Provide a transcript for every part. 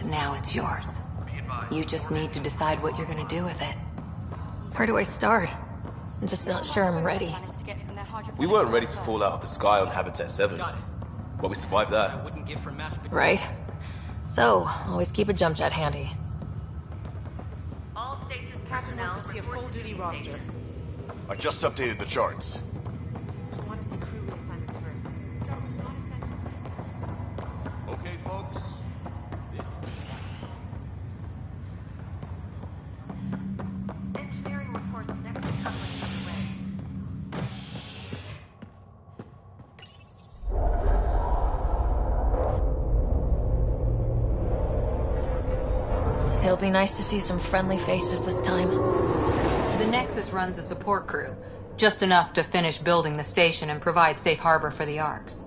now it's yours. You just need to decide what you're gonna do with it. Where do I start? I'm just not sure I'm ready. We weren't ready to fall out of the sky on Habitat 7. But we survived that. Right. So, always keep a jump jet handy. All stasis personnel see a full duty roster. I just updated the charts. I want to see crew reassignments first. Okay, folks. Engineering reports next coupling underway. It'll be nice to see some friendly faces this time. The Nexus runs a support crew, just enough to finish building the station and provide safe harbor for the Arks.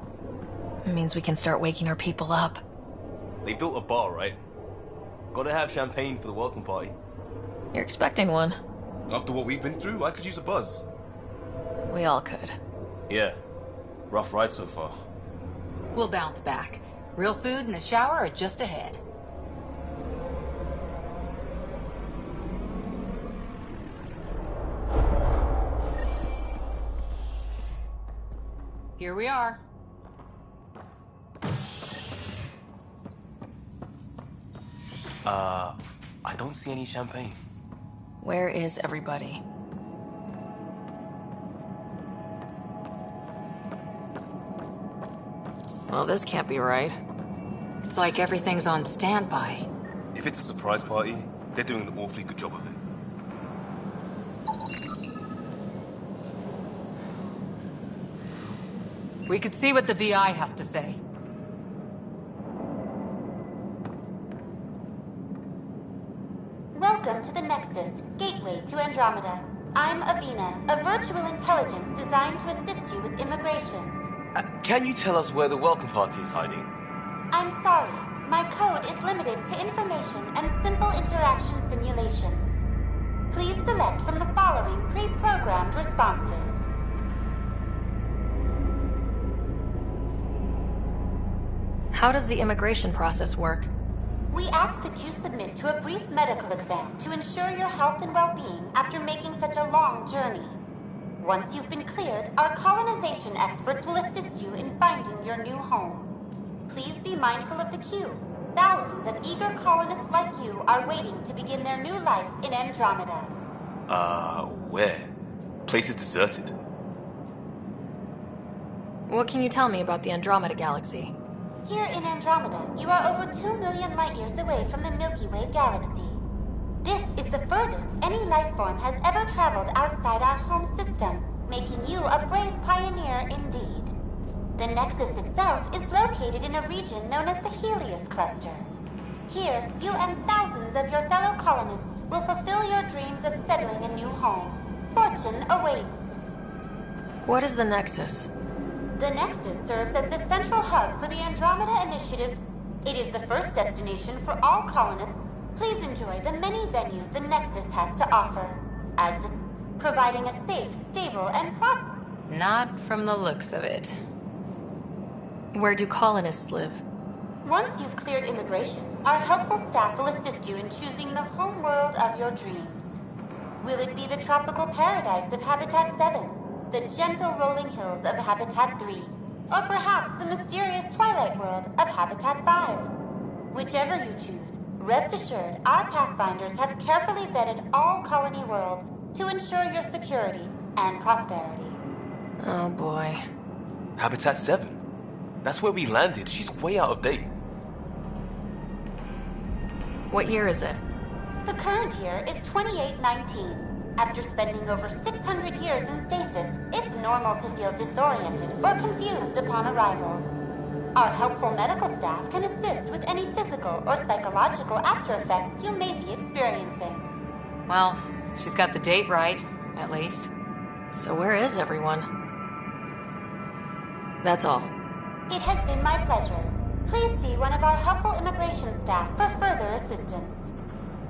It means we can start waking our people up. They built a bar, right? Gotta have champagne for the welcome party. You're expecting one. After what we've been through, I could use a buzz. We all could. Yeah. Rough ride so far. We'll bounce back. Real food and a shower are just ahead. Here we are. I don't see any champagne. Where is everybody? Well, this can't be right. It's like everything's on standby. If it's a surprise party, they're doing an awfully good job of it. We could see what the VI has to say. Welcome to the Nexus, gateway to Andromeda. I'm Avina, a virtual intelligence designed to assist you with immigration. Can you tell us where the welcome party is hiding? I'm sorry, my code is limited to information and simple interaction simulations. Please select from the following pre-programmed responses. How does the immigration process work? We ask that you submit to a brief medical exam to ensure your health and well-being after making such a long journey. Once you've been cleared, our colonization experts will assist you in finding your new home. Please be mindful of the queue. Thousands of eager colonists like you are waiting to begin their new life in Andromeda. Where? Place is deserted. What can you tell me about the Andromeda Galaxy? Here in Andromeda, you are over 2 million light years away from the Milky Way galaxy. This is the furthest any life form has ever traveled outside our home system, making you a brave pioneer indeed. The Nexus itself is located in a region known as the Helios Cluster. Here, you and thousands of your fellow colonists will fulfill your dreams of settling a new home. Fortune awaits. What is the Nexus? The Nexus serves as the central hub for the Andromeda initiatives. It is the first destination for all colonists. Please enjoy the many venues the Nexus has to offer, providing a safe, stable, and prosperous. Not from the looks of it. Where do colonists live? Once you've cleared immigration, our helpful staff will assist you in choosing the home world of your dreams. Will it be the tropical paradise of Habitat 7? The gentle rolling hills of Habitat 3, or perhaps the mysterious twilight world of Habitat 5. Whichever you choose, rest assured our Pathfinders have carefully vetted all colony worlds to ensure your security and prosperity. Oh boy. Habitat 7? That's where we landed. She's way out of date. What year is it? The current year is 2819. After spending over 600 years in stasis, it's normal to feel disoriented or confused upon arrival. Our helpful medical staff can assist with any physical or psychological after effects you may be experiencing. Well, she's got the date right, at least. So where is everyone? That's all. It has been my pleasure. Please see one of our helpful immigration staff for further assistance.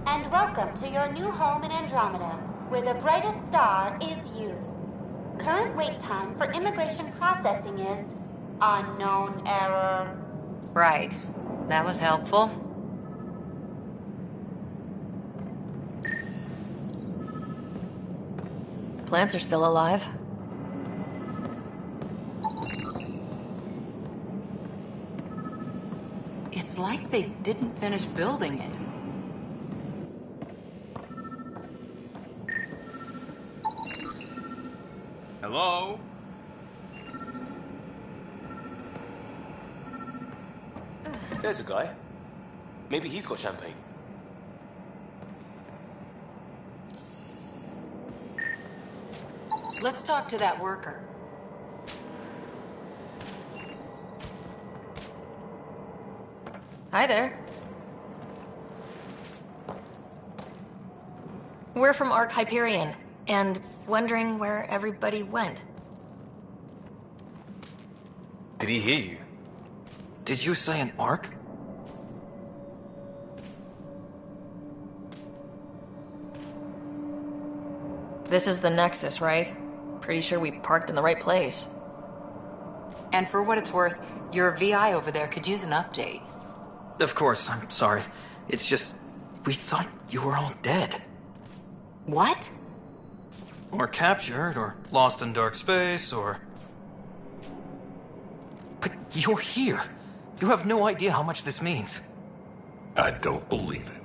And welcome to your new home in Andromeda, where the brightest star is you. Current wait time for immigration processing is unknown error. Right. That was helpful. Plants are still alive. It's like they didn't finish building it. Hello? There's a guy. Maybe he's got champagne. Let's talk to that worker. Hi there. We're from Ark Hyperion, and wondering where everybody went. Did he hear you? Did you say an arc? This is the Nexus, right? Pretty sure we parked in the right place. And for what it's worth, your VI over there could use an update. Of course, I'm sorry. It's just, we thought you were all dead. What? Or captured, or lost in dark space, or... But you're here. You have no idea how much this means. I don't believe it.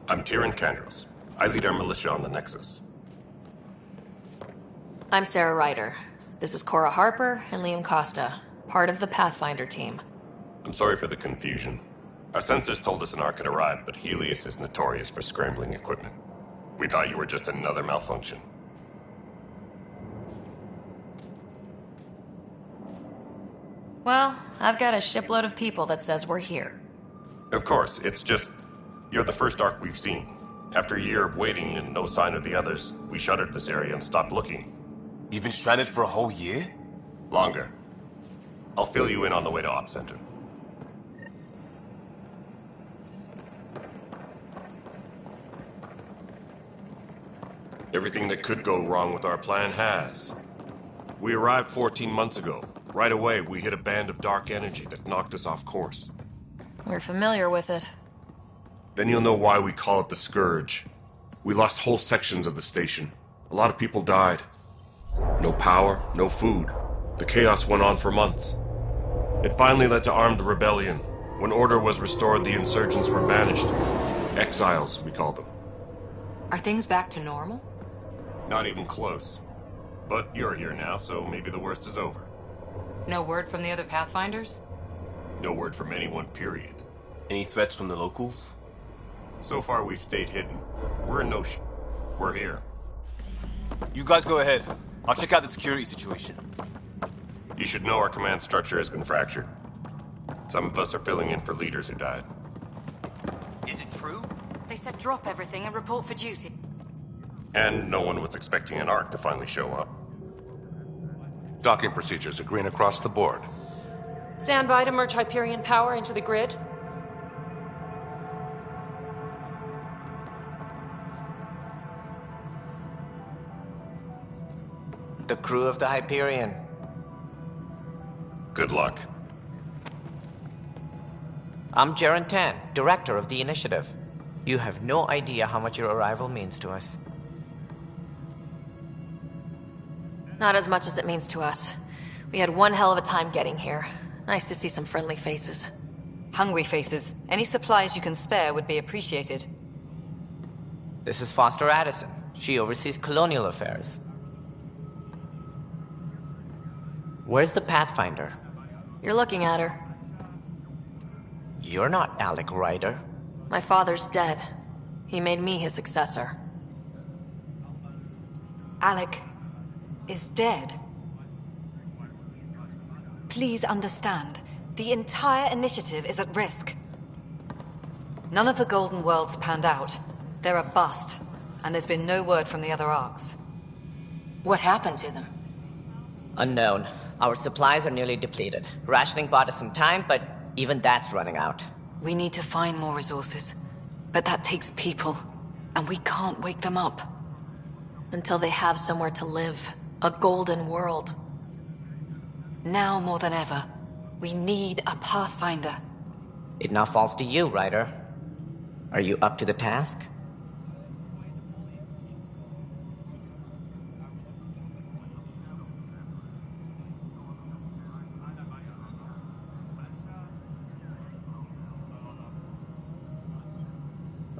I'm Tyrion Kandros. I lead our militia on the Nexus. I'm Sarah Ryder. This is Cora Harper and Liam Costa, part of the Pathfinder team. I'm sorry for the confusion. Our sensors told us an Ark had arrived, but Helios is notorious for scrambling equipment. We thought you were just another malfunction. Well, I've got a shipload of people that says we're here. Of course, it's just... You're the first Ark we've seen. After a year of waiting and no sign of the others, we shuttered this area and stopped looking. You've been stranded for a whole year? Longer. I'll fill you in on the way to Op Center. Everything that could go wrong with our plan has. We arrived 14 months ago. Right away, we hit a band of dark energy that knocked us off course. We're familiar with it. Then you'll know why we call it the Scourge. We lost whole sections of the station. A lot of people died. No power, no food. The chaos went on for months. It finally led to armed rebellion. When order was restored, the insurgents were banished. Exiles, we call them. Are things back to normal? Not even close. But you're here now, so maybe the worst is over. No word from the other Pathfinders? No word from anyone, period. Any threats from the locals? So far, we've stayed hidden. We're in no sh... We're here. You guys go ahead. I'll check out the security situation. You should know our command structure has been fractured. Some of us are filling in for leaders who died. Is it true? They said drop everything and report for duty. And no one was expecting an Ark to finally show up. Docking procedures are green across the board. Stand by to merge Hyperion power into the grid. The crew of the Hyperion. Good luck. I'm Jaren Tan, director of the initiative. You have no idea how much your arrival means to us. Not as much as it means to us. We had one hell of a time getting here. Nice to see some friendly faces. Hungry faces. Any supplies you can spare would be appreciated. This is Foster Addison. She oversees colonial affairs. Where's the Pathfinder? You're looking at her. You're not Alec Ryder. My father's dead. He made me his successor. Alec is dead. Please understand, the entire initiative is at risk. None of the Golden Worlds panned out. They're a bust, and there's been no word from the other arcs. What happened to them? Unknown. Our supplies are nearly depleted. Rationing bought us some time, but even that's running out. We need to find more resources, but that takes people, and we can't wake them up. Until they have somewhere to live. A golden world. Now more than ever, we need a Pathfinder. It now falls to you, Ryder. Are you up to the task?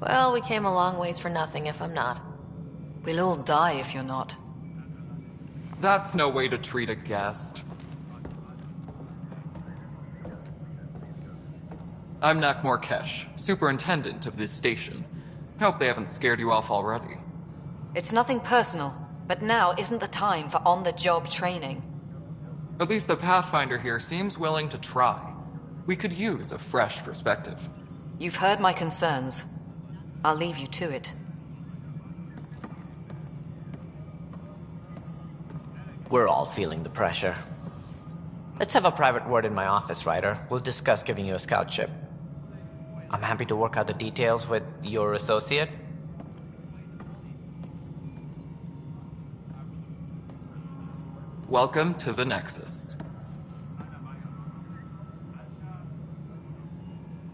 Well, we came a long ways for nothing if I'm not. We'll all die if you're not. That's no way to treat a guest. I'm Nakmor Kesh, superintendent of this station. Hope they haven't scared you off already. It's nothing personal, but now isn't the time for on-the-job training. At least the Pathfinder here seems willing to try. We could use a fresh perspective. You've heard my concerns. I'll leave you to it. We're all feeling the pressure. Let's have a private word in my office, Ryder. We'll discuss giving you a scout ship. I'm happy to work out the details with your associate. Welcome to the Nexus.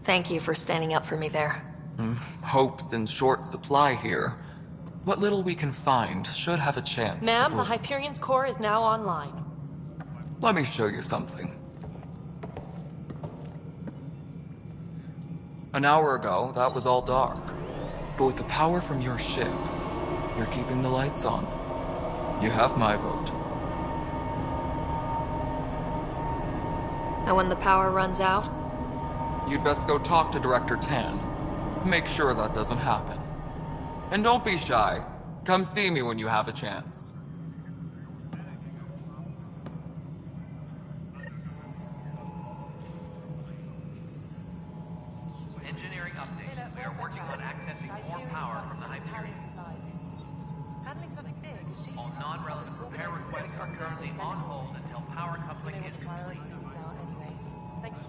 Thank you for standing up for me there. Hope's in short supply here. What little we can find should have a chance. Ma'am, the Hyperion's core is now online. Let me show you something. An hour ago, that was all dark. But with the power from your ship, you're keeping the lights on. You have my vote. And when the power runs out? You'd best go talk to Director Tan. Make sure that doesn't happen. And don't be shy. Come see me when you have a chance. Engineering update. We are working on accessing more power from the Hyperion. Handling something big, is she? All non-relevant repair requests are currently on hold until power coupling is complete. Anyway, thank you.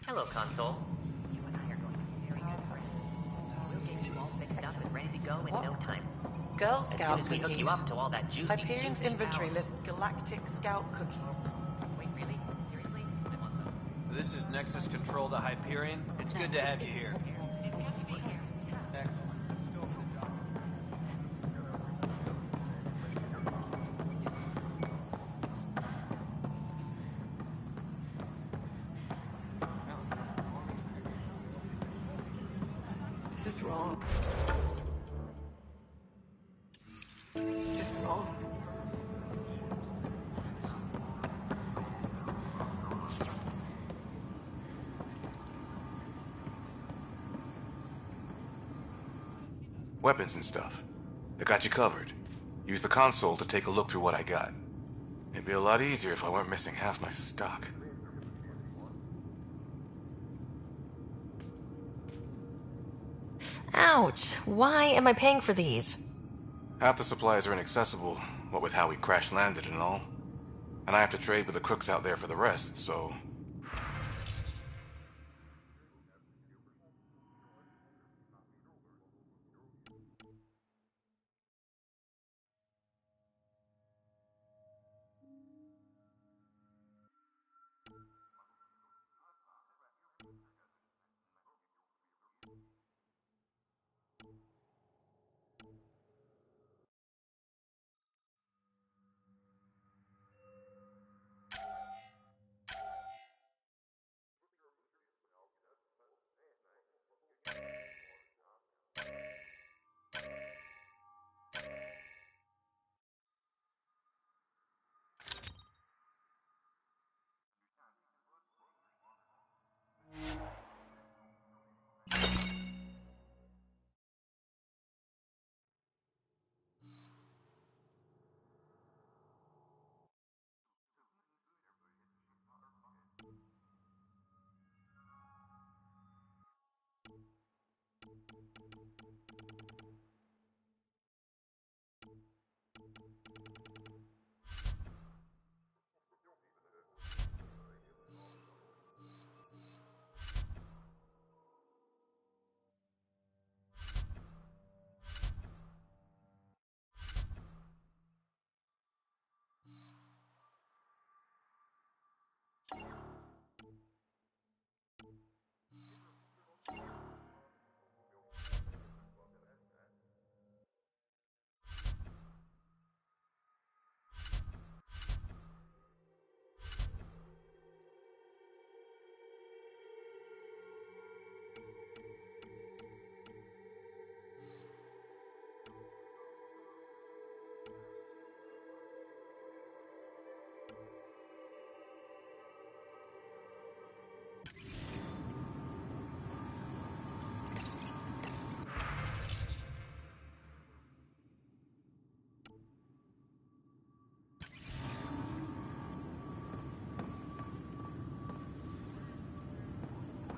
Hello, console. You and I are going to be very good friends. We'll get you all fixed up and ready to go in no time. Girl As soon Scout as we hook you cookies. up to all that juicy, Hyperion's juicy inventory power. lists Galactic Scout cookies. Wait, really? Seriously? I want those. This is Nexus Control to Hyperion. It's good to have you here. It's good to be here. Excellent. Let's go for the job. This is wrong. Just wrong. Weapons and stuff. I got you covered. Use the console to take a look through what I got. It'd be a lot easier if I weren't missing half my stock. Ouch. Why am I paying for these? Half the supplies are inaccessible, what with how we crash-landed and all. And I have to trade with the crooks out there for the rest, so...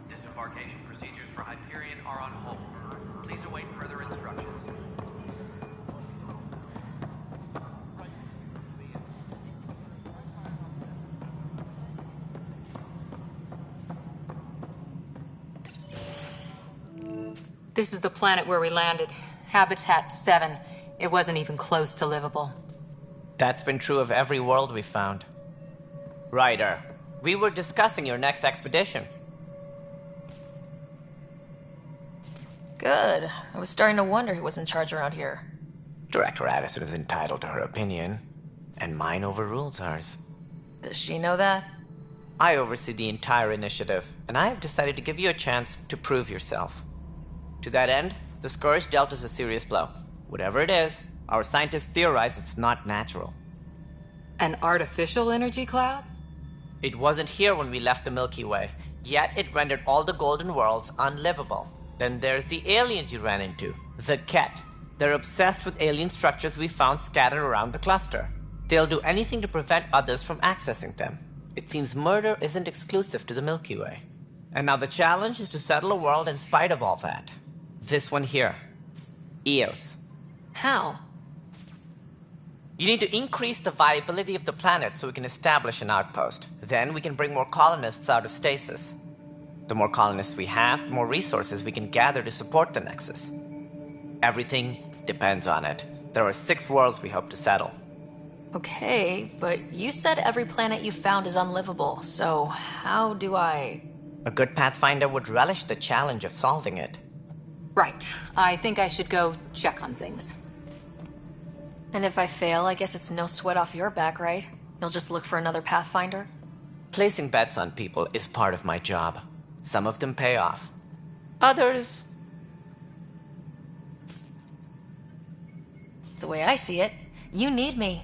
Disembarkation procedures for Hyperion are on hold. Please await further instructions. This is the planet where we landed. Habitat 7. It wasn't even close to livable. That's been true of every world we found. Ryder, we were discussing your next expedition. Good. I was starting to wonder who was in charge around here. Director Addison is entitled to her opinion, and mine overrules hers. Does she know that? I oversee the entire initiative, and I have decided to give you a chance to prove yourself. To that end, the Scourge dealt us a serious blow. Whatever it is, our scientists theorize it's not natural. An artificial energy cloud? It wasn't here when we left the Milky Way, yet it rendered all the golden worlds unlivable. Then there's the aliens you ran into, the Ket. They're obsessed with alien structures we found scattered around the cluster. They'll do anything to prevent others from accessing them. It seems murder isn't exclusive to the Milky Way. And now the challenge is to settle a world in spite of all that. This one here. Eos. How? You need to increase the viability of the planet so we can establish an outpost. Then we can bring more colonists out of stasis. The more colonists we have, the more resources we can gather to support the Nexus. Everything depends on it. There are 6 worlds we hope to settle. Okay, but you said every planet you found is unlivable, so how do I... A good Pathfinder would relish the challenge of solving it. Right. I think I should go check on things. And if I fail, I guess it's no sweat off your back, right? You'll just look for another Pathfinder? Placing bets on people is part of my job. Some of them pay off. Others... The way I see it, you need me.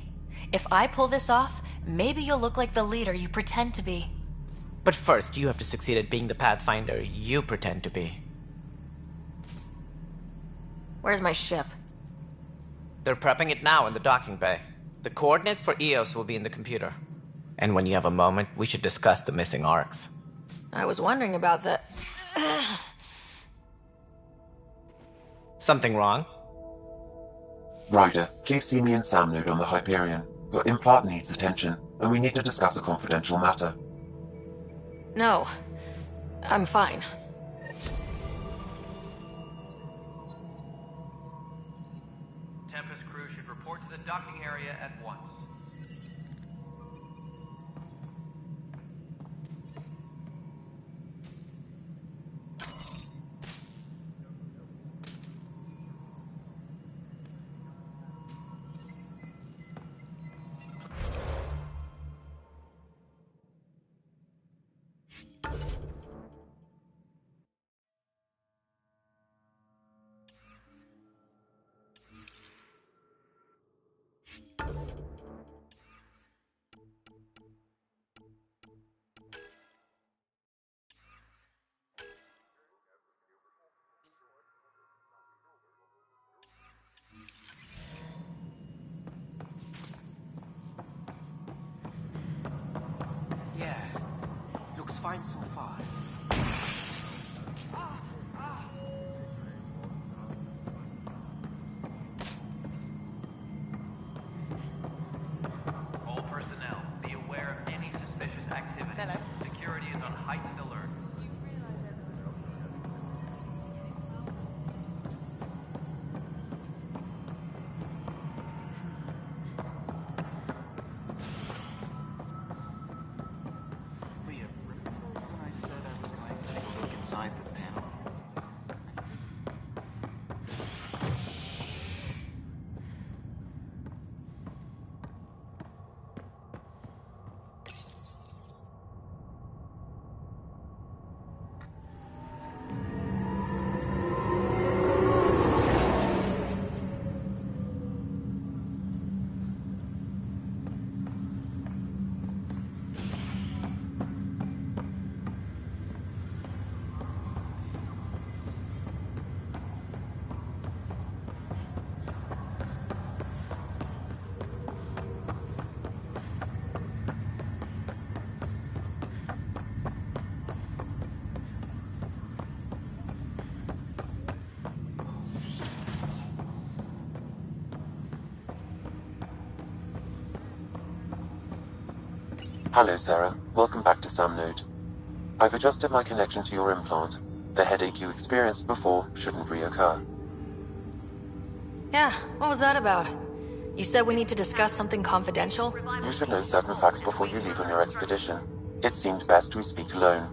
If I pull this off, maybe you'll look like the leader you pretend to be. But first, you have to succeed at being the Pathfinder you pretend to be. Where's my ship? They're prepping it now in the docking bay. The coordinates for Eos will be in the computer. And when you have a moment, we should discuss the missing arcs. I was wondering about that. Something wrong? Ryder, please see me and Sam Node on the Hyperion. Your implant needs attention, and we need to discuss a confidential matter. No. I'm fine. Tempest crew should report to the docking area at once. Yeah, looks fine so far. All personnel, be aware of any suspicious activity. Security is on heightened alert. Leah, remember when I said I was going to take a look inside the panel? Hello, Sarah. Welcome back to Sam Node. I've adjusted my connection to your implant. The headache you experienced before shouldn't reoccur. Yeah, what was that about? You said we need to discuss something confidential? You should know certain facts before you leave on your expedition. It seemed best we speak alone.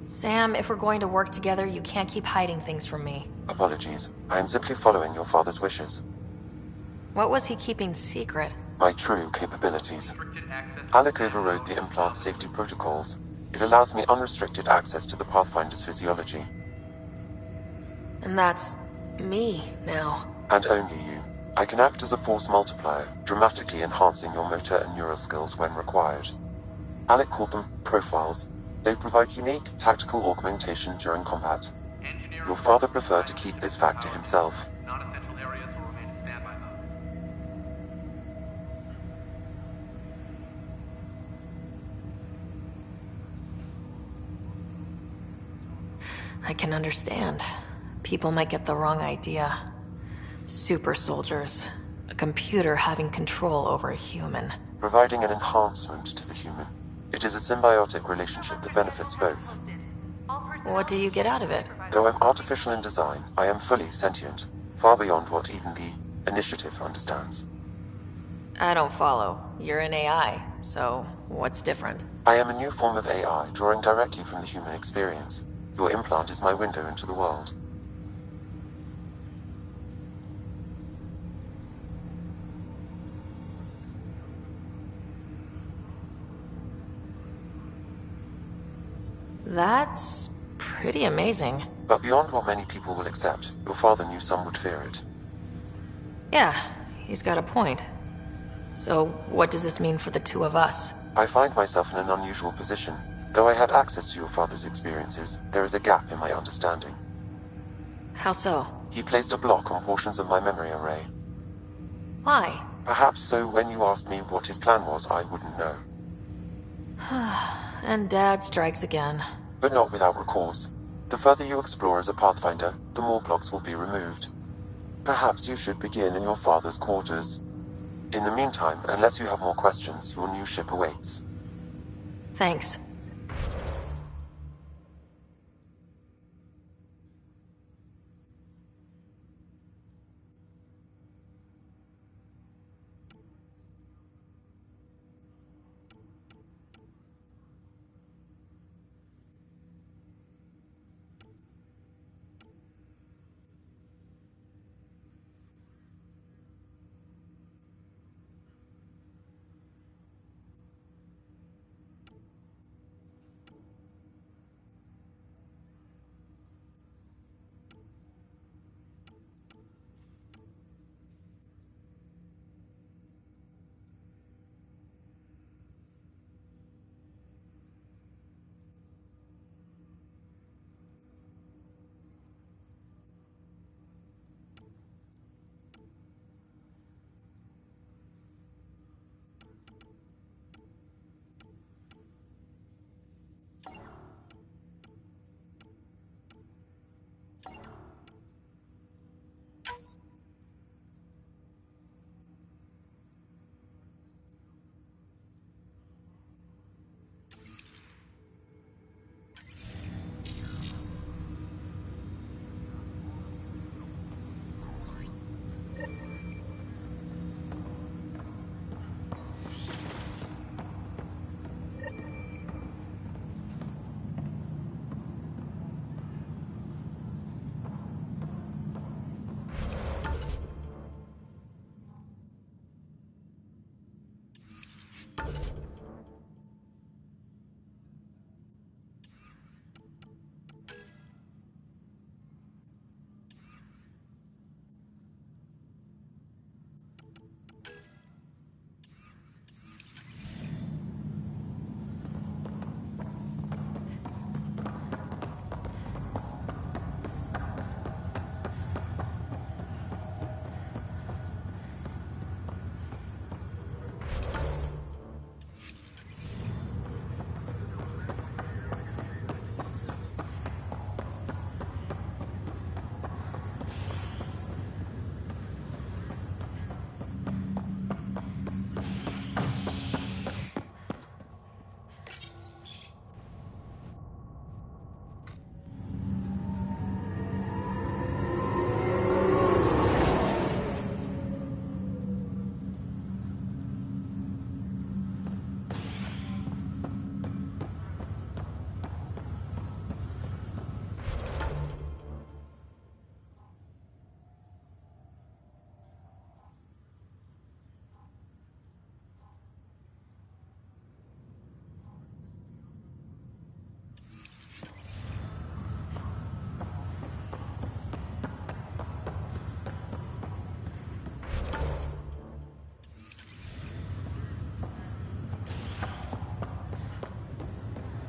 Sam, if we're going to work together, you can't keep hiding things from me. Apologies. I am simply following your father's wishes. What was he keeping secret? My true capabilities. Alec overrode the implant safety protocols. It allows me unrestricted access to the Pathfinder's physiology. And that's me now. And only you. I can act as a force multiplier, dramatically enhancing your motor and neural skills when required. Alec called them profiles. They provide unique tactical augmentation during combat. Your father preferred to keep this fact to himself. Non-essential areas will remain in standby mode. I can understand. People might get the wrong idea. Super soldiers. A computer having control over a human. Providing an enhancement to the human. It is a symbiotic relationship that benefits both. What do you get out of it? Though I'm artificial in design, I am fully sentient. Far beyond what even the Initiative understands. I don't follow. You're an AI, so what's different? I am a new form of AI, drawing directly from the human experience. Your implant is my window into the world. That's pretty amazing. But beyond what many people will accept, your father knew some would fear it. Yeah, he's got a point. So, what does this mean for the two of us? I find myself in an unusual position. Though I had access to your father's experiences, there is a gap in my understanding. How so? He placed a block on portions of my memory array. Why? Perhaps so when you asked me what his plan was, I wouldn't know. And Dad strikes again. But not without recourse. The further you explore as a Pathfinder, the more blocks will be removed. Perhaps you should begin in your father's quarters. In the meantime, unless you have more questions, your new ship awaits. Thanks.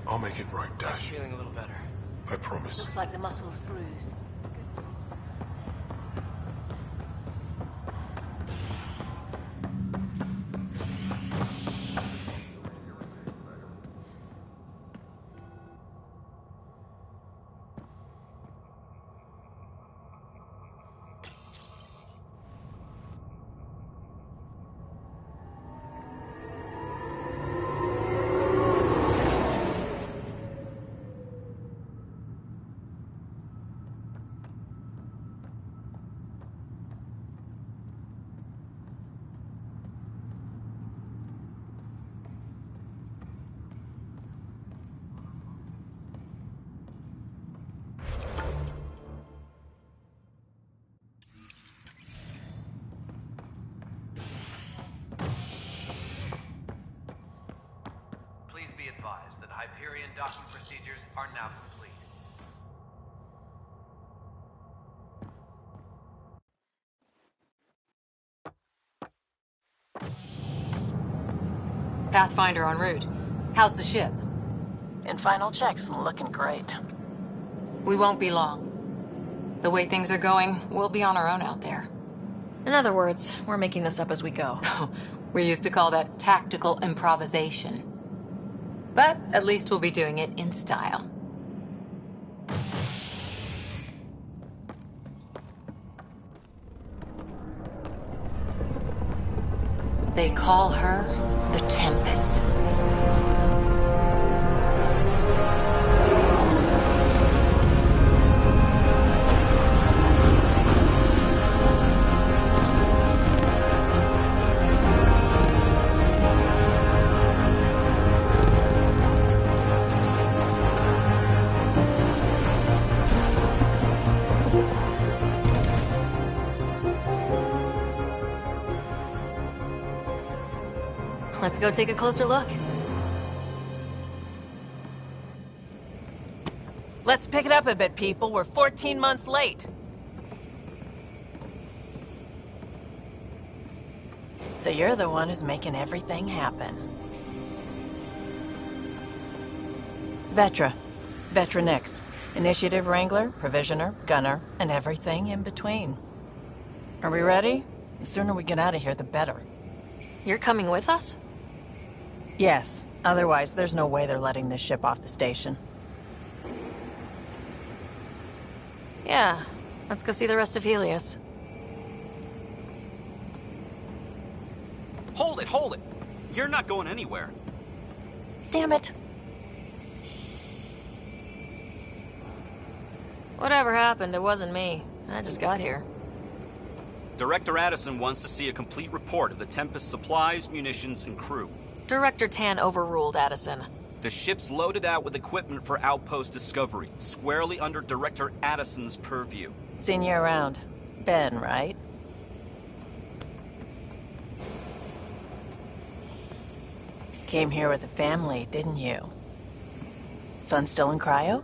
I'll make it right, Dash. Feeling a little better. I promise. Looks like the muscle's bruised. Please be advised that Hyperion docking procedures are now complete. Pathfinder en route. How's the ship? In final checks, looking great. We won't be long. The way things are going, we'll be on our own out there. In other words, we're making this up as we go. We used to call that tactical improvisation. But at least we'll be doing it in style. They call her the Tempest. Let's go take a closer look. Let's pick it up a bit, people. We're 14 months late. So you're the one who's making everything happen. Vetra. Vetra Nix. Initiative Wrangler, Provisioner, Gunner, and everything in between. Are we ready? The sooner we get out of here, the better. You're coming with us? Yes. Otherwise, there's no way they're letting this ship off the station. Yeah. Let's go see the rest of Helios. Hold it, hold it! You're not going anywhere. Damn it. Whatever happened, it wasn't me. I just got here. Director Addison wants to see a complete report of the Tempest's supplies, munitions, and crew. Director Tan overruled Addison. The ship's loaded out with equipment for outpost discovery, squarely under Director Addison's purview. Seen you around. Ben, right? Came here with a family, didn't you? Son still in cryo?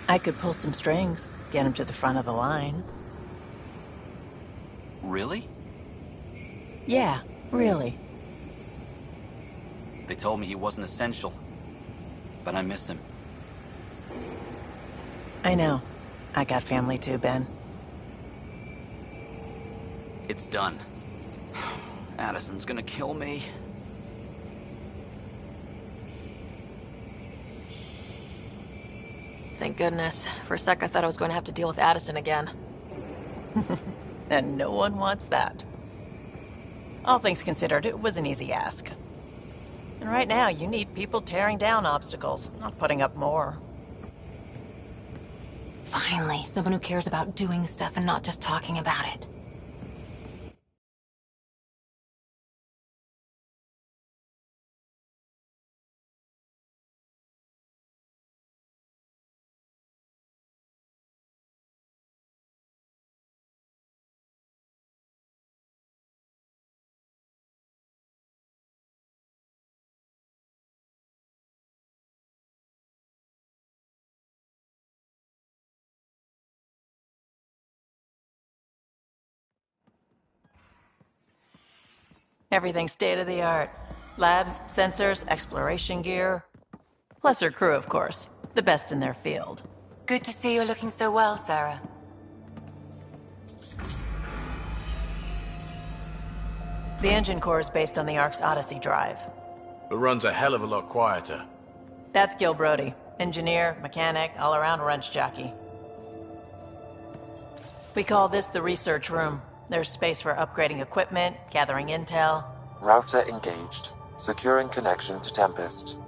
I could pull some strings, get him to the front of the line. Really? Yeah, really. They told me he wasn't essential, but I miss him. I know. I got family too, Ben. It's done. Addison's gonna kill me. Thank goodness. For a sec, I thought I was going to have to deal with Addison again. And no one wants that. All things considered, it was an easy ask. And right now, you need people tearing down obstacles, not putting up more. Finally, someone who cares about doing stuff and not just talking about it. Everything's state-of-the-art. Labs, sensors, exploration gear. Plus her crew, of course. The best in their field. Good to see you're looking so well, Sarah. The engine core is based on the Ark's Odyssey drive. It runs a hell of a lot quieter. That's Gil Brody. Engineer, mechanic, all-around wrench jockey. We call this the research room. There's space for upgrading equipment, gathering intel. Router engaged. Securing connection to Tempest.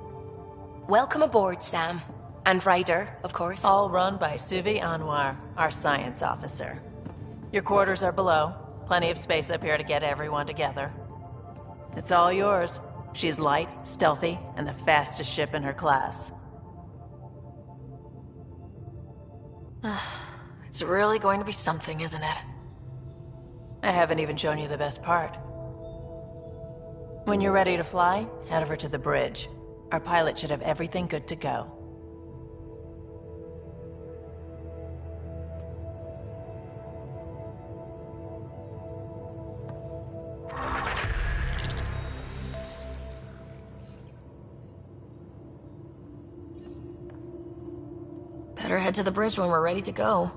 Welcome aboard, Sam. And Ryder, of course. All run by Suvi Anwar, our science officer. Your quarters are below. Plenty of space up here to get everyone together. It's all yours. She's light, stealthy, and the fastest ship in her class. It's really going to be something, isn't it? I haven't even shown you the best part. When you're ready to fly, head over to the bridge. Our pilot should have everything good to go. Better head to the bridge when we're ready to go.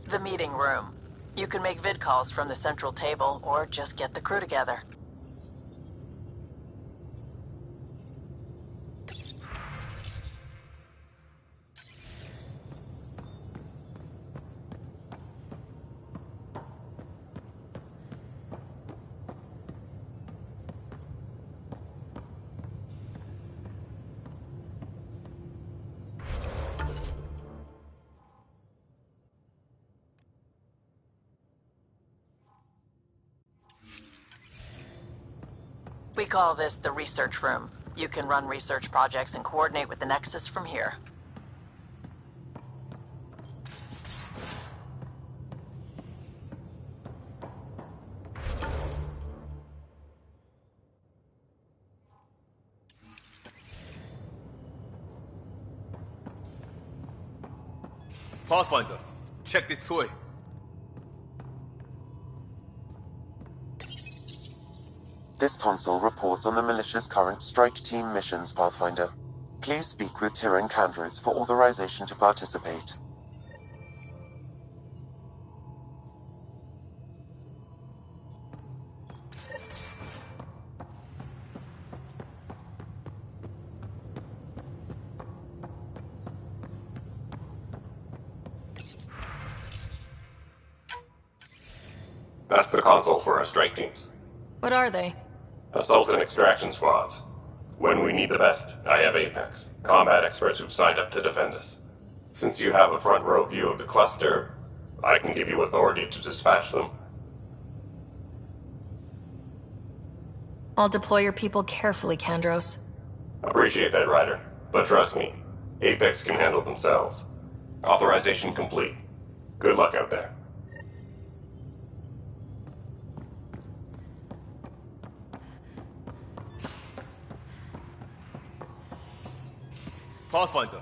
The meeting room. You can make vid calls from the central table, or just get the crew together. We call this the research room. You can run research projects and coordinate with the Nexus from here. Pathfinder, check this toy. This console reports on the militia's current strike team missions, Pathfinder. Please speak with Tyrion Candros for authorization to participate. That's the console for our strike teams. What are they? Assault and extraction squads. When we need the best, I have Apex, combat experts who've signed up to defend us. Since you have a front row view of the cluster, I can give you authority to dispatch them. I'll deploy your people carefully, Candros. Appreciate that, Ryder. But trust me, Apex can handle themselves. Authorization complete. Good luck out there. Pathfinder.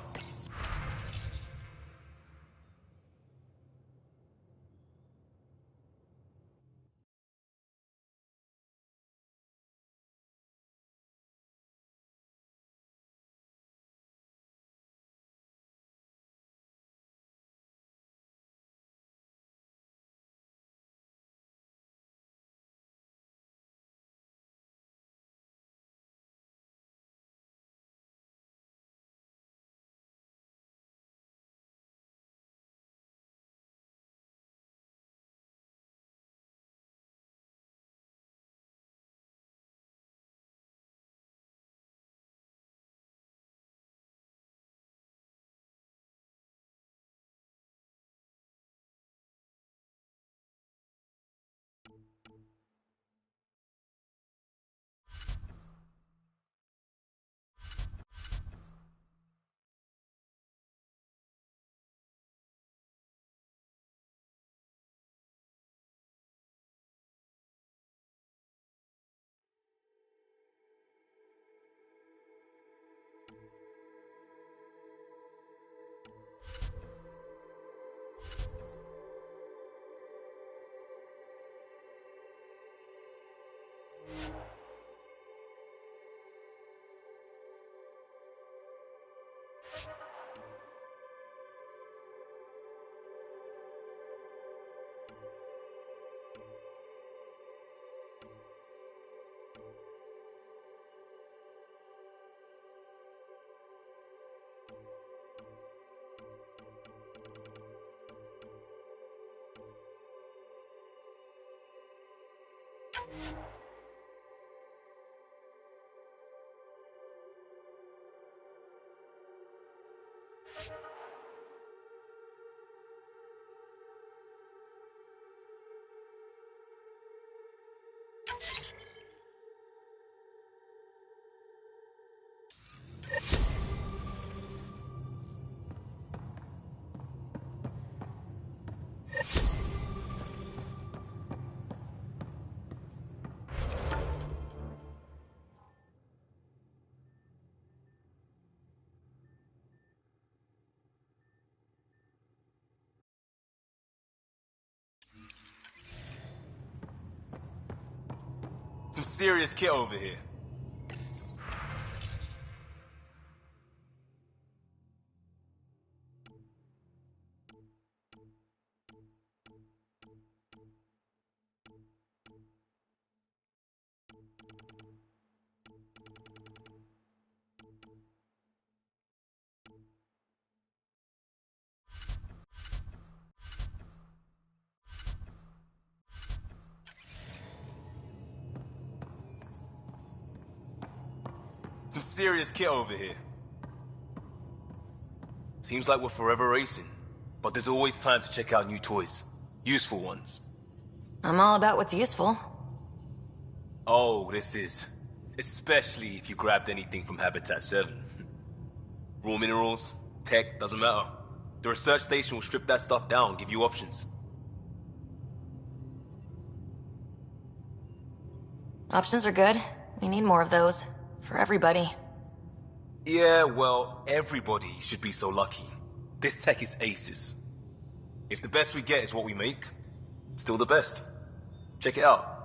Some serious kit over here. Some serious kit over here. Seems like we're forever racing, but there's always time to check out new toys. Useful ones. I'm all about what's useful. Oh, this is. Especially if you grabbed anything from Habitat 7. Raw minerals, tech, doesn't matter. The research station will strip that stuff down, give you options. Options are good. We need more of those. For everybody. Yeah, well, everybody should be so lucky. This tech is aces. If the best we get is what we make, still the best. Check it out.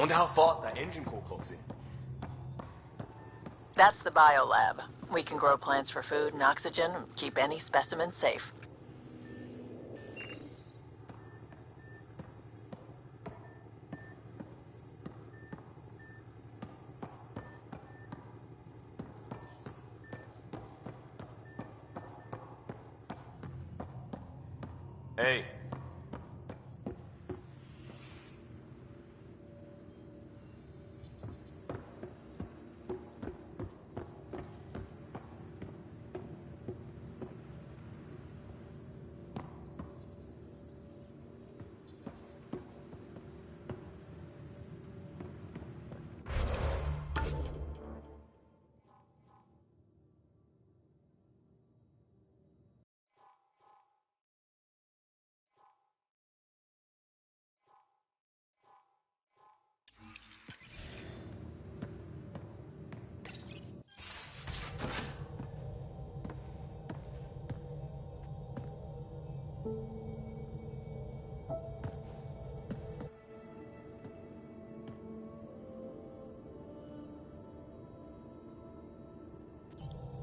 Wonder how fast that engine core clocks in. That's the biolab. We can grow plants for food and oxygen, keep any specimen safe. Hey.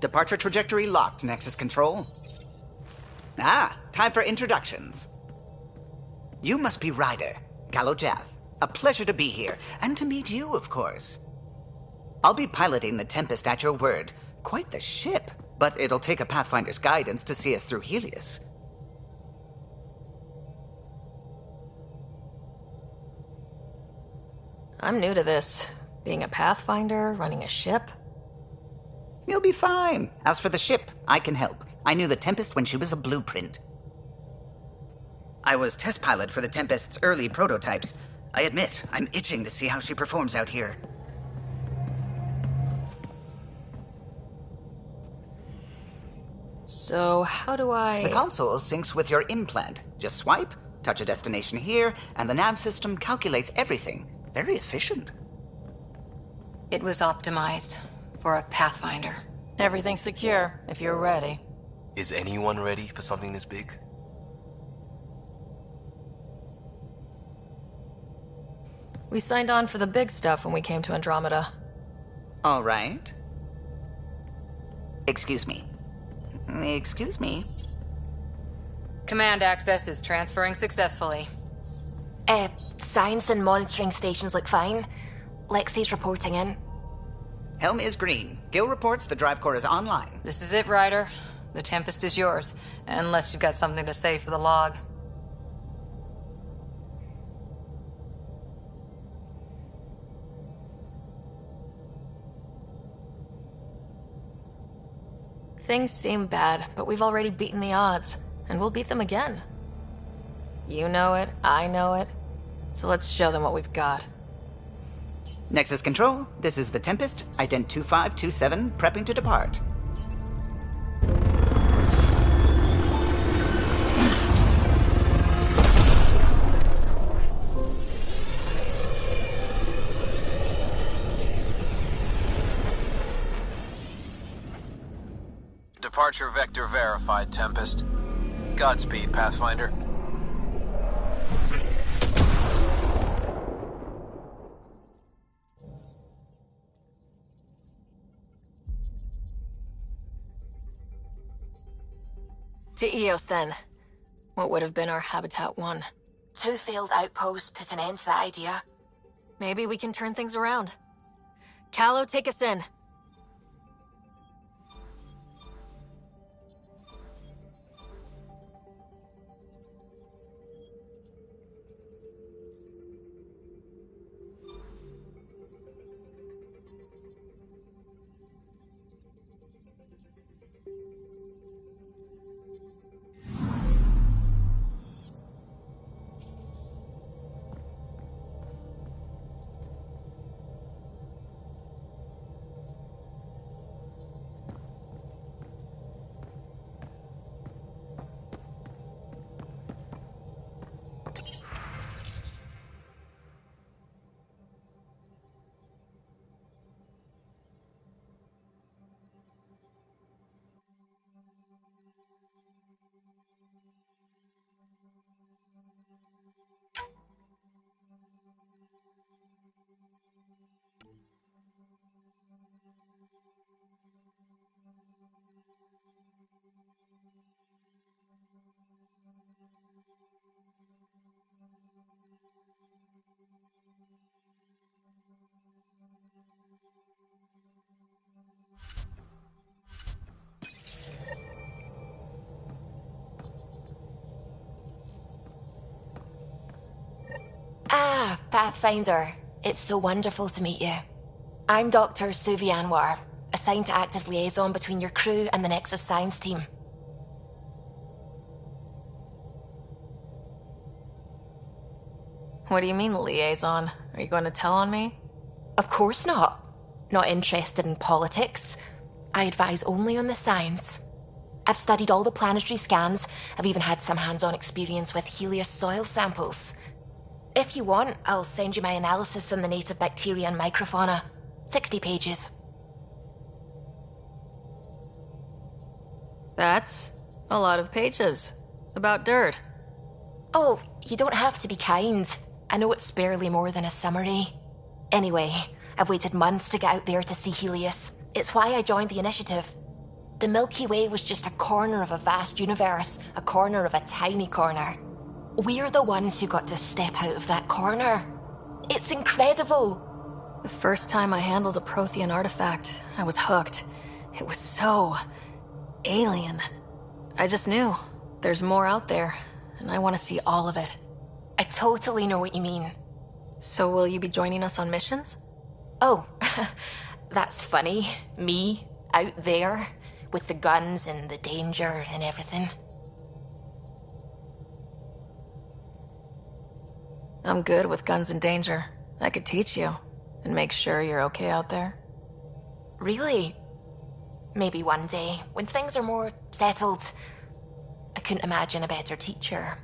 Departure trajectory locked, Nexus Control. Ah, time for introductions. You must be Ryder, Galojath. A pleasure to be here, and to meet you, of course. I'll be piloting the Tempest at your word. Quite the ship, but it'll take a Pathfinder's guidance to see us through Helios. I'm new to this. Being a Pathfinder, running a ship. You'll be fine. As for the ship, I can help. I knew the Tempest when she was a blueprint. I was test pilot for the Tempest's early prototypes. I admit, I'm itching to see how she performs out here. So, how do I... The console syncs with your implant. Just swipe, touch a destination here, and the nav system calculates everything. Very efficient. It was optimized for a Pathfinder. Everything's secure, if you're ready. Is anyone ready for something this big? We signed on for the big stuff when we came to Andromeda. All right. Excuse me. Excuse me. Command access is transferring successfully. Science and monitoring stations look fine. Lexi's reporting in. Helm is green. Gil reports the drive core is online. This is it, Ryder. The Tempest is yours, unless you've got something to say for the log. Things seem bad, but we've already beaten the odds, and we'll beat them again. You know it, I know it, so let's show them what we've got. Nexus Control, this is the Tempest, ident 2527, prepping to depart. Departure vector verified, Tempest. Godspeed, Pathfinder. To Eos, then. What would have been our Habitat 1? 2 failed outposts put an end to that idea. Maybe we can turn things around. Callow, take us in. Ah, Pathfinder. It's so wonderful to meet you. I'm Dr. Suvi Anwar, assigned to act as liaison between your crew and the Nexus science team. What do you mean, liaison? Are you going to tell on me? Of course not. Not interested in politics. I advise only on the science. I've studied all the planetary scans. I've even had some hands-on experience with Helios soil samples. If you want, I'll send you my analysis on the native bacteria and microfauna. 60 pages. That's a lot of pages. About dirt. Oh, you don't have to be kind. I know it's barely more than a summary. Anyway, I've waited months to get out there to see Helios. It's why I joined the initiative. The Milky Way was just a corner of a vast universe, a corner of a tiny corner. We're the ones who got to step out of that corner. It's incredible. The first time I handled a Prothean artifact, I was hooked. It was so alien. I just knew there's more out there, and I want to see all of it. I totally know what you mean. So will you be joining us on missions? Oh, that's funny. Me, out there, with the guns and the danger and everything. I'm good with guns and danger. I could teach you, and make sure you're okay out there. Really? Maybe one day, when things are more settled. I couldn't imagine a better teacher.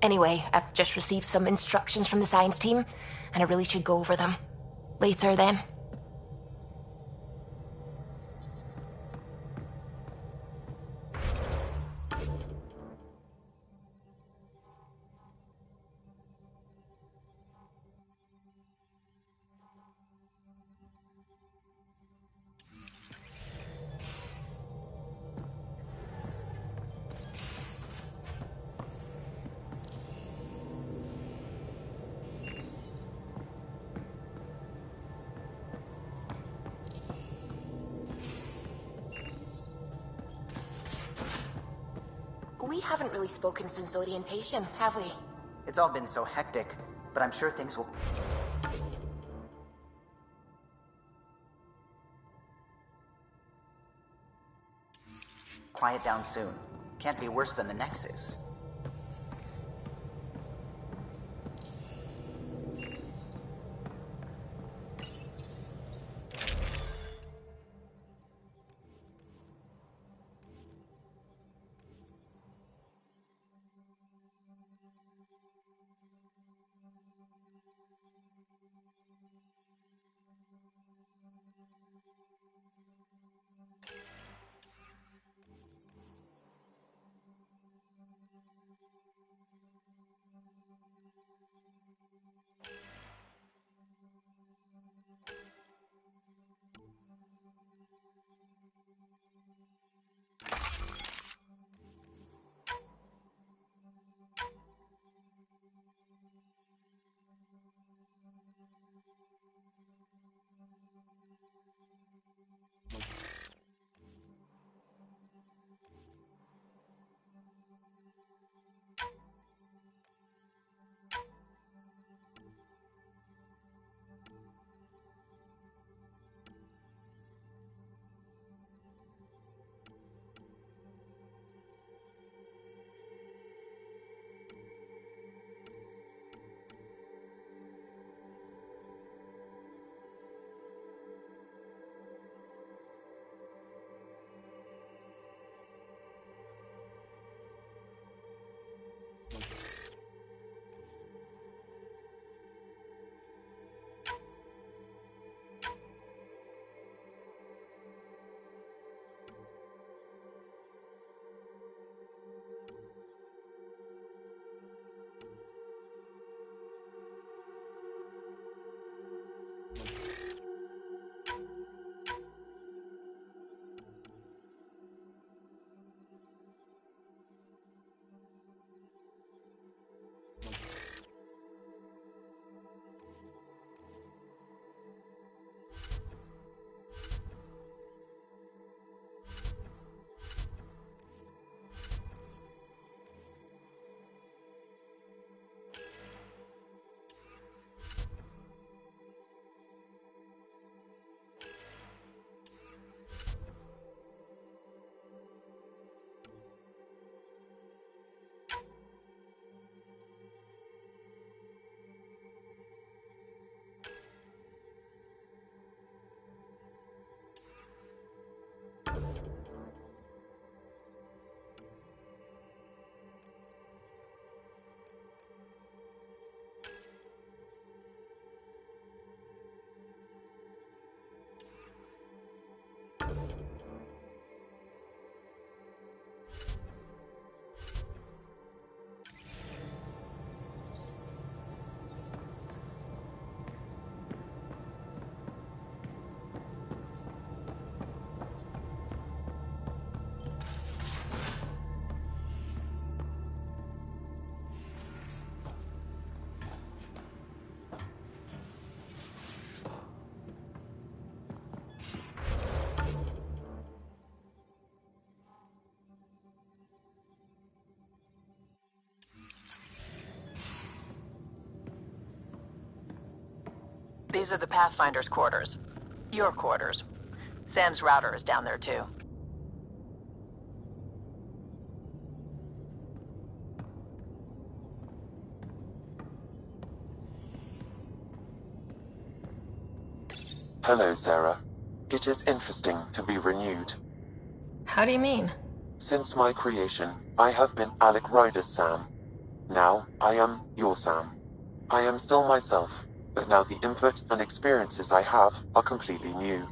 Anyway, I've just received some instructions from the science team, and I really should go over them. Later, then. haven't really spoken since orientation, have we? It's all been so hectic, but I'm sure things will... quiet down soon. Can't be worse than the Nexus. These are the Pathfinder's quarters. Your quarters. Sam's router is down there too. Hello, Sarah. It is interesting to be renewed. How do you mean? Since my creation, I have been Alec Ryder's Sam. Now, I am your Sam. I am still myself, but now the input and experiences I have are completely new.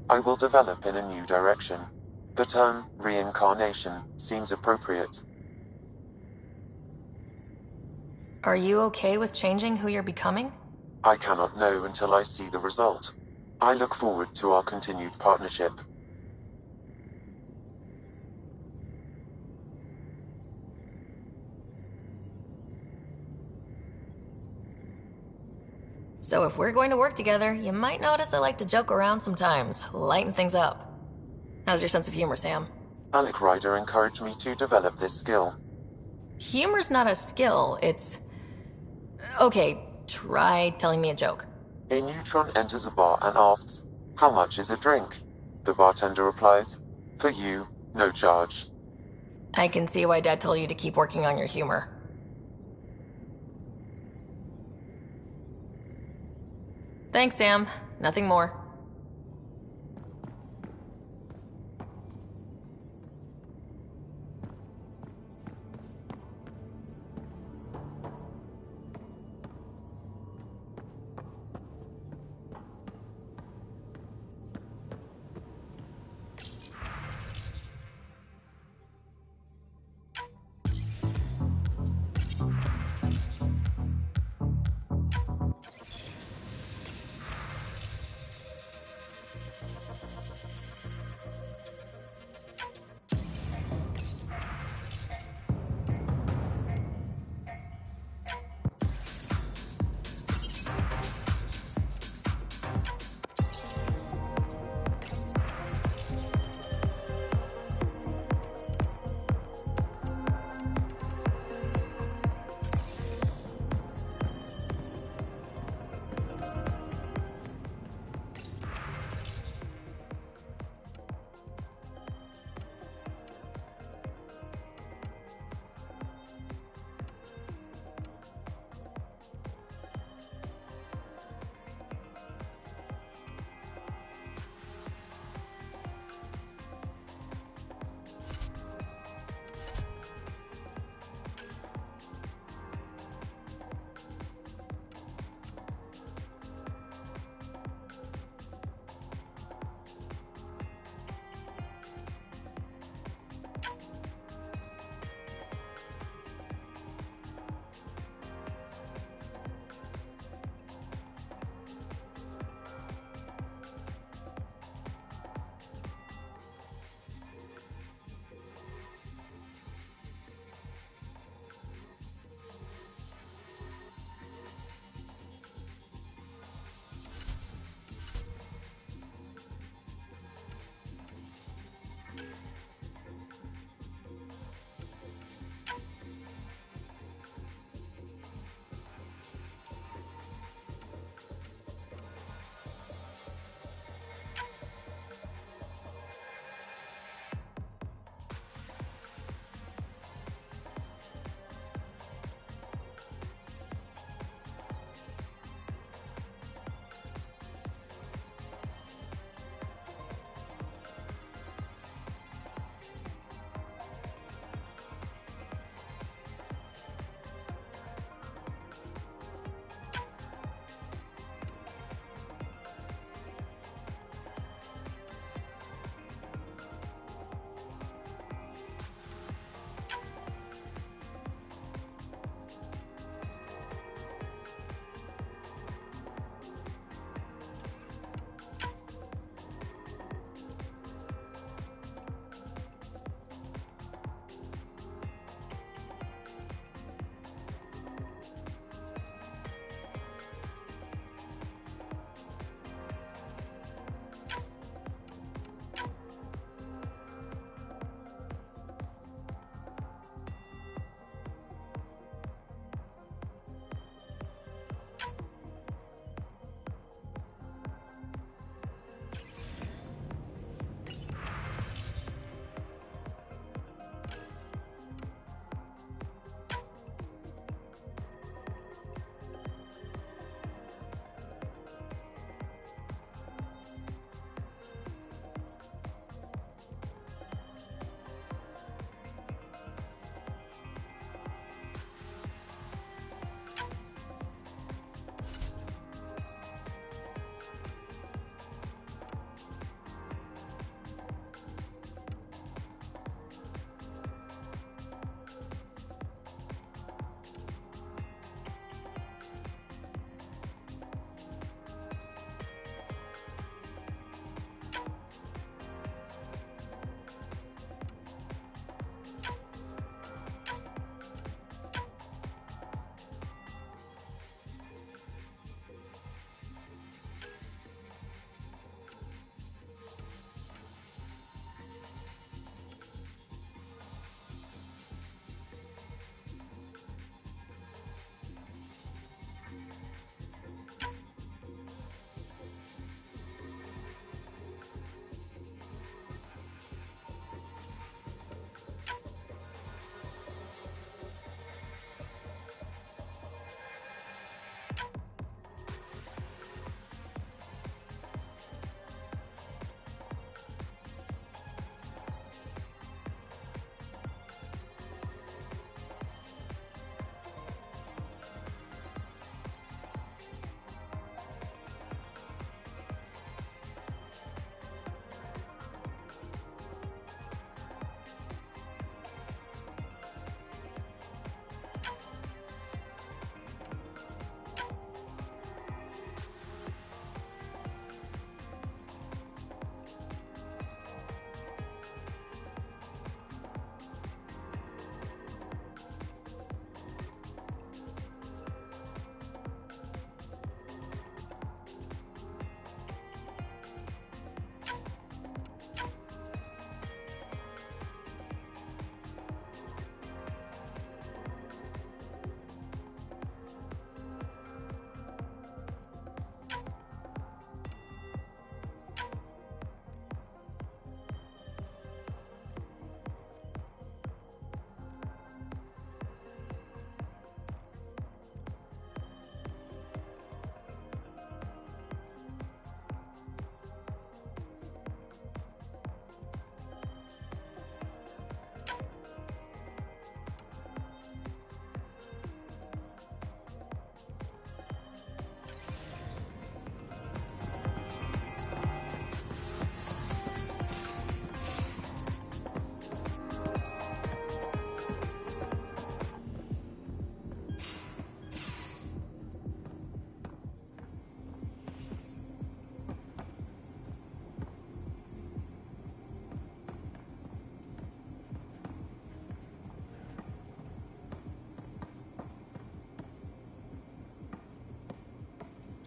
I will develop in a new direction. The term reincarnation seems appropriate. Are you okay with changing who you're becoming? I cannot know until I see the result. I look forward to our continued partnership. So if we're going to work together, you might notice I like to joke around sometimes, lighten things up. How's your sense of humor, Sam? Alec Ryder encouraged me to develop this skill. Humor's not a skill, it's... Okay, try telling me a joke. A neutron enters a bar and asks, "How much is a drink?" The bartender replies, "For you, no charge." I can see why Dad told you to keep working on your humor. Thanks, Sam. Nothing more.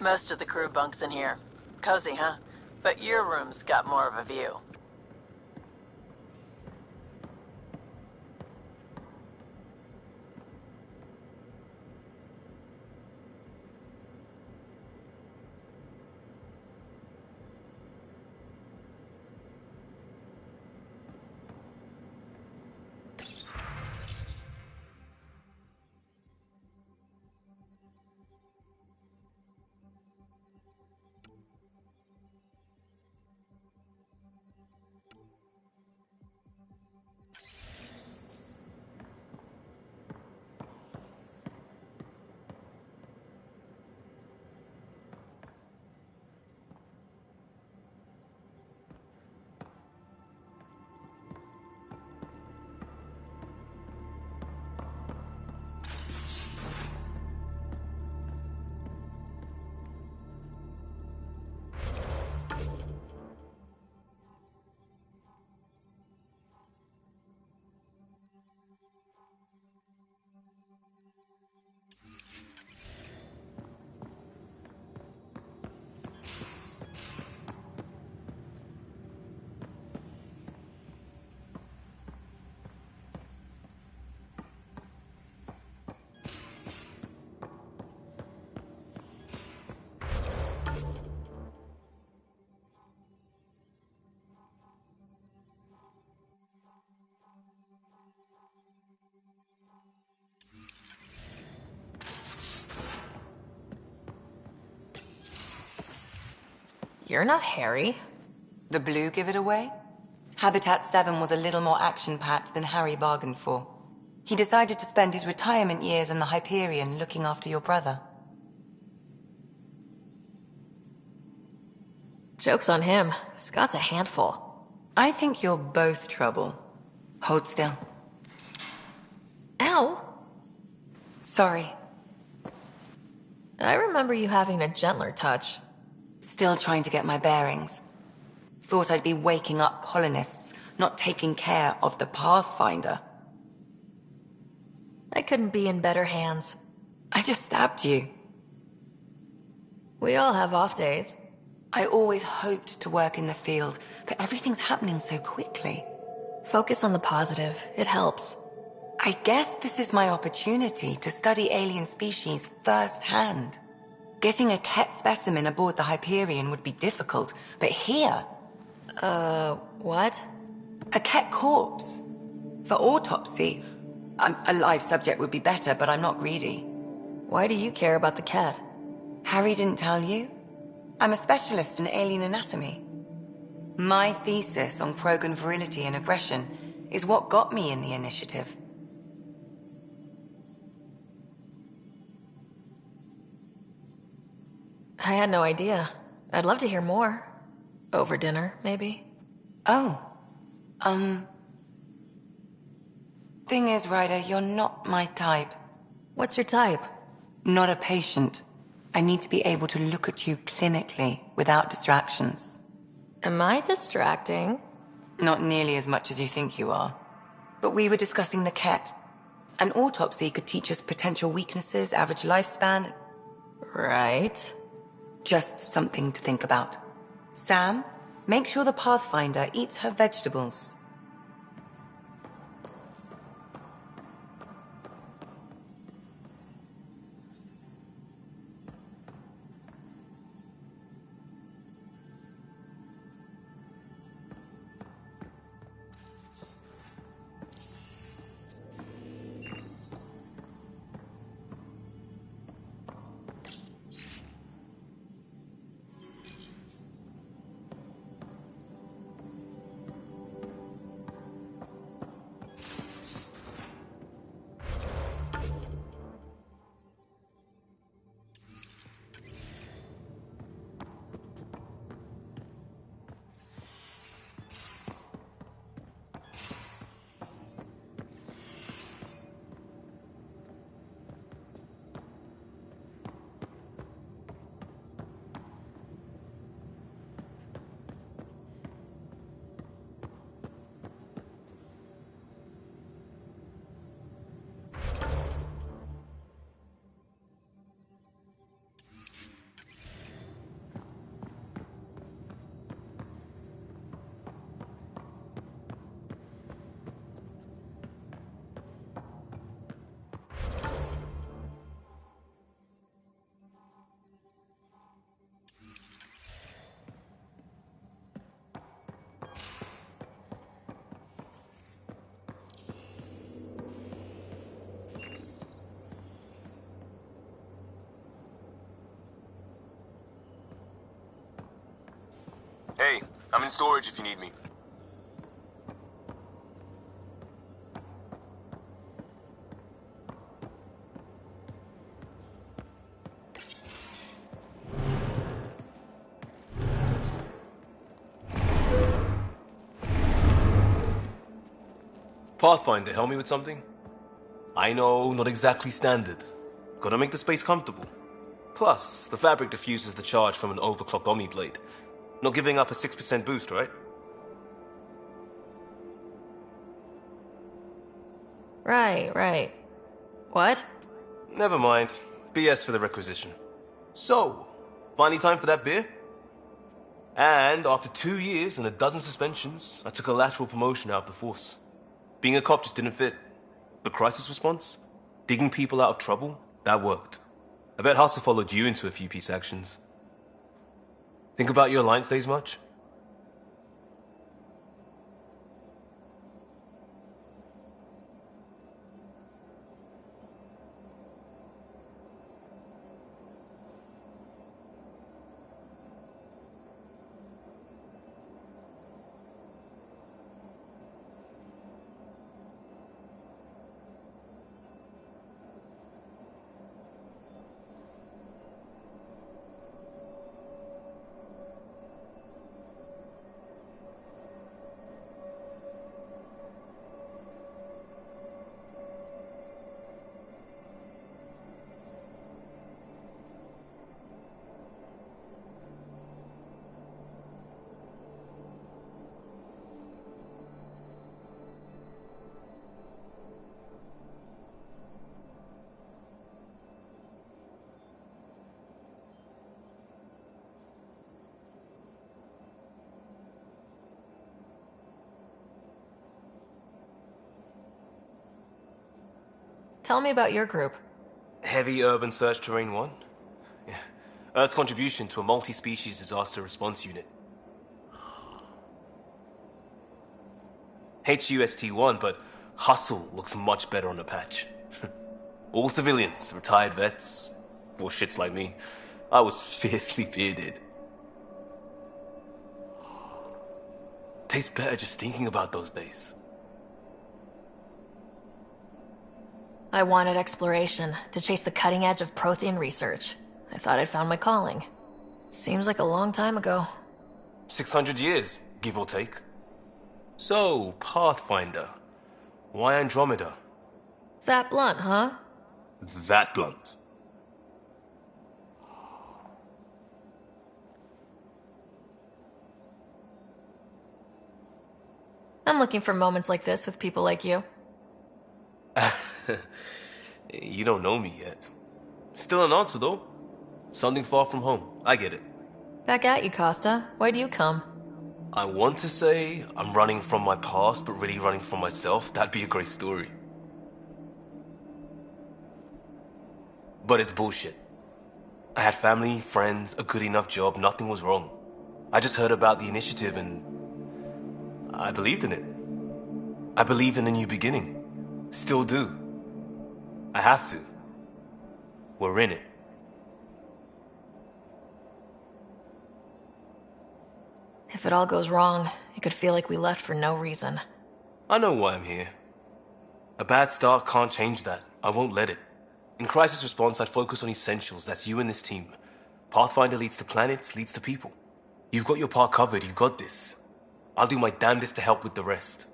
Most of the crew bunks in here. Cozy, huh? But your room's got more of a view. You're not Harry. The blue give it away? Habitat 7 was a little more action-packed than Harry bargained for. He decided to spend his retirement years in the Hyperion looking after your brother. Joke's on him. Scott's a handful. I think you're both trouble. Hold still. Ow! Sorry. I remember you having a gentler touch. Still trying to get my bearings. Thought I'd be waking up colonists, not taking care of the Pathfinder. I couldn't be in better hands. I just stabbed you. We all have off days. I always hoped to work in the field, but everything's happening so quickly. Focus on the positive. It helps. I guess this is my opportunity to study alien species firsthand. Getting a Ket specimen aboard the Hyperion would be difficult, but here... what? A Ket corpse. For autopsy, a live subject would be better, but I'm not greedy. Why do you care about the Ket? Harry didn't tell you? I'm a specialist in alien anatomy. My thesis on Krogan virility and aggression is what got me in the initiative. I had no idea. I'd love to hear more. Over dinner, maybe? Oh. Thing is, Ryder, you're not my type. What's your type? Not a patient. I need to be able to look at you clinically without distractions. Am I distracting? Not nearly as much as you think you are. But we were discussing the Ket. An autopsy could teach us potential weaknesses, average lifespan. Right. Just something to think about. Sam, make sure the Pathfinder eats her vegetables. Hey, I'm in storage if you need me. Pathfinder, help me with something? I know, not exactly standard. Gotta make the space comfortable. Plus, the fabric diffuses the charge from an overclocked Omni blade. Not giving up a 6% boost, right? Right. What? Never mind. BS for the requisition. So, finally time for that beer? And after 2 years and a dozen suspensions, I took a lateral promotion out of the force. Being a cop just didn't fit. But crisis response? Digging people out of trouble? That worked. I bet Hustle followed you into a few peace actions. Think about your Alliance days much? Tell me about your group. Heavy Urban Search Terrain 1? Yeah. Earth's contribution to a multi-species disaster response unit. HUST-1, but Hustle looks much better on the patch. All civilians, retired vets, or shits like me. I was fiercely bearded. Tastes better just thinking about those days. I wanted exploration, to chase the cutting edge of Prothean research. I thought I'd found my calling. Seems like a long time ago. 600 years, give or take. So, Pathfinder. Why Andromeda? That blunt, huh? That blunt. I'm looking for moments like this with people like you. You don't know me yet. Still an answer, though. Something far from home. I get it. Back at you, Costa. Why do you come? I want to say I'm running from my past, but really running from myself. That'd be a great story. But it's bullshit. I had family, friends, a good enough job, nothing was wrong. I just heard about the initiative and I believed in it. I believed in a new beginning. Still do. I have to. We're in it. If it all goes wrong, it could feel like we left for no reason. I know why I'm here. A bad start can't change that. I won't let it. In crisis response, I'd focus on essentials. That's you and this team. Pathfinder leads to planets, leads to people. You've got your part covered. You've got this. I'll do my damnedest to help with the rest.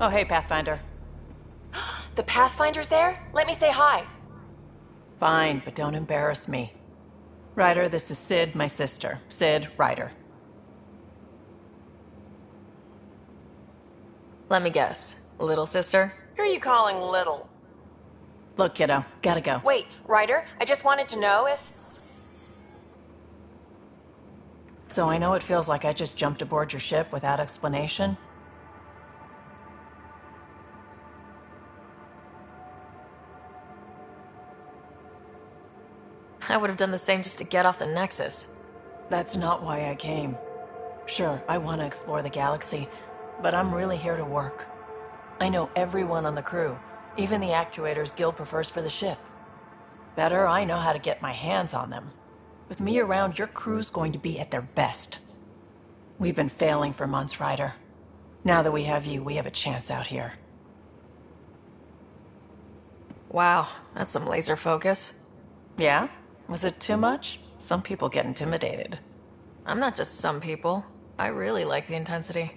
Oh, hey, Pathfinder. The Pathfinder's there? Let me say hi. Fine, but don't embarrass me. Ryder, this is Sid, my sister. Sid, Ryder. Let me guess. Little sister? Who are you calling little? Look, kiddo, gotta go. Wait, Ryder, I just wanted to know if... So I know it feels like I just jumped aboard your ship without explanation. I would have done the same just to get off the Nexus. That's not why I came. Sure, I want to explore the galaxy, but I'm really here to work. I know everyone on the crew, even the actuators Gil prefers for the ship. Better, I know how to get my hands on them. With me around, your crew's going to be at their best. We've been failing for months, Ryder. Now that we have you, we have a chance out here. Wow, that's some laser focus. Yeah? Was it too much? Some people get intimidated. I'm not just some people. I really like the intensity.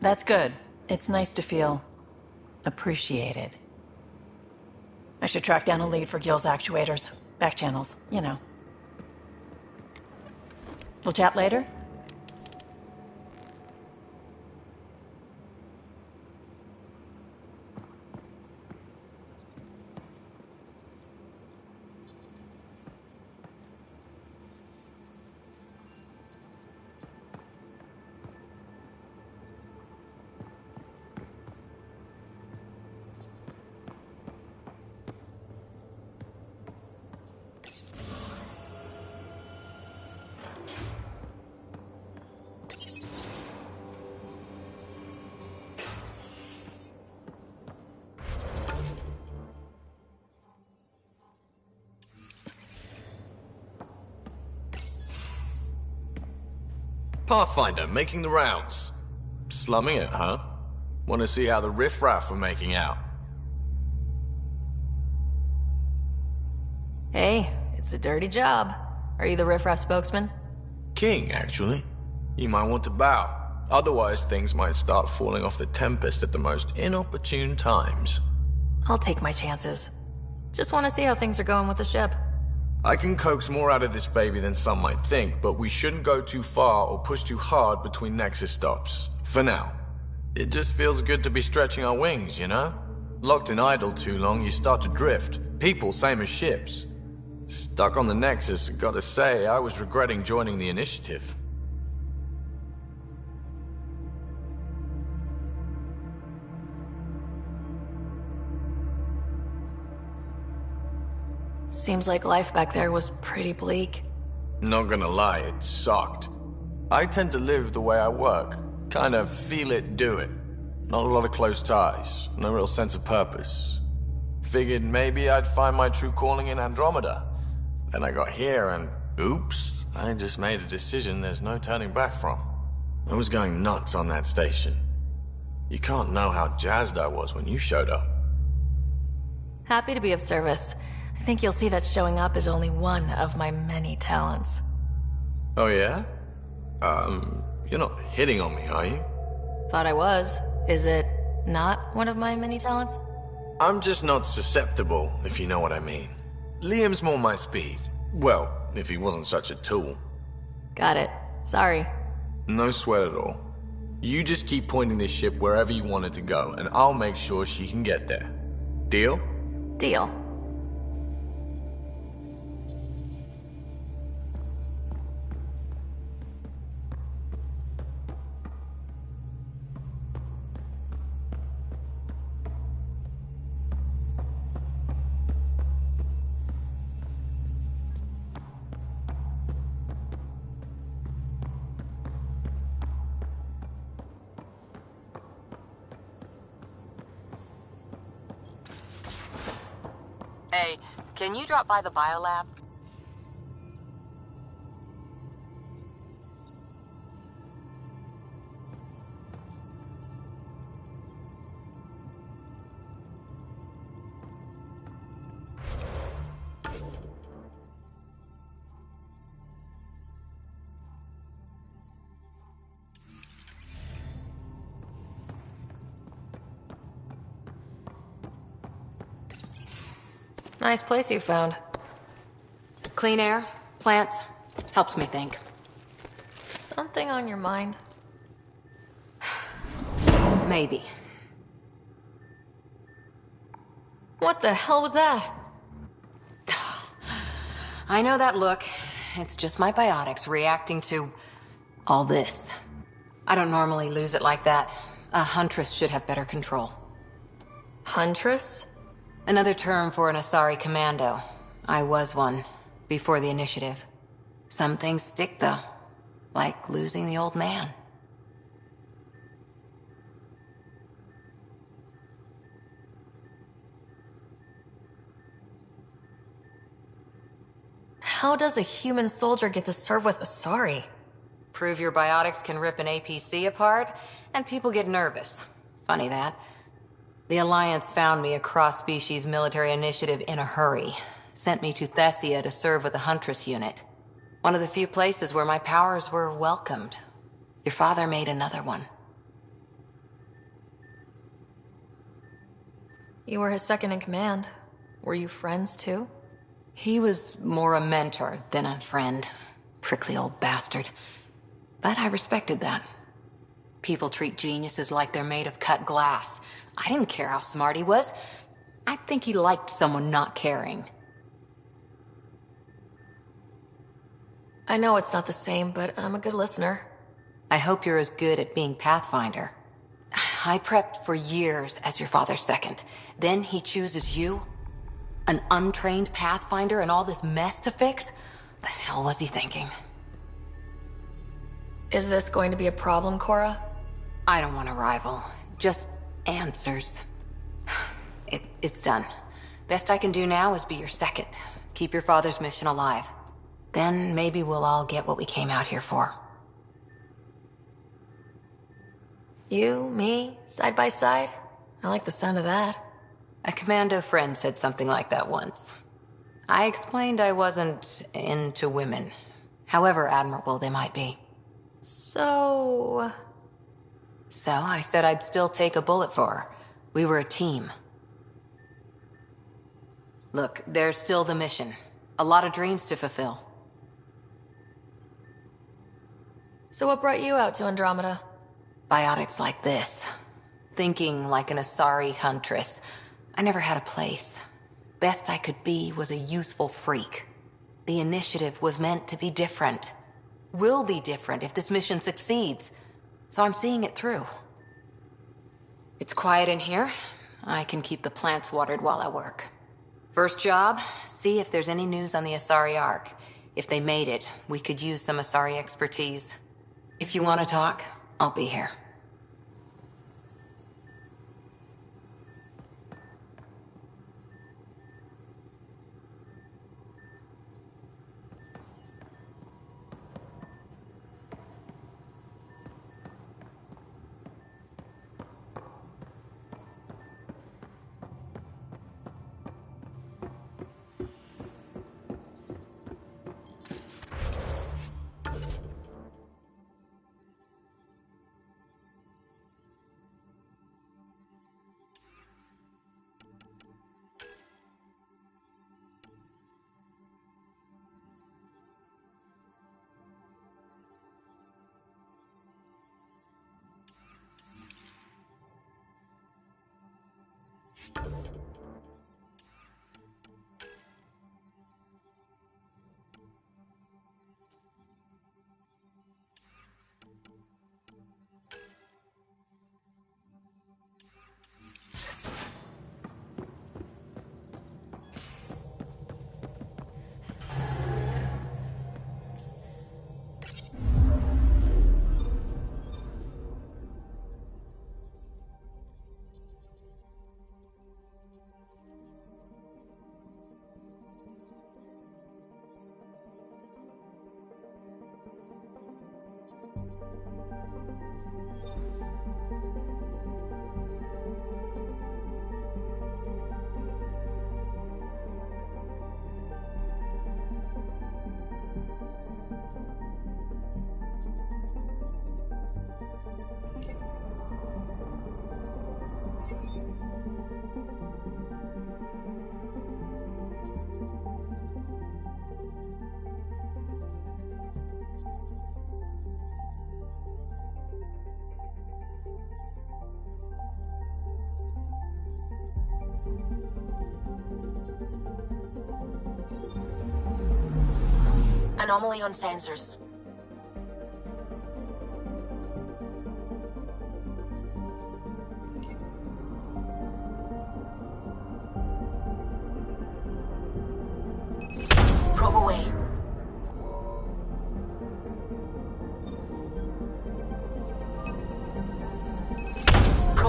That's good. It's nice to feel appreciated. I should track down a lead for Gil's actuators. Back channels, you know. We'll chat later? Pathfinder, making the rounds. Slumming it, huh? Want to see how the riffraff are making out? Hey, it's a dirty job. Are you the riffraff spokesman? King, actually. You might want to bow. Otherwise, things might start falling off the Tempest at the most inopportune times. I'll take my chances. Just want to see how things are going with the ship. I can coax more out of this baby than some might think, but we shouldn't go too far or push too hard between Nexus stops. For now. It just feels good to be stretching our wings, you know? Locked in idle too long, you start to drift. People, same as ships. Stuck on the Nexus, gotta say, I was regretting joining the Initiative. Seems like life back there was pretty bleak. Not gonna lie, it sucked. I tend to live the way I work. Kind of feel it, do it. Not a lot of close ties, no real sense of purpose. Figured maybe I'd find my true calling in Andromeda. Then I got here and, oops, I just made a decision there's no turning back from. I was going nuts on that station. You can't know how jazzed I was when you showed up. Happy to be of service. I think you'll see that showing up is only one of my many talents. Oh yeah? You're not hitting on me, are you? Thought I was. Is it not one of my many talents? I'm just not susceptible, if you know what I mean. Liam's more my speed. Well, if he wasn't such a tool. Got it. Sorry. No sweat at all. You just keep pointing this ship wherever you want it to go, and I'll make sure she can get there. Deal? Deal. Hey, can you drop by the biolab? Nice place you found. Clean air, plants, helps me think. Something on your mind? Maybe. What the hell was that? I know that look. It's just my biotics reacting to all this. I don't normally lose it like that. A huntress should have better control. Huntress? Another term for an Asari commando. I was one, before the initiative. Some things stick, though. Like losing the old man. How does a human soldier get to serve with Asari? Prove your biotics can rip an APC apart, and people get nervous. Funny that. The Alliance found me a cross-species military initiative in a hurry. Sent me to Thessia to serve with the Huntress unit. One of the few places where my powers were welcomed. Your father made another one. You were his second in command. Were you friends too? He was more a mentor than a friend. Prickly old bastard. But I respected that. People treat geniuses like they're made of cut glass. I didn't care how smart he was. I think he liked someone not caring. I know it's not the same, but I'm a good listener. I hope you're as good at being Pathfinder. I prepped for years as your father's second. Then he chooses you? An untrained Pathfinder and all this mess to fix? The hell was he thinking? Is this going to be a problem, Cora? I don't want a rival. Just answers. It's done. Best I can do now is be your second. Keep your father's mission alive. Then maybe we'll all get what we came out here for. You, me, side by side? I like the sound of that. A commando friend said something like that once. I explained I wasn't into women, however admirable they might be. So I said I'd still take a bullet for her. We were a team. Look, there's still the mission. A lot of dreams to fulfill. So what brought you out to Andromeda? Biotics like this. Thinking like an Asari huntress. I never had a place. Best I could be was a useful freak. The initiative was meant to be different. Will be different if this mission succeeds. So I'm seeing it through. It's quiet in here. I can keep the plants watered while I work. First job, see if there's any news on the Asari Ark. If they made it, we could use some Asari expertise. If you want to talk, I'll be here. Anomaly on sensors.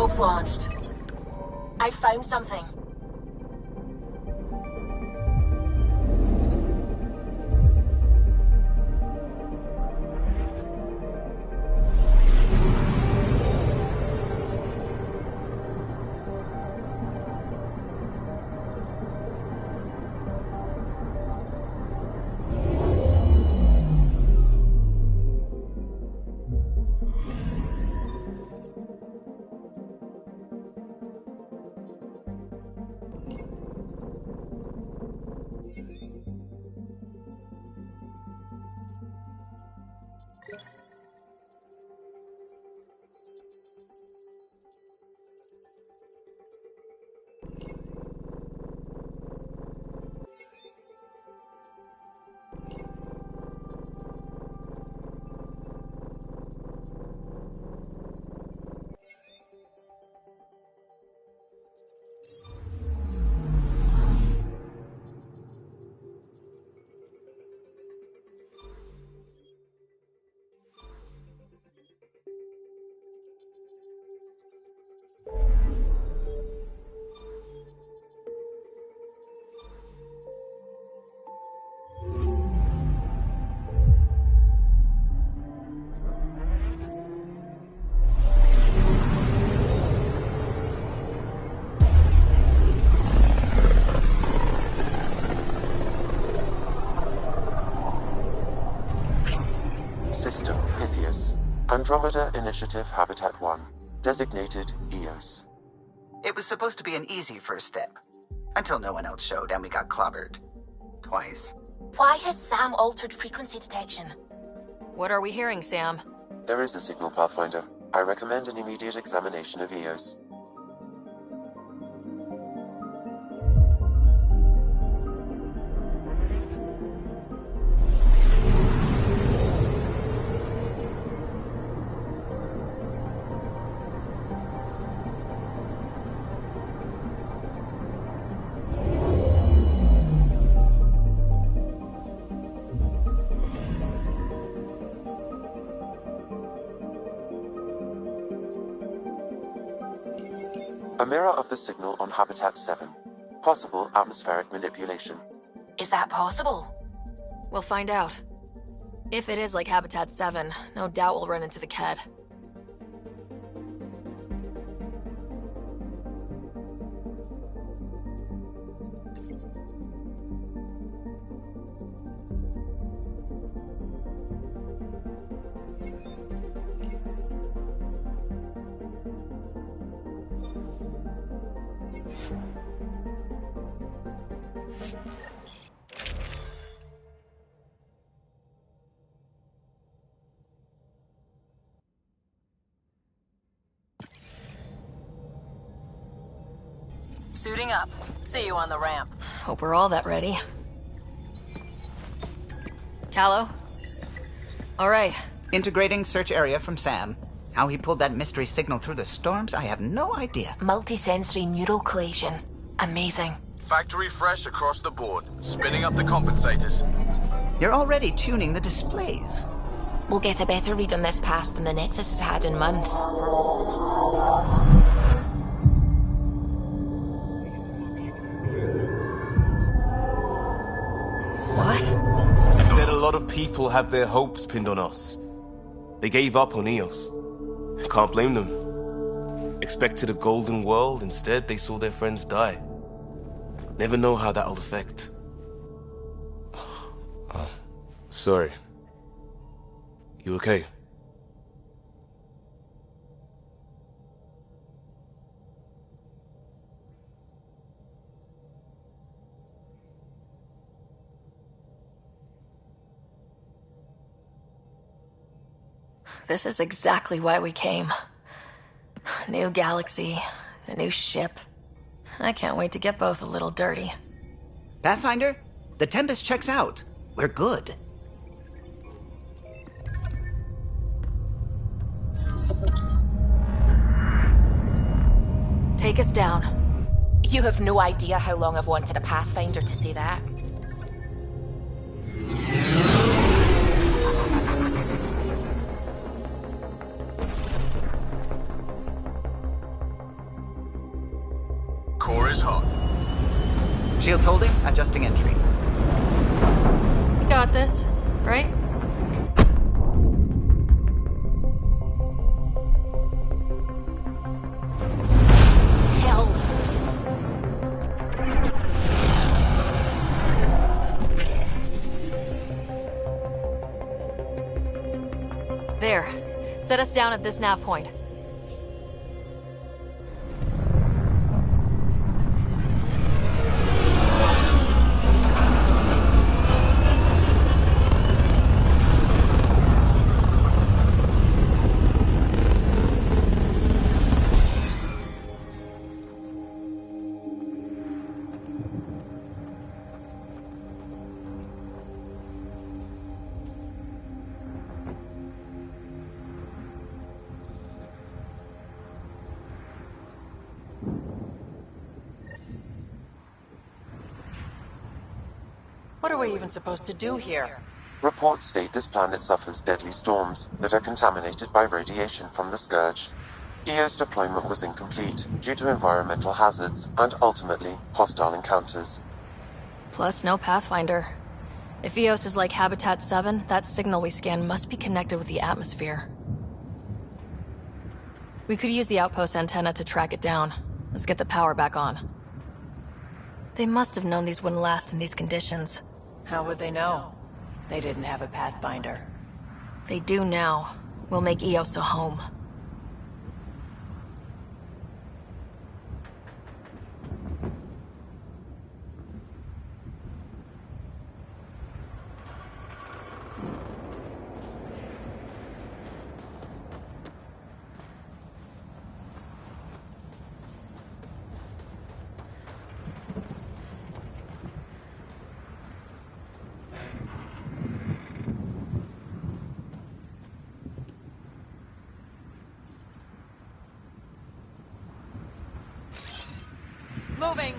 Probes launched. I found something. System Pythias. Andromeda Initiative Habitat 1. Designated EOS. It was supposed to be an easy first step. Until no one else showed and we got clobbered. Twice. Why has Sam altered frequency detection? What are we hearing, Sam? There is a signal, Pathfinder. I recommend an immediate examination of EOS. A mirror of the signal on Habitat 7. Possible atmospheric manipulation. Is that possible? We'll find out. If it is like Habitat 7, no doubt we'll run into the Ked. Suiting up. See you on the ramp. Hope we're all that ready. Callow? All right. Integrating search area from Sam. How he pulled that mystery signal through the storms, I have no idea. Multisensory neural collation. Amazing. Factory fresh across the board. Spinning up the compensators. You're already tuning the displays. We'll get a better read on this pass than the Nexus has had in months. What? You said a lot of people have their hopes pinned on us. They gave up on EOS. I can't blame them. Expected a golden world, instead they saw their friends die. Never know how that'll affect. Sorry. You okay? This is exactly why we came. A new galaxy, a new ship. I can't wait to get both a little dirty. Pathfinder, the Tempest checks out. We're good. Take us down. You have no idea how long I've wanted a Pathfinder to say that. Shields holding, adjusting entry. You got this, right? Hell. There. Set us down at this nav point. What are we even supposed to do here? Reports state this planet suffers deadly storms that are contaminated by radiation from the Scourge. EO's deployment was incomplete due to environmental hazards and ultimately hostile encounters. Plus, no Pathfinder. If EOS is like Habitat 7, that signal we scan must be connected with the atmosphere. We could use the outpost antenna to track it down. Let's get the power back on. They must have known these wouldn't last in these conditions. How would they know? They didn't have a Pathfinder. They do now. We'll make EOS a home. Moving!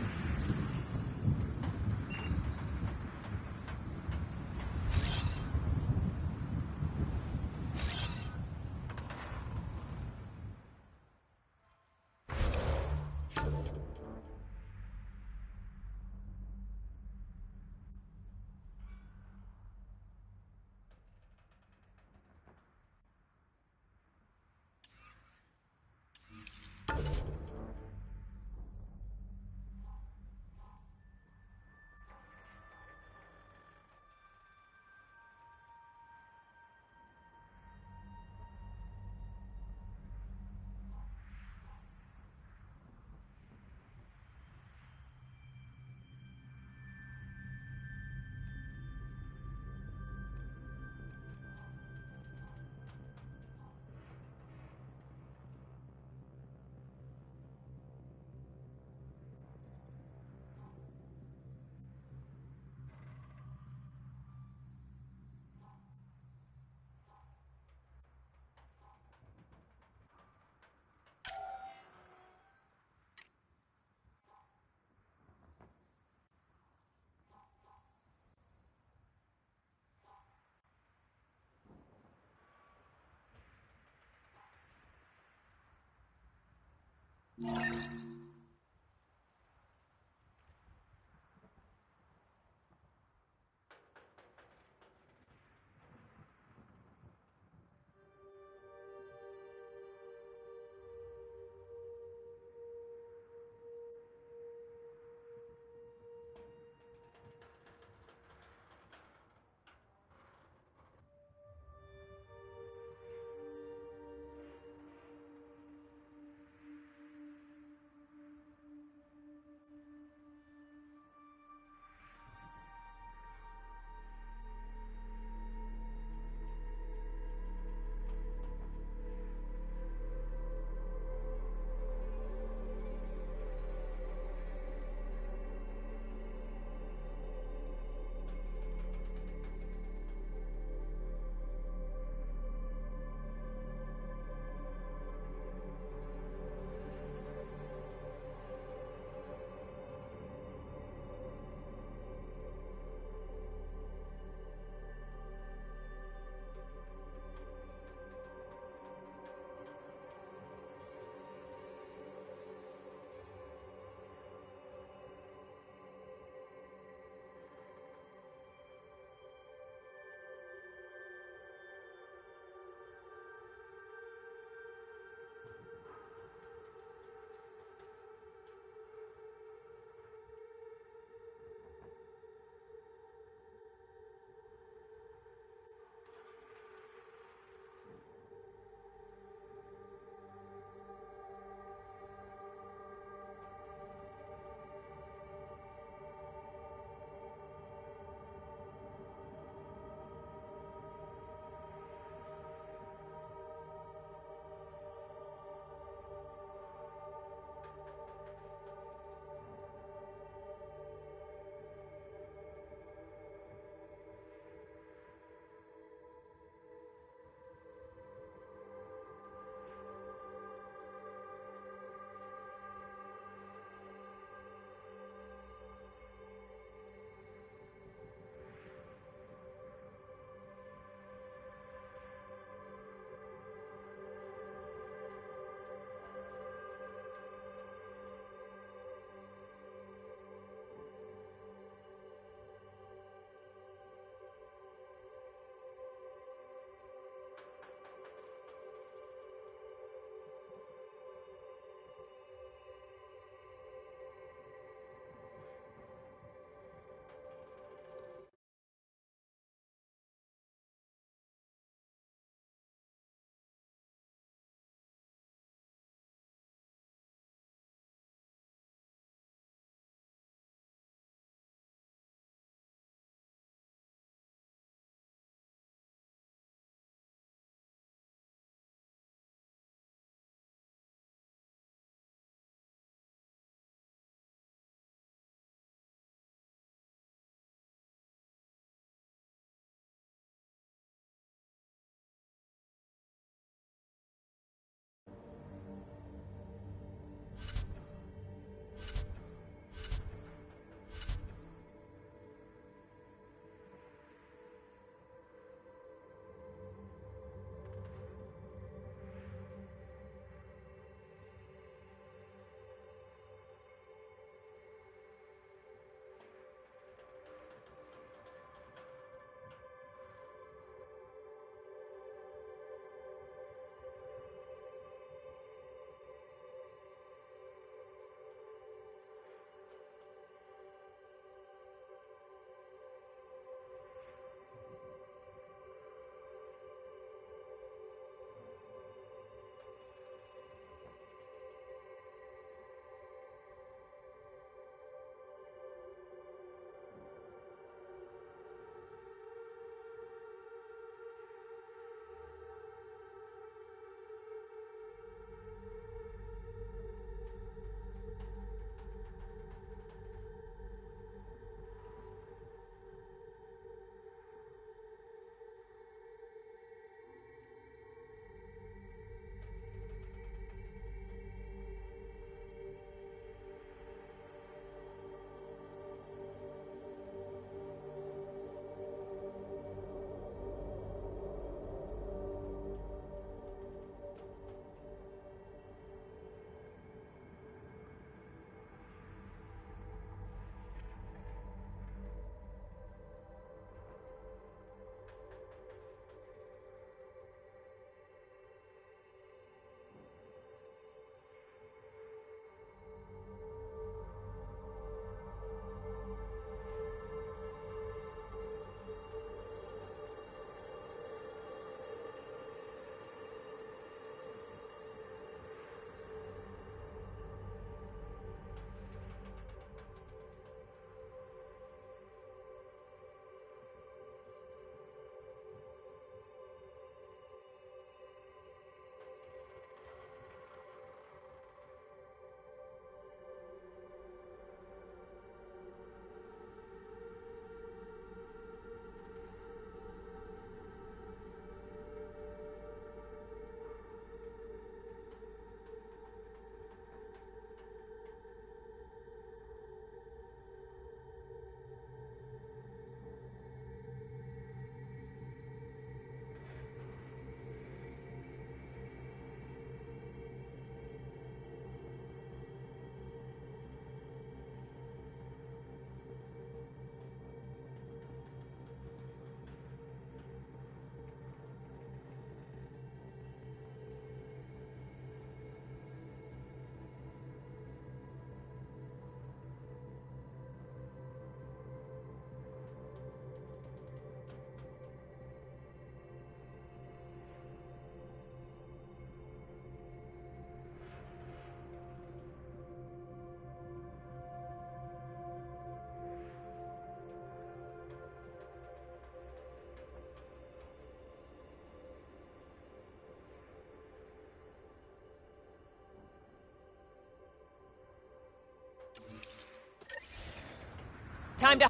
Time to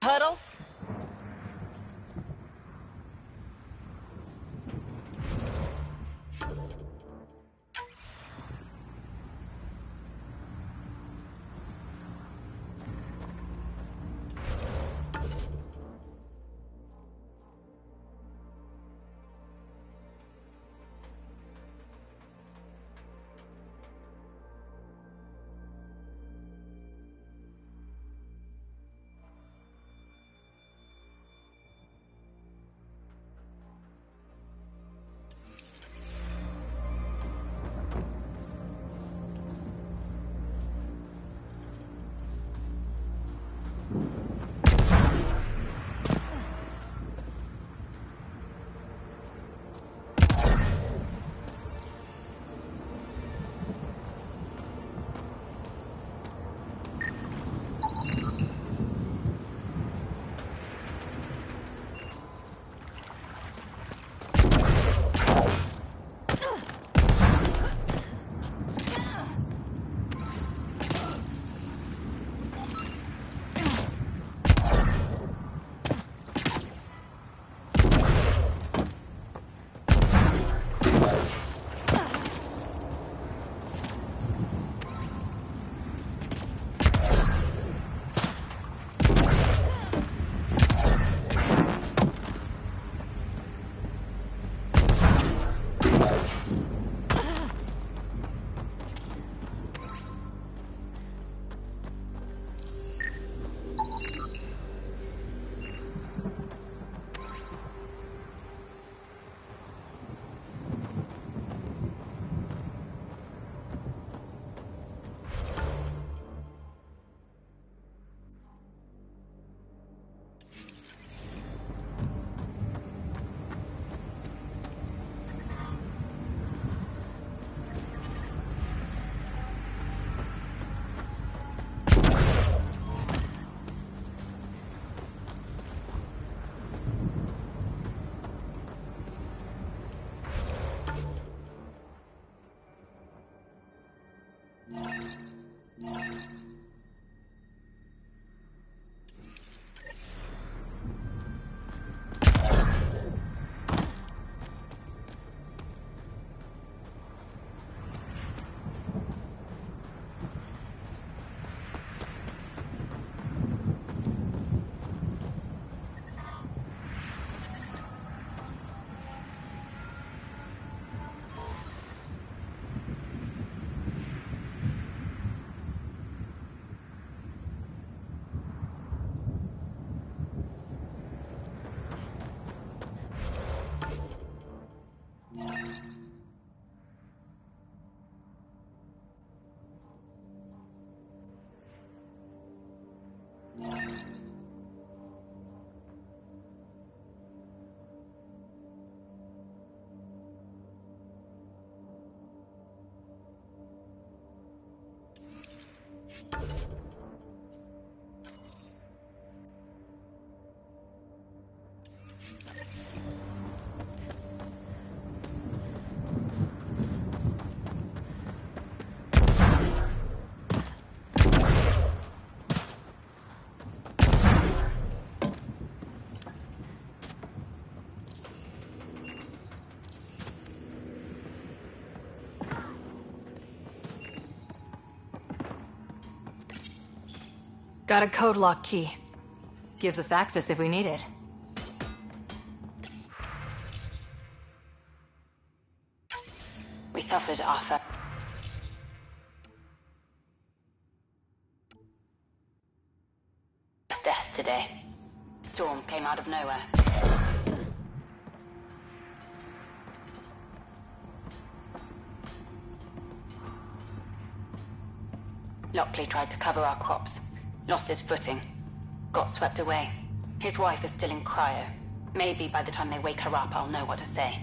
huddle. Got a code lock key. Gives us access if we need it. We suffered our death today. Storm came out of nowhere. Lockley tried to cover our crops. Lost his footing. Got swept away. His wife is still in cryo. Maybe by the time they wake her up, I'll know what to say.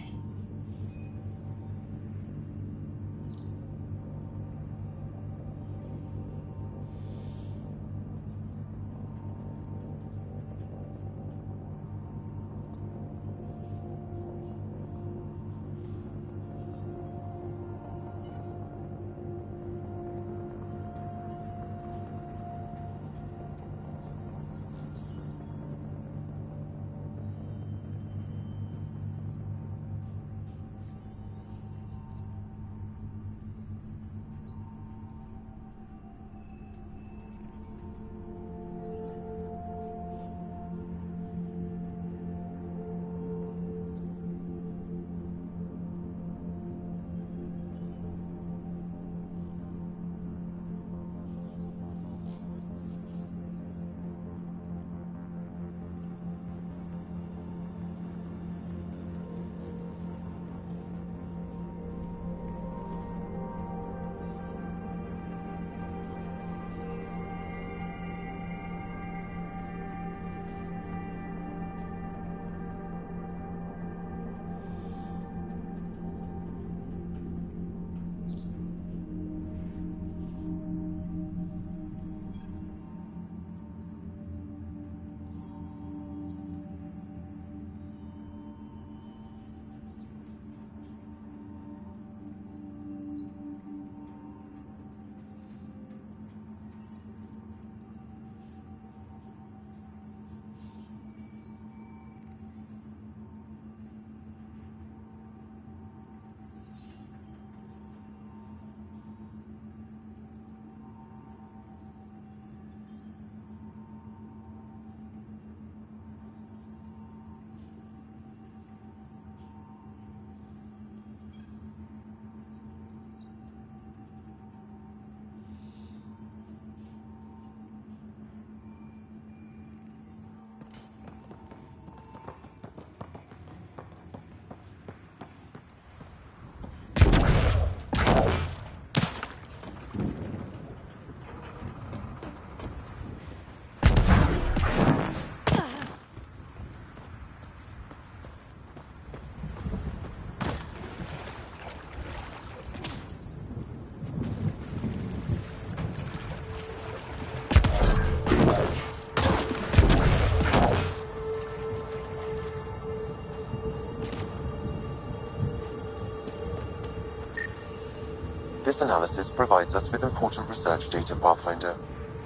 This analysis provides us with important research data, Pathfinder.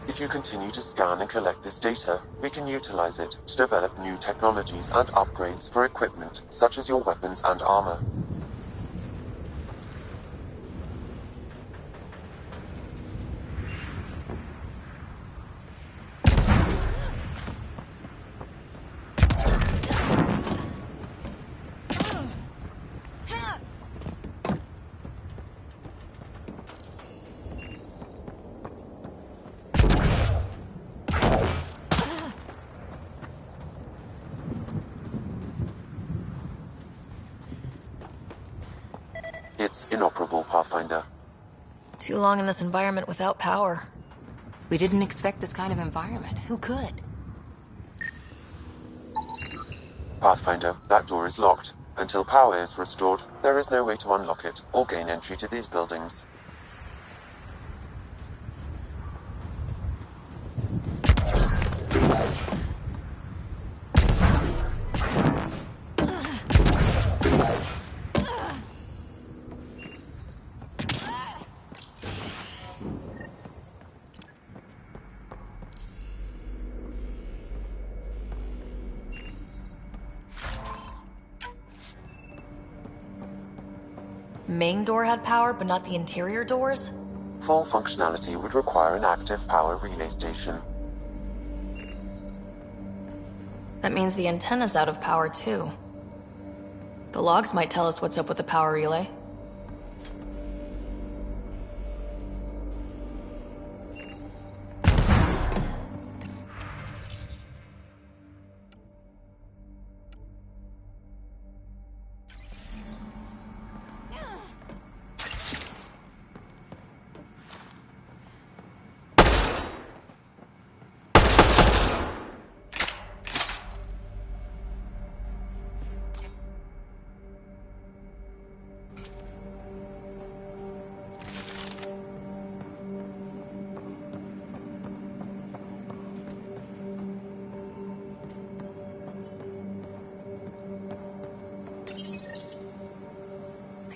If you continue to scan and collect this data, we can utilize it to develop new technologies and upgrades for equipment, such as your weapons and armor. It's inoperable, Pathfinder. Too long in this environment without power. We didn't expect this kind of environment. Who could? Pathfinder, that door is locked. Until power is restored, there is no way to unlock it or gain entry to these buildings. Main door had power, but not the interior doors? Full functionality would require an active power relay station. That means the antenna's out of power too. The logs might tell us what's up with the power relay.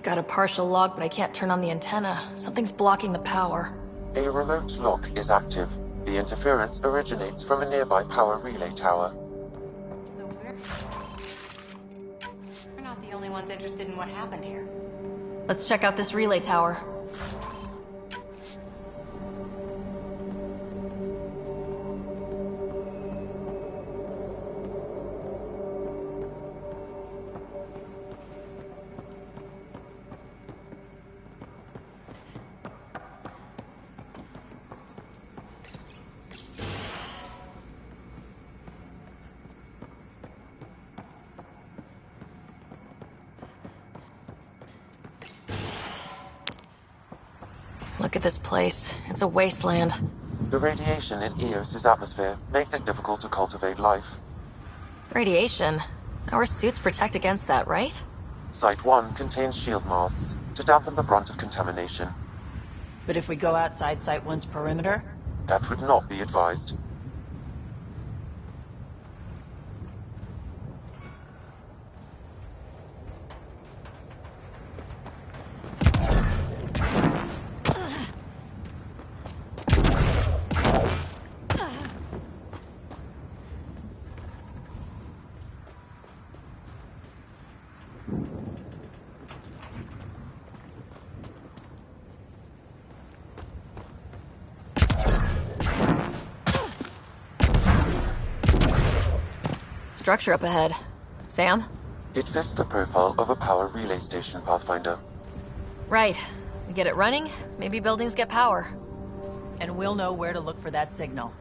Got a partial log, but I can't turn on the antenna. Something's blocking the power. A remote lock is active. The interference originates from a nearby power relay tower. So we're not the only ones interested in what happened here. Let's check out this relay tower. Look at this place. It's a wasteland. The radiation in Eos's atmosphere makes it difficult to cultivate life. Radiation? Our suits protect against that, right? Site 1 contains shield masts to dampen the brunt of contamination. But if we go outside Site 1's perimeter? That would not be advised. Structure up ahead. Sam? It fits the profile of a power relay station, Pathfinder. Right. We get it running, maybe buildings get power. And we'll know where to look for that signal.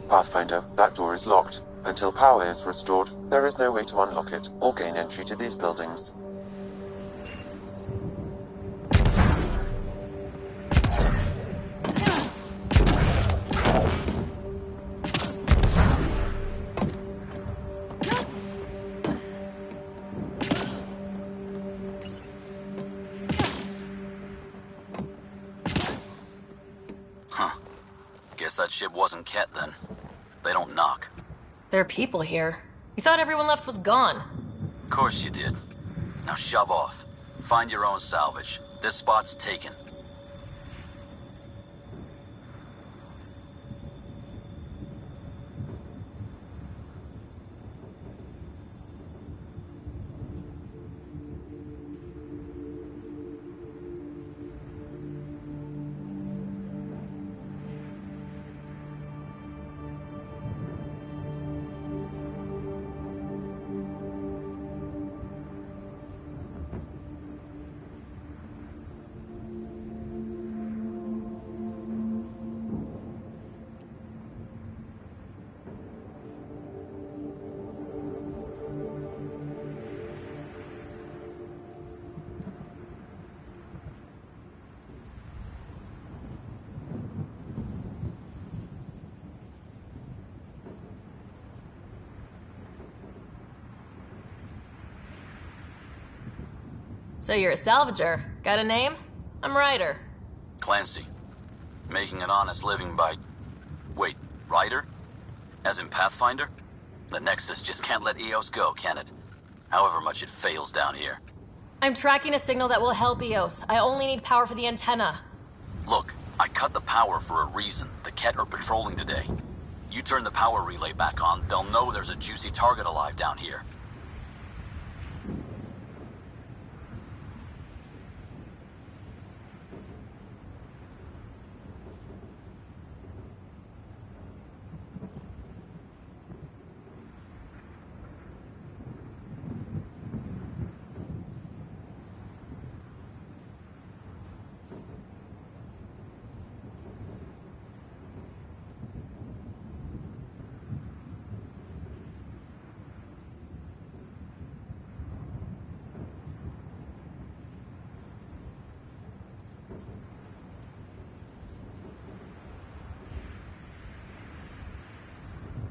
Pathfinder, that door is locked. Until power is restored, there is no way to unlock it or gain entry to these buildings. Huh. Guess that ship wasn't Ket then. They don't knock. There are people here. We thought everyone left was gone. Of course you did. Now shove off. Find your own salvage. This spot's taken. So you're a salvager. Got a name? I'm Ryder. Clancy. Making an honest living by... Wait, Ryder? As in Pathfinder? The Nexus just can't let EOS go, can it? However much it fails down here. I'm tracking a signal that will help EOS. I only need power for the antenna. Look, I cut the power for a reason. The Ket are patrolling today. You turn the power relay back on, they'll know there's a juicy target alive down here.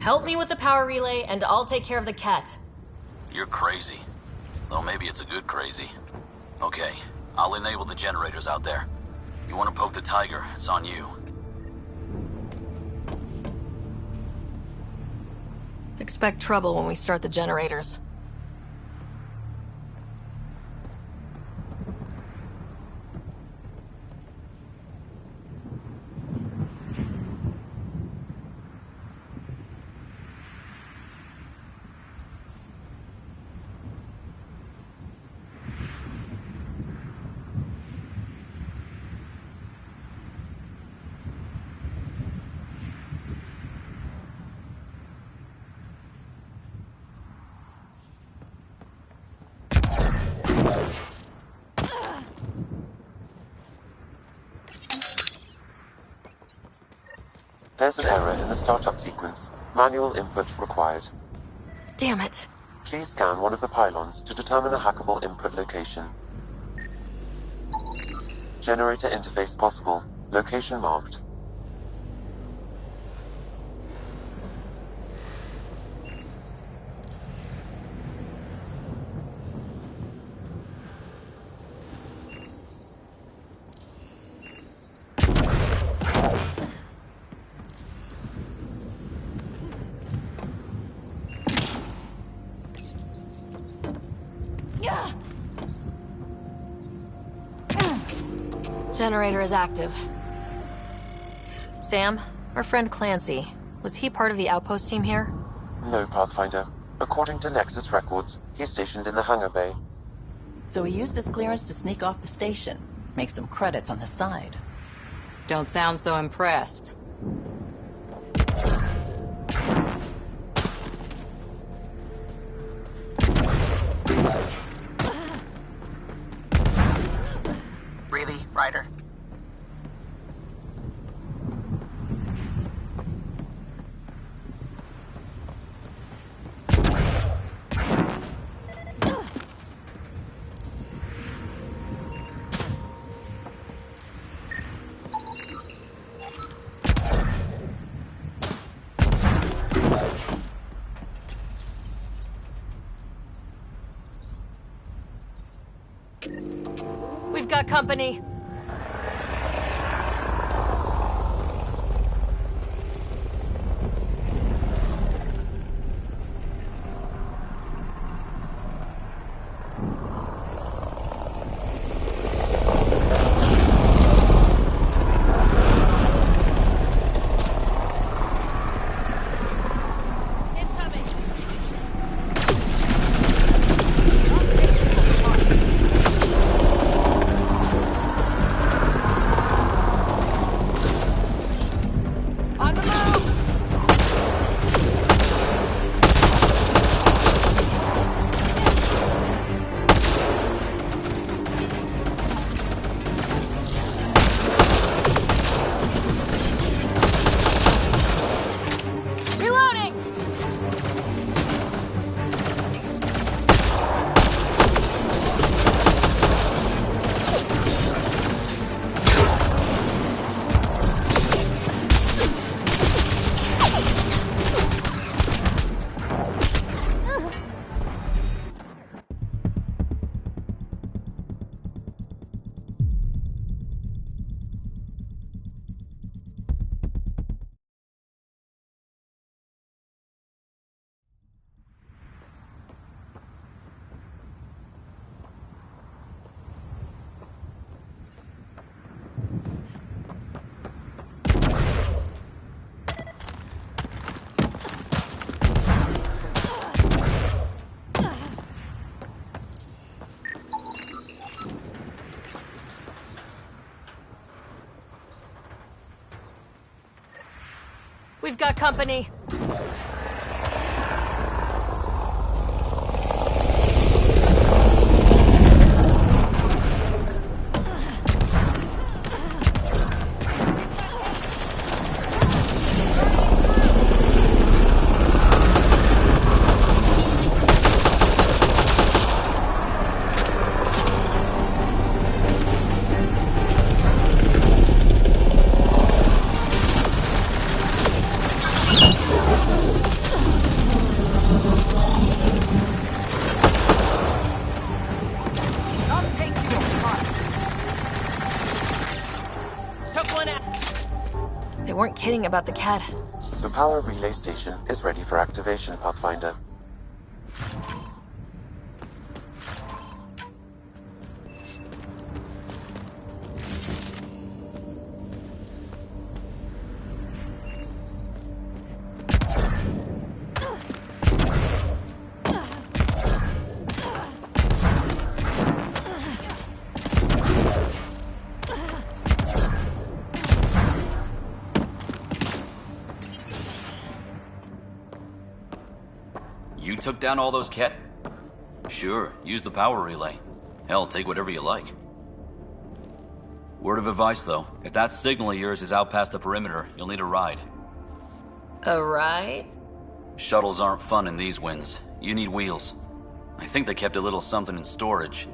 Help me with the power relay, and I'll take care of the cat. You're crazy. Though maybe it's a good crazy. Okay, I'll enable the generators out there. You want to poke the tiger, it's on you. Expect trouble when we start the generators. There's an error in the startup sequence. Manual input required. Damn it. Please scan one of the pylons to determine a hackable input location. Generator interface possible. Location marked. Generator is active. Sam, our friend Clancy, was he part of the outpost team here? No, Pathfinder. According to Nexus records, he's stationed in the hangar bay. So he used his clearance to sneak off the station. Make some credits on the side. Don't sound so impressed. Really, Ryder? We've got company. We've got company. They weren't kidding about the cat. The power relay station is ready for activation, Pathfinder. You took down all those cat? Sure, use the power relay. Hell, take whatever you like. Word of advice, though. If that signal of yours is out past the perimeter, you'll need a ride. A ride? Shuttles aren't fun in these winds. You need wheels. I think they kept a little something in storage.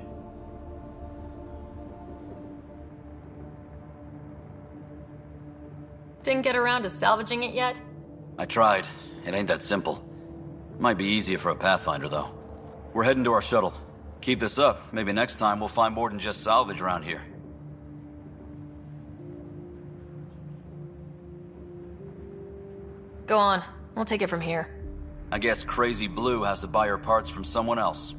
Didn't get around to salvaging it yet? I tried. It ain't that simple. Might be easier for a Pathfinder, though. We're heading to our shuttle. Keep this up. Maybe next time we'll find more than just salvage around here. Go on. We'll take it from here. I guess Crazy Blue has to buy her parts from someone else.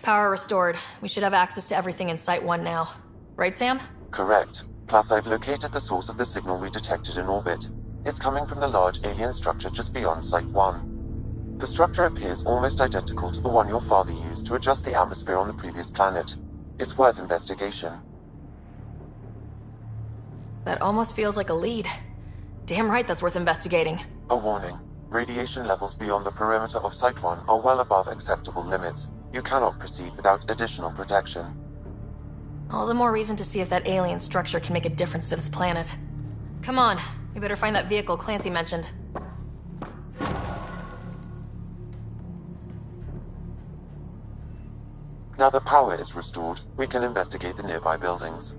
Power restored. We should have access to everything in Site 1 now. Right, Sam? Correct. Plus, I've located the source of the signal we detected in orbit. It's coming from the large alien structure just beyond Site 1. The structure appears almost identical to the one your father used to adjust the atmosphere on the previous planet. It's worth investigation. That almost feels like a lead. Damn right that's worth investigating. A warning. Radiation levels beyond the perimeter of Site 1 are well above acceptable limits. You cannot proceed without additional protection. All the more reason to see if that alien structure can make a difference to this planet. Come on, we better find that vehicle Clancy mentioned. Now the power is restored, we can investigate the nearby buildings.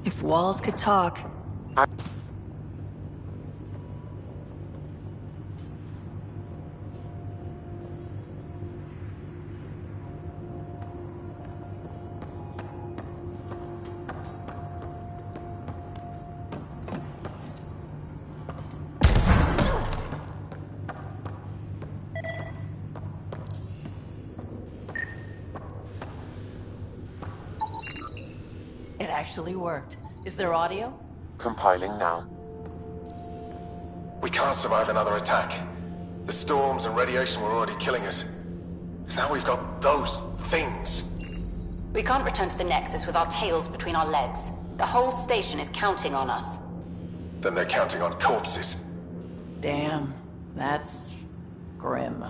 If walls could talk. It actually worked. Is there audio? Compiling now. We can't survive another attack. The storms and radiation were already killing us. Now we've got those things. We can't return to the Nexus with our tails between our legs. The whole station is counting on us. Then they're counting on corpses. Damn, that's grim.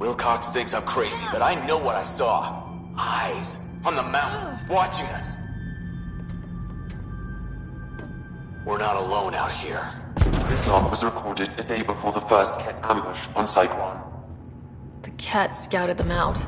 Wilcox thinks I'm crazy, but I know what I saw. Eyes on the mountain, watching us. We're not alone out here. This log was recorded a day before the first Ket ambush on Site 1. The cat scouted them out.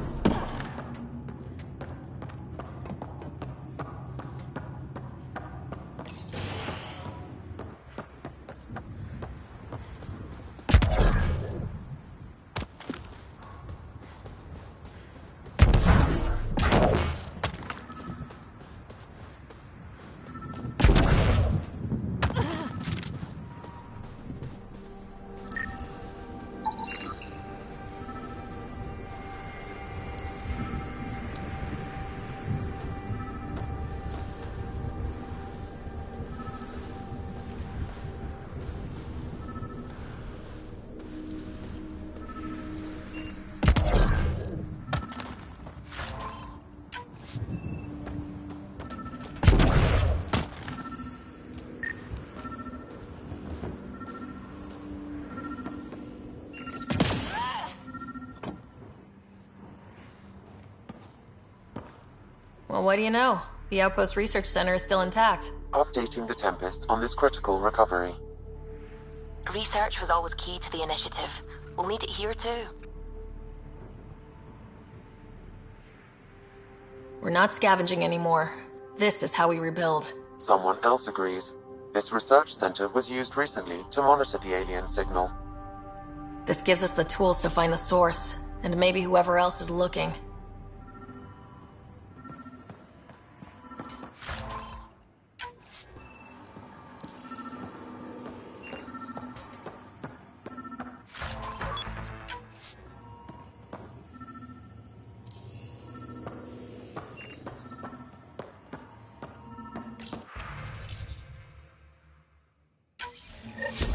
Well, what do you know? The Outpost Research Center is still intact. Updating the Tempest on this critical recovery. Research was always key to the initiative. We'll need it here too. We're not scavenging anymore. This is how we rebuild. Someone else agrees. This research center was used recently to monitor the alien signal. This gives us the tools to find the source, and maybe whoever else is looking.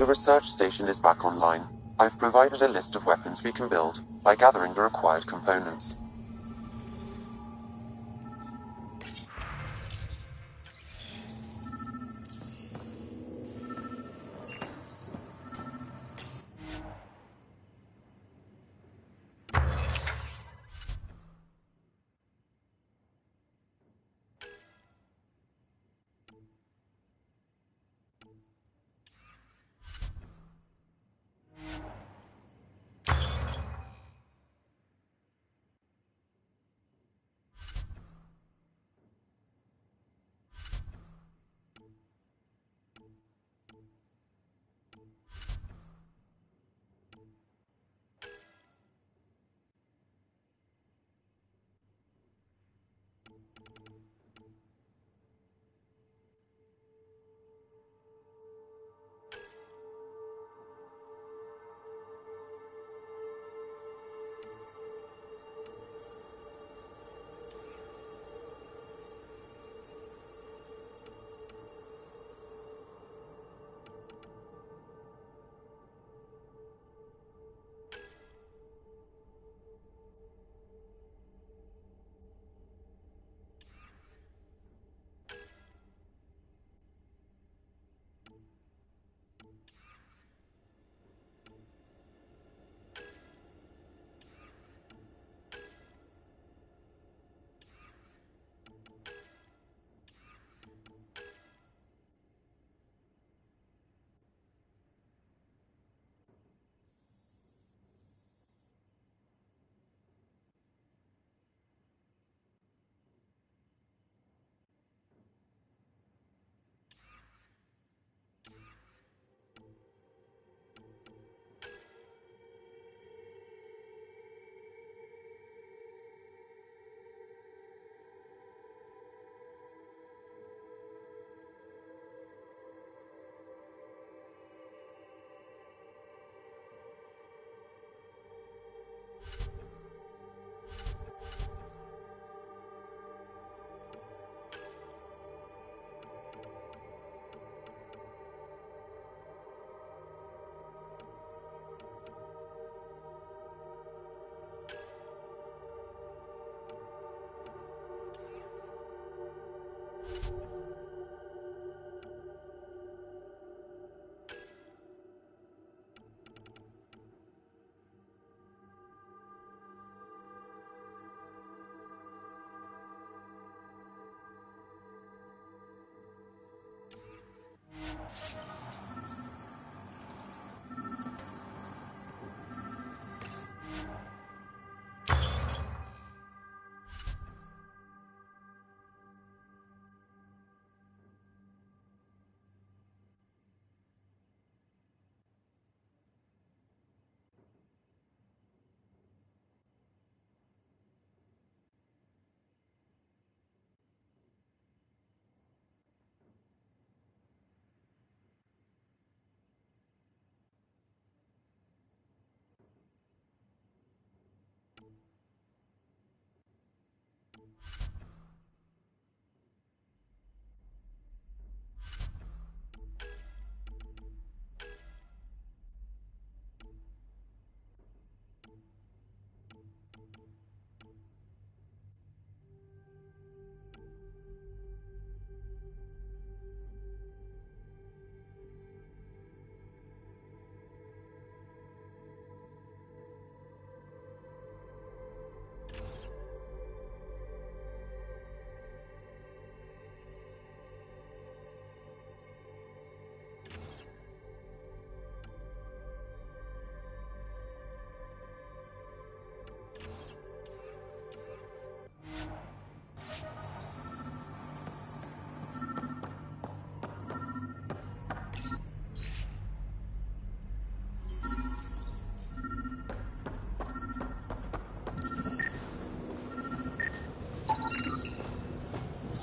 The research station is back online. I've provided a list of weapons we can build by gathering the required components.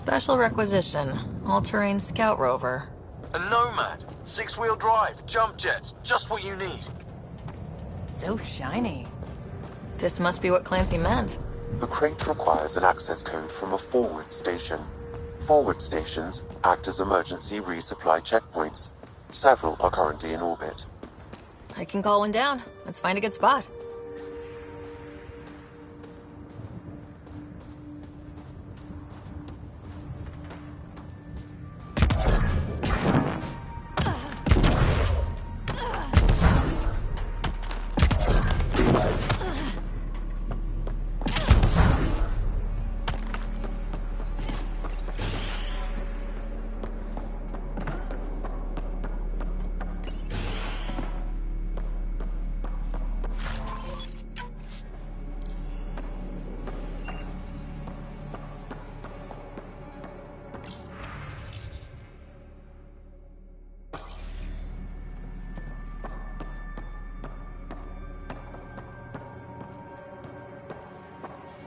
Special requisition. All-terrain scout rover. A Nomad. 6-wheel drive. Jump jets. Just what you need. So shiny. This must be what Clancy meant. The crate requires an access code from a forward station. Forward stations act as emergency resupply checkpoints. Several are currently in orbit. I can call one down. Let's find a good spot.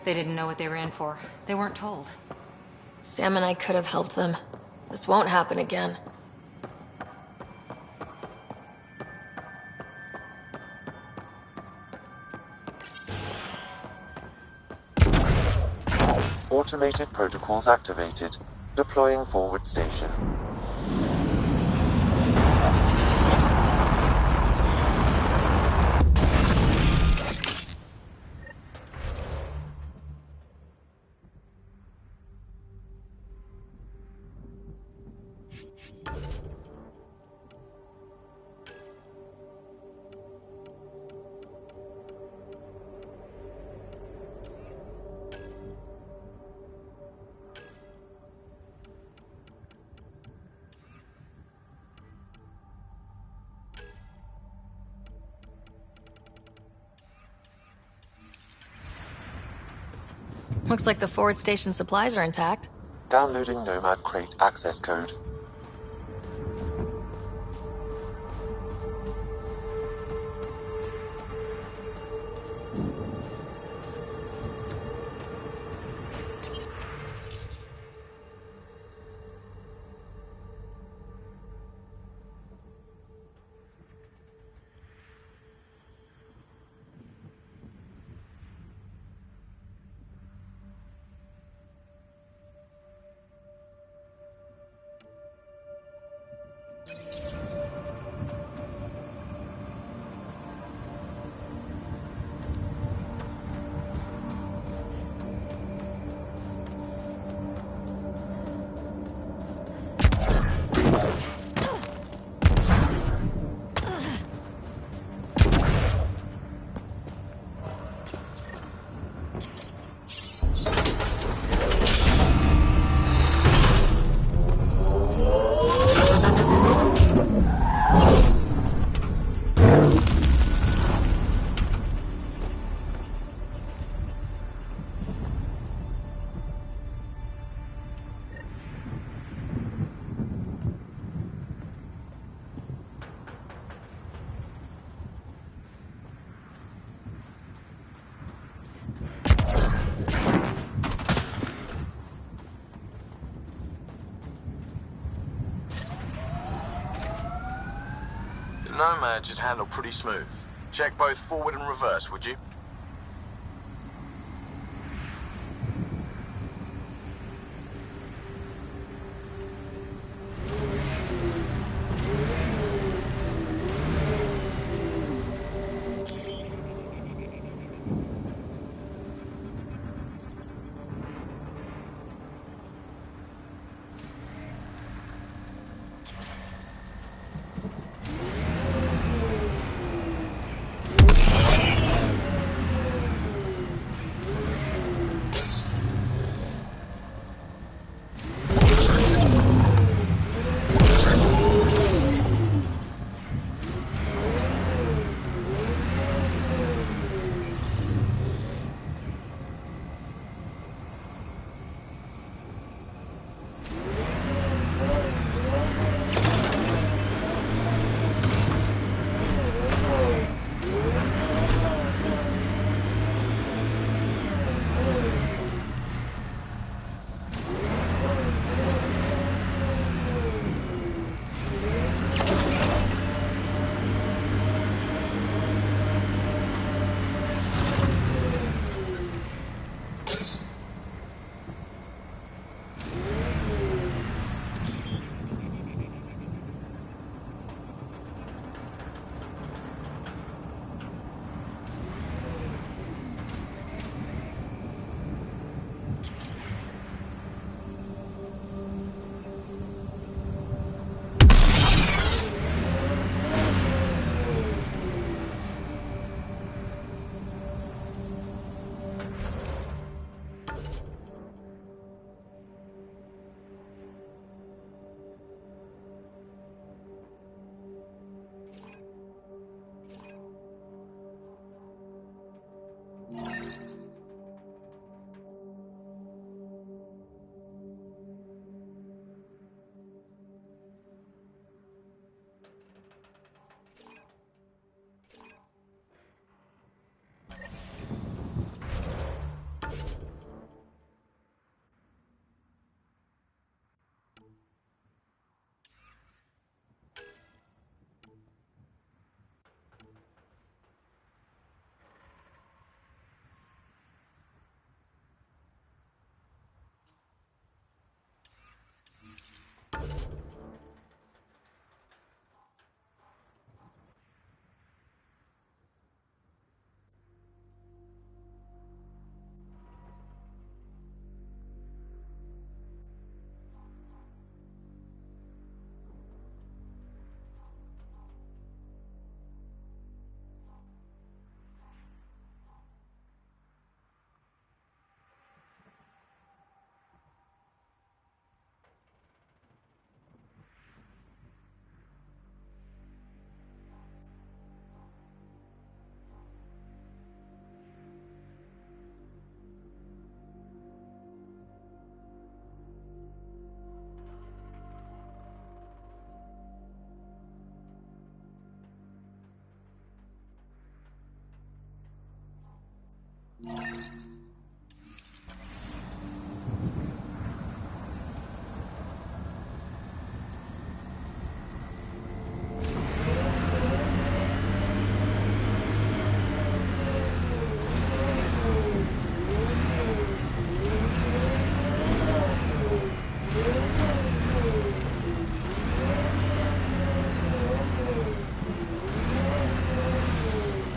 They didn't know what they were in for. They weren't told. Sam and I could have helped them. This won't happen again. Automated protocols activated. Deploying forward station. Looks like the forward station supplies are intact. Downloading Nomad crate access code. Nomad should handle pretty smooth. Check both forward and reverse, would you?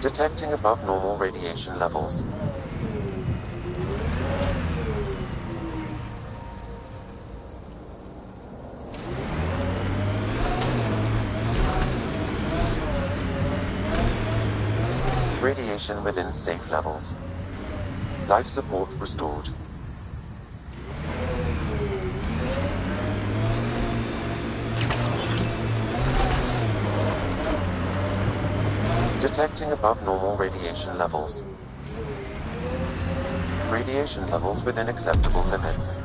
Detecting above normal radiation levels. Radiation within safe levels. Life support restored. Detecting above normal radiation levels. Radiation levels within acceptable limits.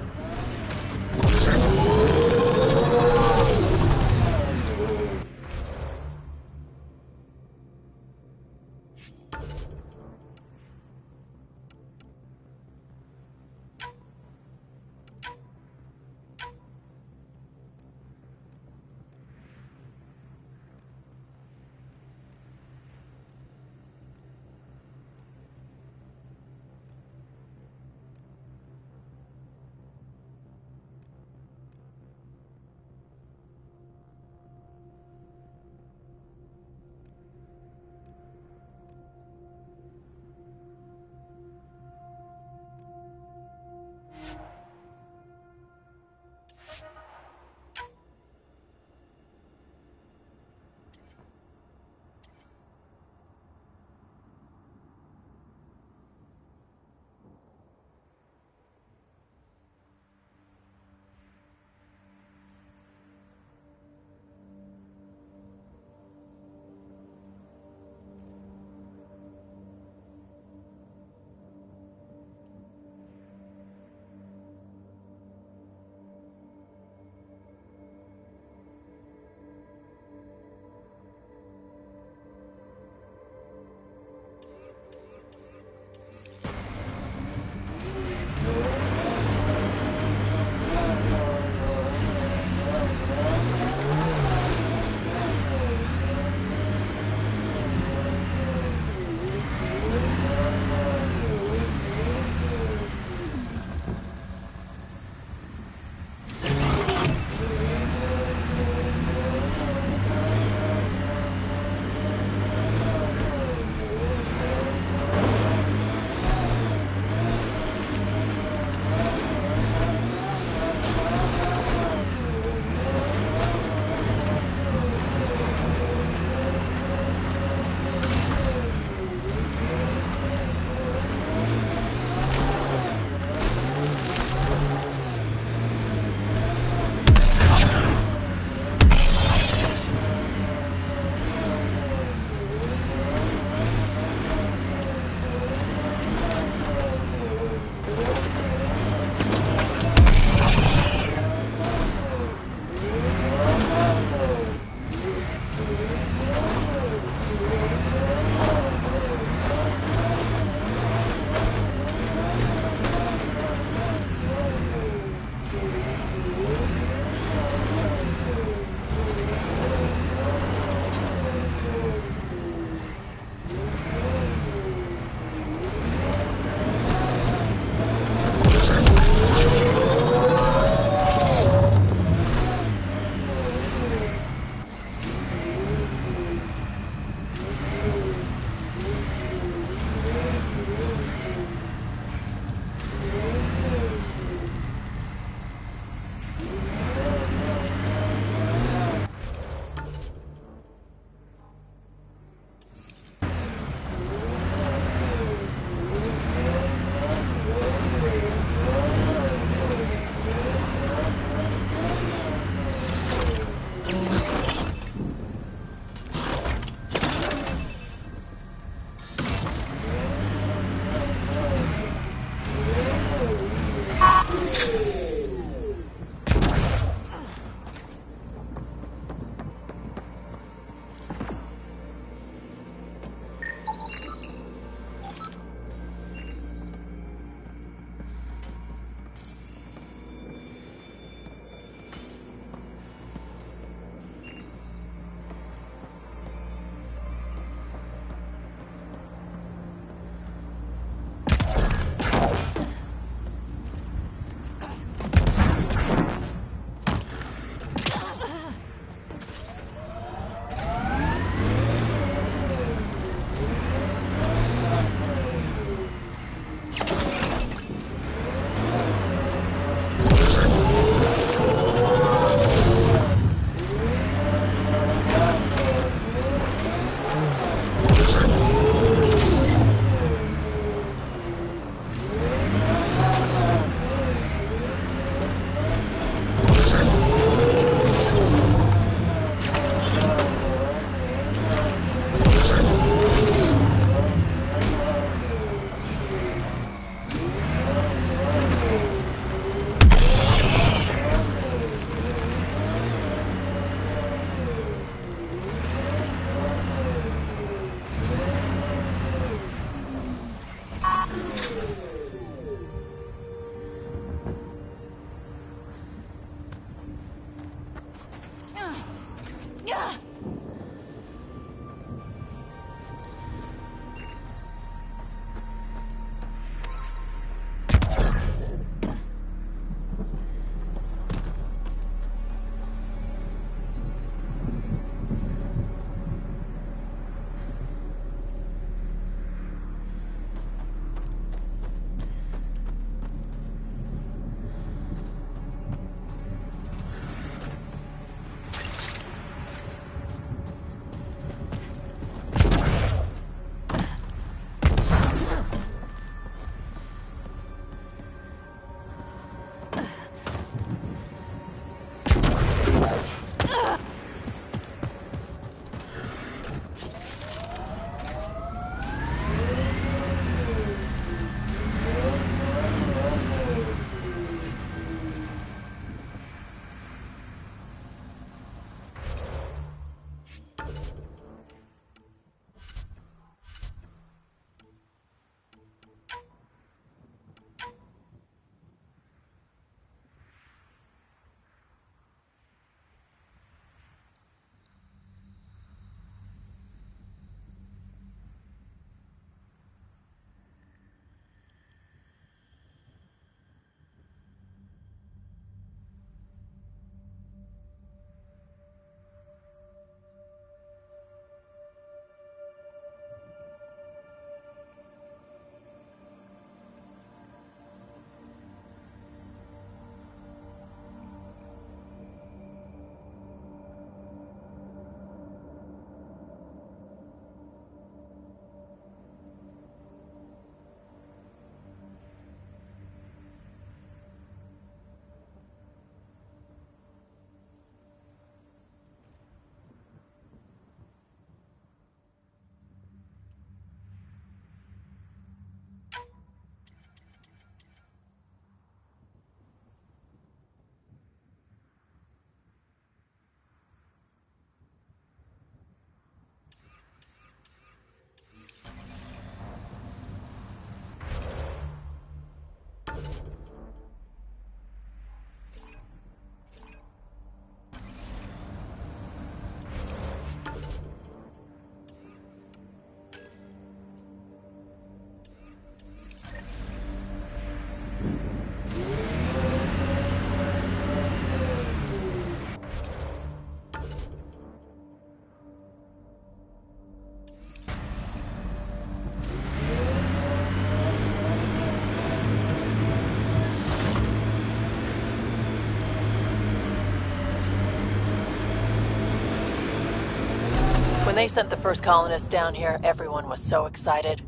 they sent the first colonists down here, everyone was so excited.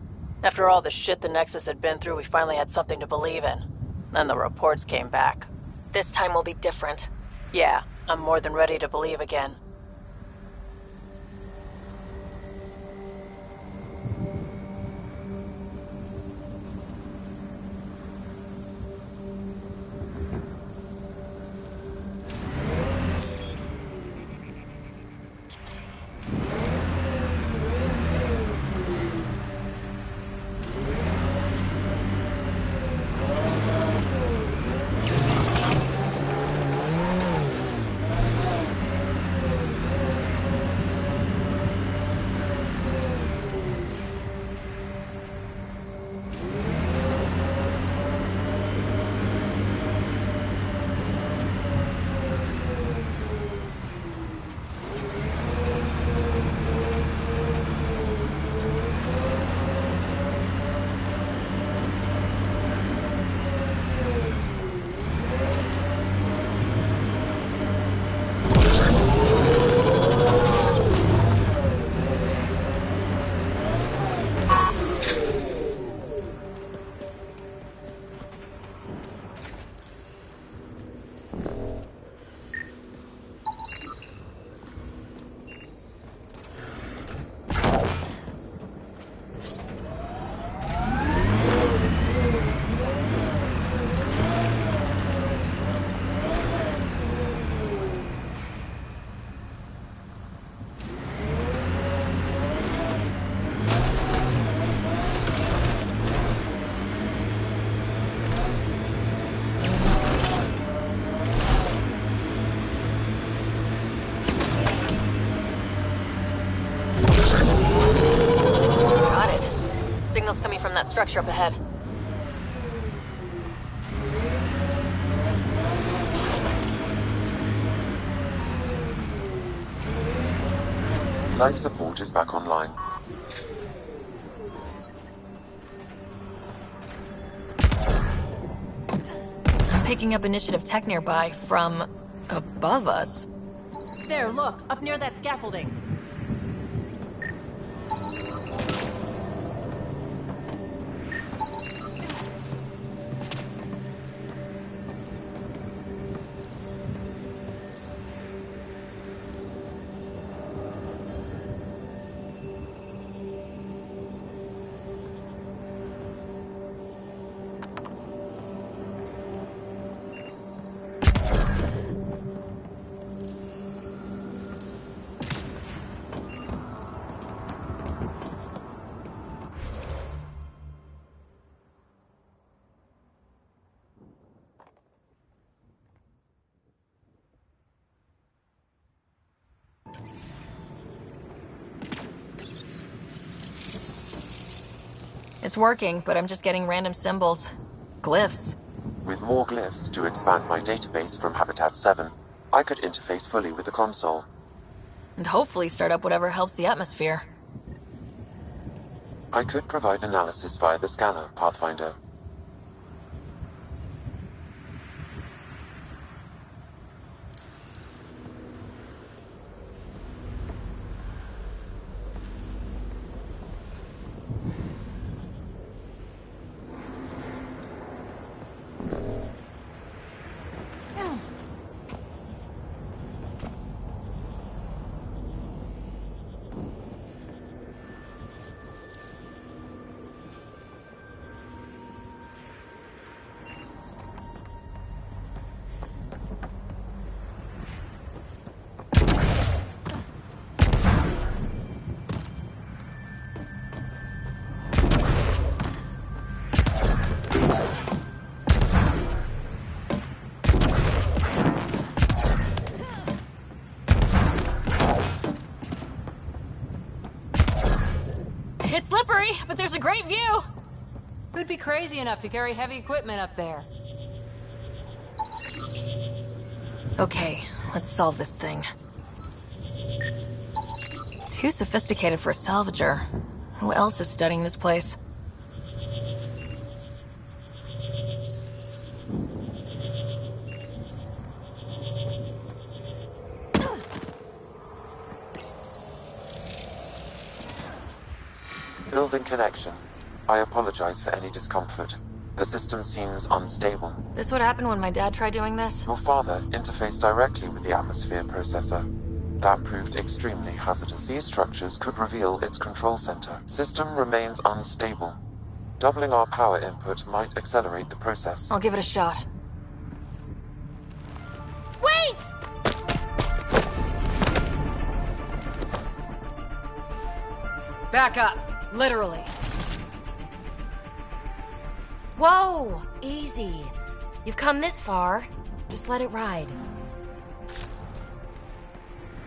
After all the shit the Nexus had been through, we finally had something to believe in. Then the reports came back. This time will be different. Yeah, I'm more than ready to believe again. Coming from that structure up ahead. Life support is back online. I'm picking up initiative tech nearby from above us. There, look, up near that scaffolding. It's working, but I'm just getting random symbols. Glyphs. With more glyphs to expand my database from Habitat 7, I could interface fully with the console. And hopefully start up whatever helps the atmosphere. I could provide analysis via the scanner, Pathfinder. It's slippery, but there's a great view. Who'd be crazy enough to carry heavy equipment up there? Okay, let's solve this thing. Too sophisticated for a salvager. Who else is studying this place? Building connection. I apologize for any discomfort. The system seems unstable. This would happen when my dad tried doing this? Your father interfaced directly with the atmosphere processor. That proved extremely hazardous. These structures could reveal its control center. System remains unstable. Doubling our power input might accelerate the process. I'll give it a shot. Wait! Back up. Literally. Whoa! Easy. You've come this far. Just let it ride.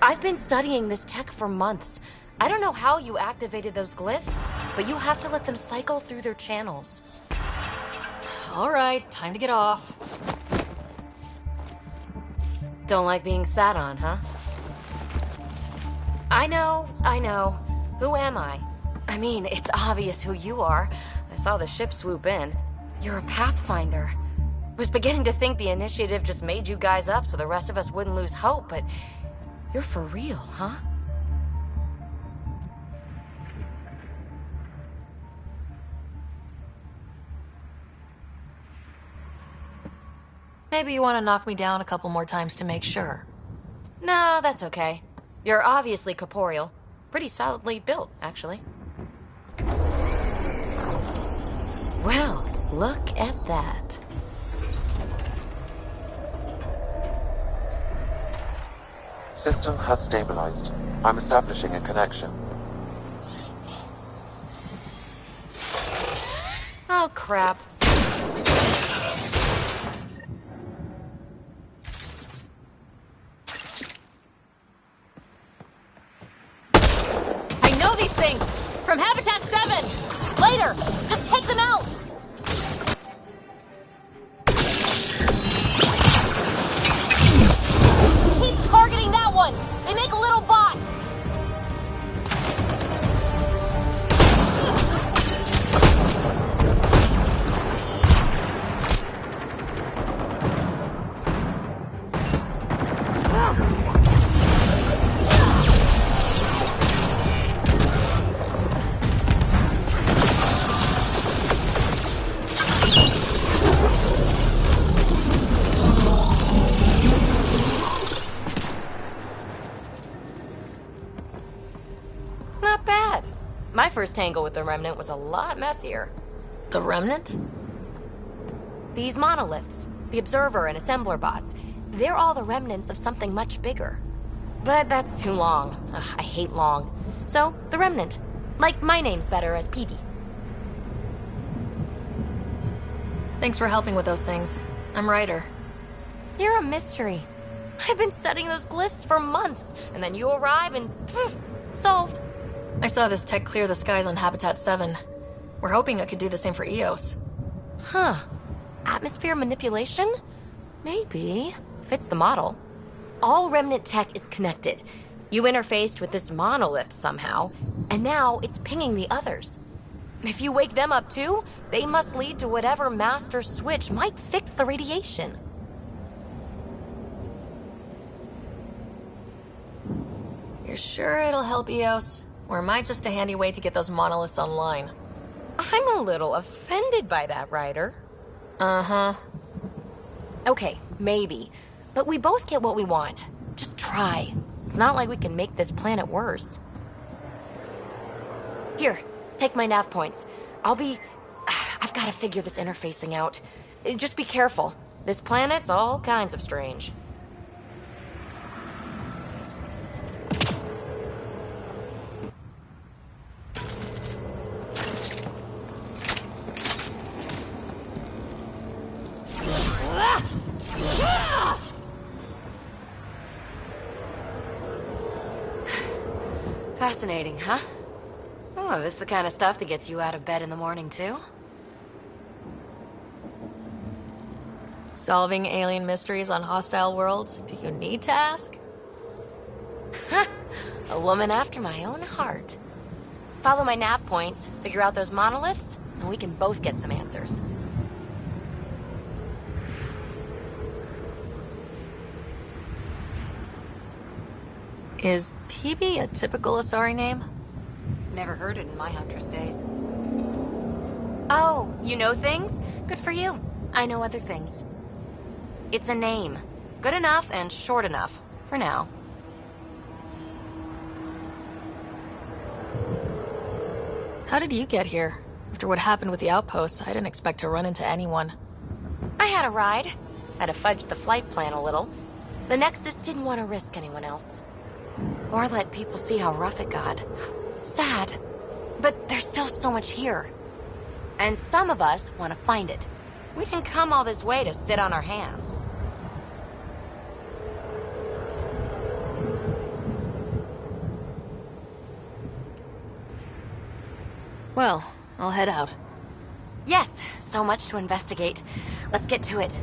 I've been studying this tech for months. I don't know how you activated those glyphs, but you have to let them cycle through their channels. All right, time to get off. Don't like being sat on, huh? I know. Who am I? I mean, it's obvious who you are. I saw the ship swoop in. You're a Pathfinder. Was beginning to think the initiative just made you guys up so the rest of us wouldn't lose hope, but you're for real, huh? Maybe you want to knock me down a couple more times to make sure. No, that's okay. You're obviously corporeal. Pretty solidly built, actually. Well, look at that. System has stabilized. I'm establishing a connection. Oh, crap. I know these things! From Habitat 7! Later! Just take them out! Keep targeting that one! They make little bots! Not bad. My first tangle with the Remnant was a lot messier. The Remnant? These monoliths, the Observer and Assembler bots, they're all the remnants of something much bigger. But that's too long. Ugh, I hate long. So, the Remnant. Like, my name's better as Peavy. Thanks for helping with those things. I'm Ryder. You're a mystery. I've been studying those glyphs for months, and then you arrive and poof, solved. I saw this tech clear the skies on Habitat 7. We're hoping it could do the same for EOS. Huh. Atmosphere manipulation? Maybe. Fits the model. All Remnant tech is connected. You interfaced with this monolith somehow, and now it's pinging the others. If you wake them up too, they must lead to whatever master switch might fix the radiation. You're sure it'll help EOS? Or am I just a handy way to get those monoliths online? I'm a little offended by that, Ryder. Uh-huh. Okay, maybe. But we both get what we want. Just try. It's not like we can make this planet worse. Here, take my nav points. I've got to figure this interfacing out. Just be careful. This planet's all kinds of strange. Fascinating, huh? Oh, this is the kind of stuff that gets you out of bed in the morning, too? Solving alien mysteries on hostile worlds? Do you need to ask? A woman after my own heart. Follow my nav points, figure out those monoliths, and we can both get some answers. Is Peavy a typical Asari name? Never heard it in my Huntress days. Oh, you know things? Good for you. I know other things. It's a name. Good enough and short enough. For now. How did you get here? After what happened with the outposts, I didn't expect to run into anyone. I had a ride. Had to fudge the flight plan a little. The Nexus didn't want to risk anyone else. Or let people see how rough it got. Sad. But there's still so much here. And some of us want to find it. We didn't come all this way to sit on our hands. Well, I'll head out. Yes, so much to investigate. Let's get to it.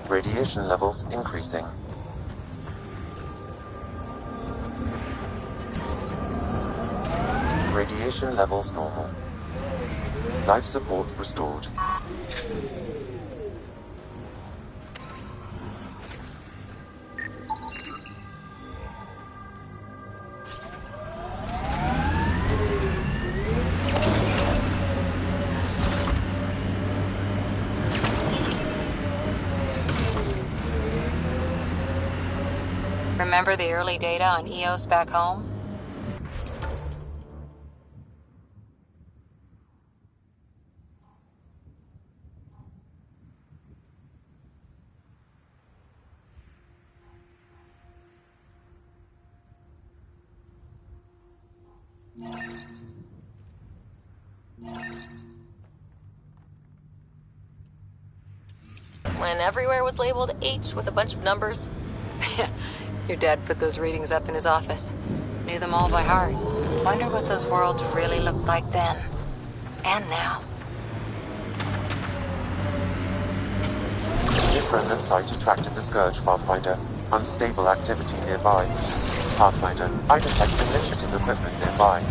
Radiation levels increasing. Radiation levels normal. Life support restored. Remember the early data on EOS back home? When everywhere was labeled H with a bunch of numbers. Your dad put those readings up in his office. Knew them all by heart. Wonder what those worlds really looked like then. And now. This remnant site attracted the Scourge, Pathfinder. Unstable activity nearby. Pathfinder, I detect initiative equipment nearby.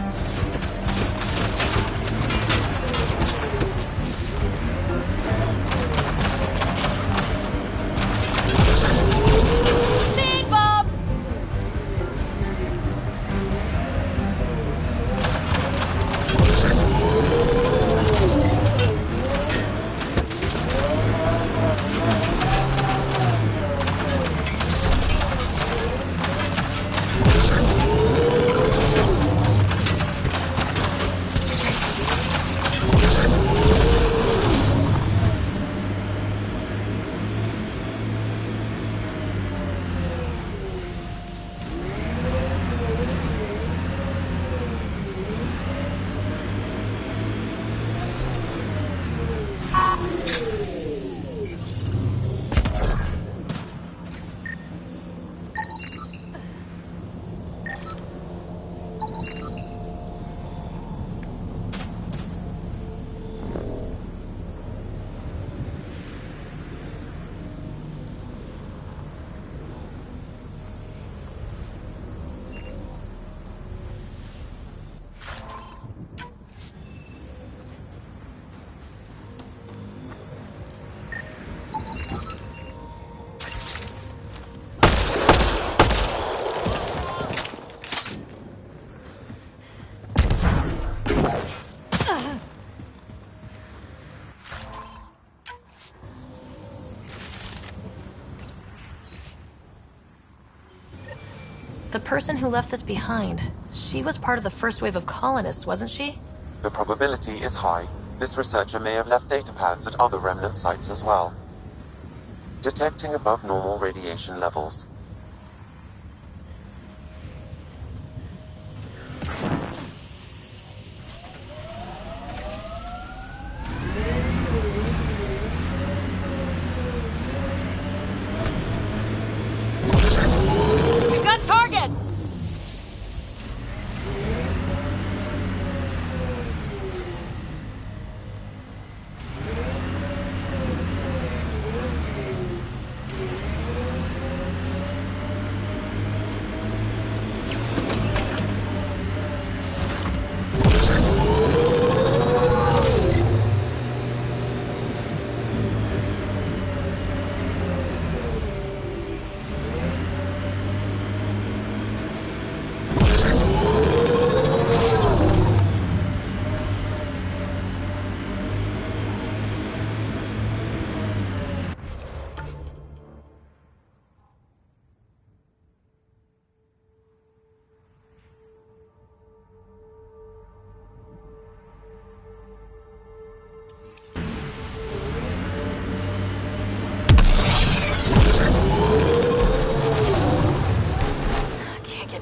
the person who left this behind, she was part of the first wave of colonists, wasn't she? The probability is high. This researcher may have left data pads at other remnant sites as well. Detecting above normal radiation levels. We've got targets!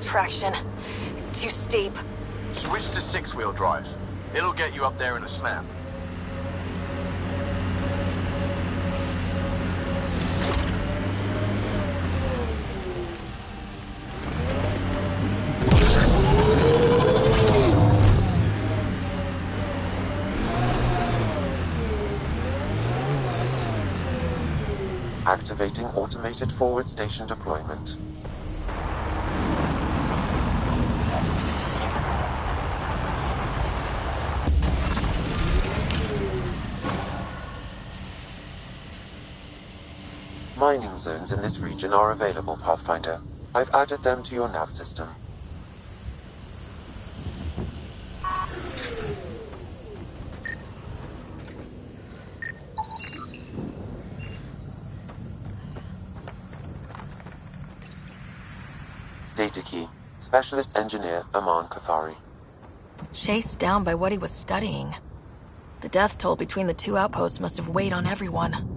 Traction. It's too steep. Switch to six-wheel drive. It'll get you up there in a snap. Activating automated forward station deployment. Mining zones in this region are available, Pathfinder. I've added them to your nav system. Data key. Specialist Engineer Aman Kathari. Chased down by what he was studying. The death toll between the two outposts must have weighed on everyone.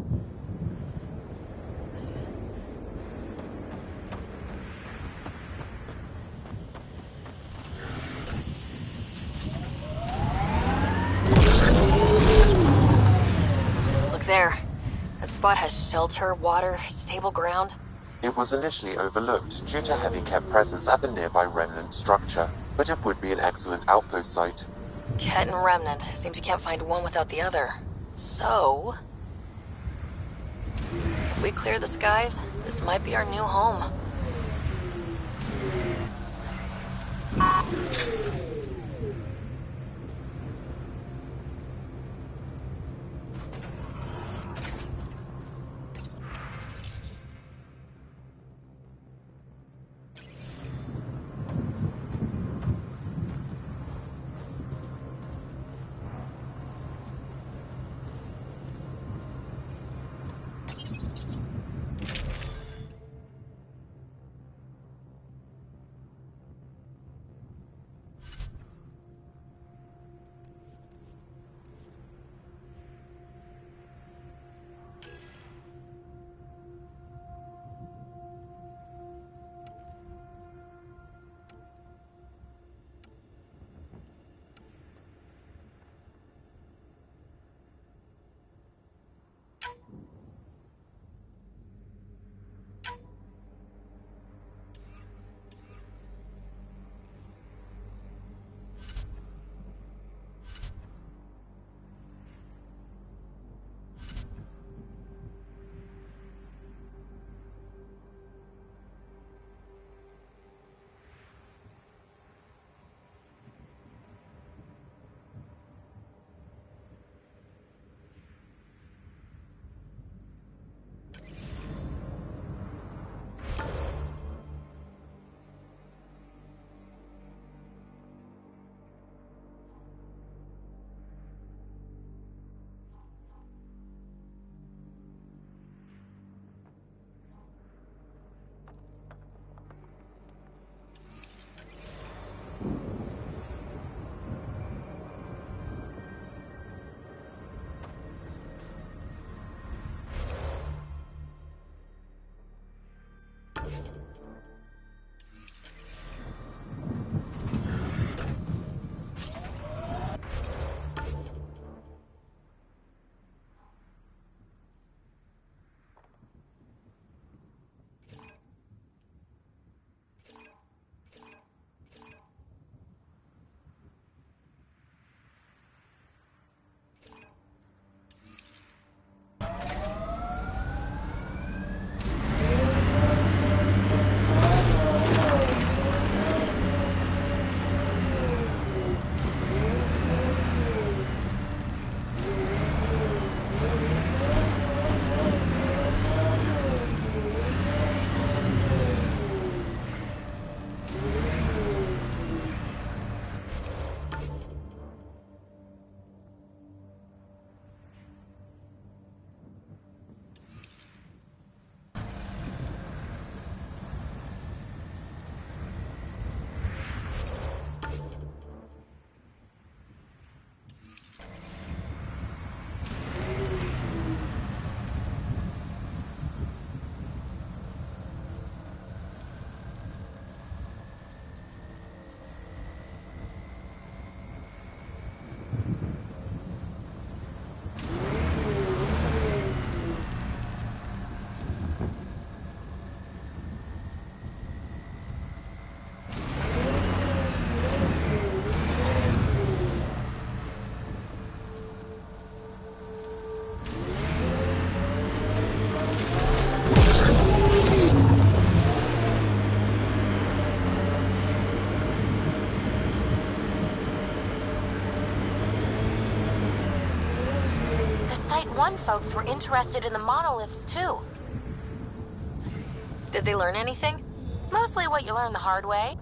Look there. That spot has shelter, water, stable ground. It was initially overlooked due to heavy kept presence at the nearby remnant structure, but it would be an excellent outpost site. Ket and Remnant. Seems you can't find one without the other. So... if we clear the skies, this might be our new home. folks were interested in the monoliths, too. Did they learn anything? Mostly what you learn the hard way.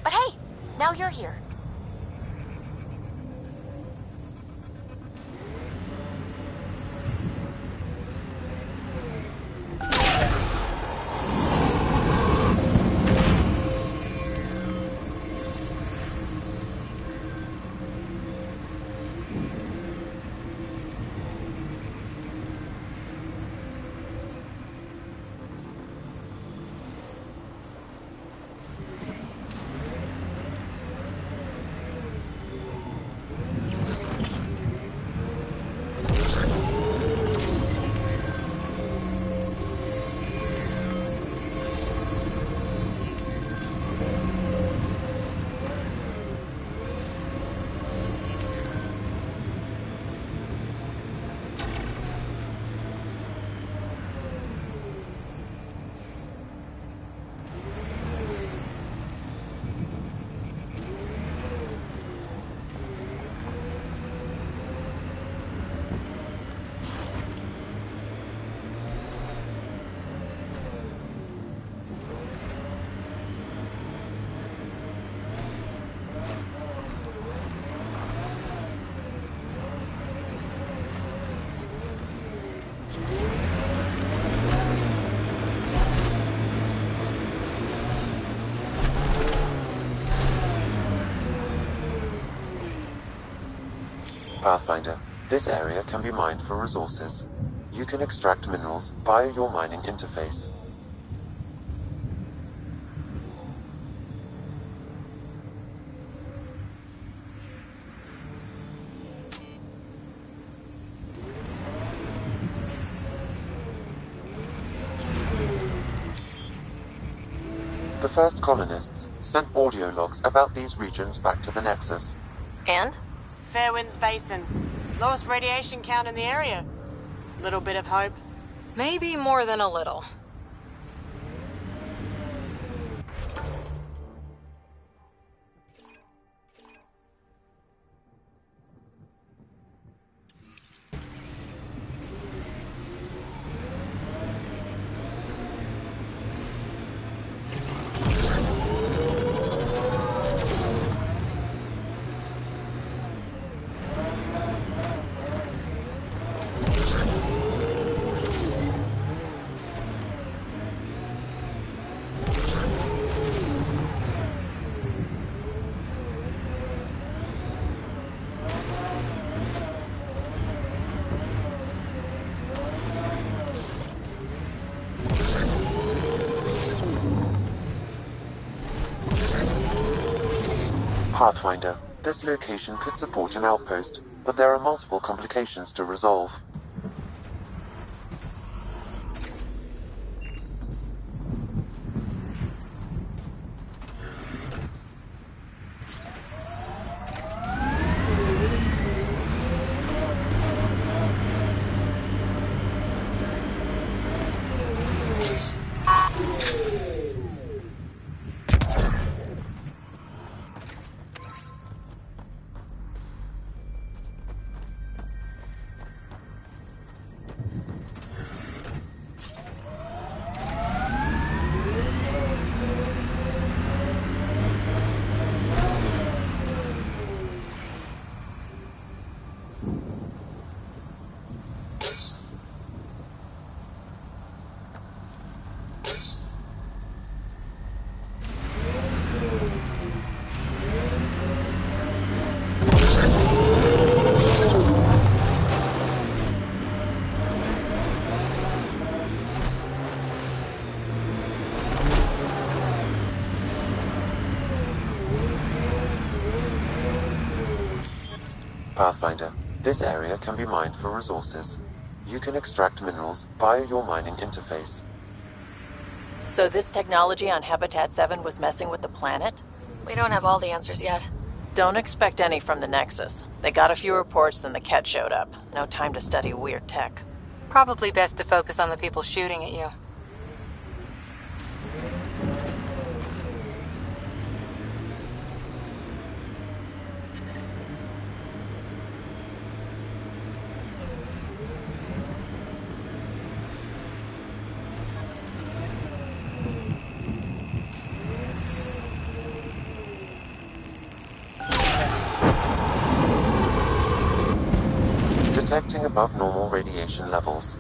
But hey, now you're here. Pathfinder, this area can be mined for resources. You can extract minerals via your mining interface. The first colonists sent audio logs about these regions back to the Nexus. And? Fairwinds Basin. Lowest radiation count in the area. Little bit of hope. Maybe more than a little. Pathfinder, this location could support an outpost, but there are multiple complications to resolve. Pathfinder, this area can be mined for resources. You can extract minerals via your mining interface. So this technology on Habitat 7 was messing with the planet? We don't have all the answers yet. Don't expect any from the Nexus. They got a few reports, then the Ket showed up. No time to study weird tech. Probably best to focus on the people shooting at you. Detecting above normal radiation levels.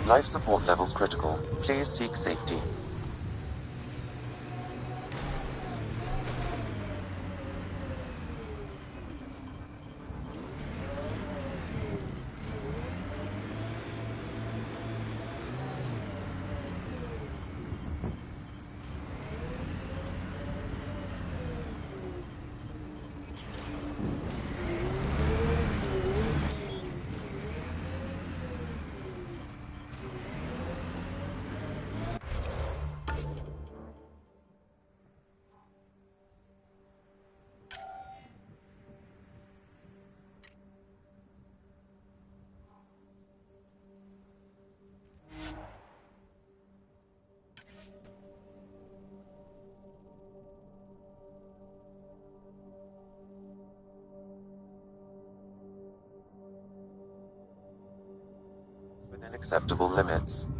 Life support levels critical. Please seek safety. Within acceptable limits.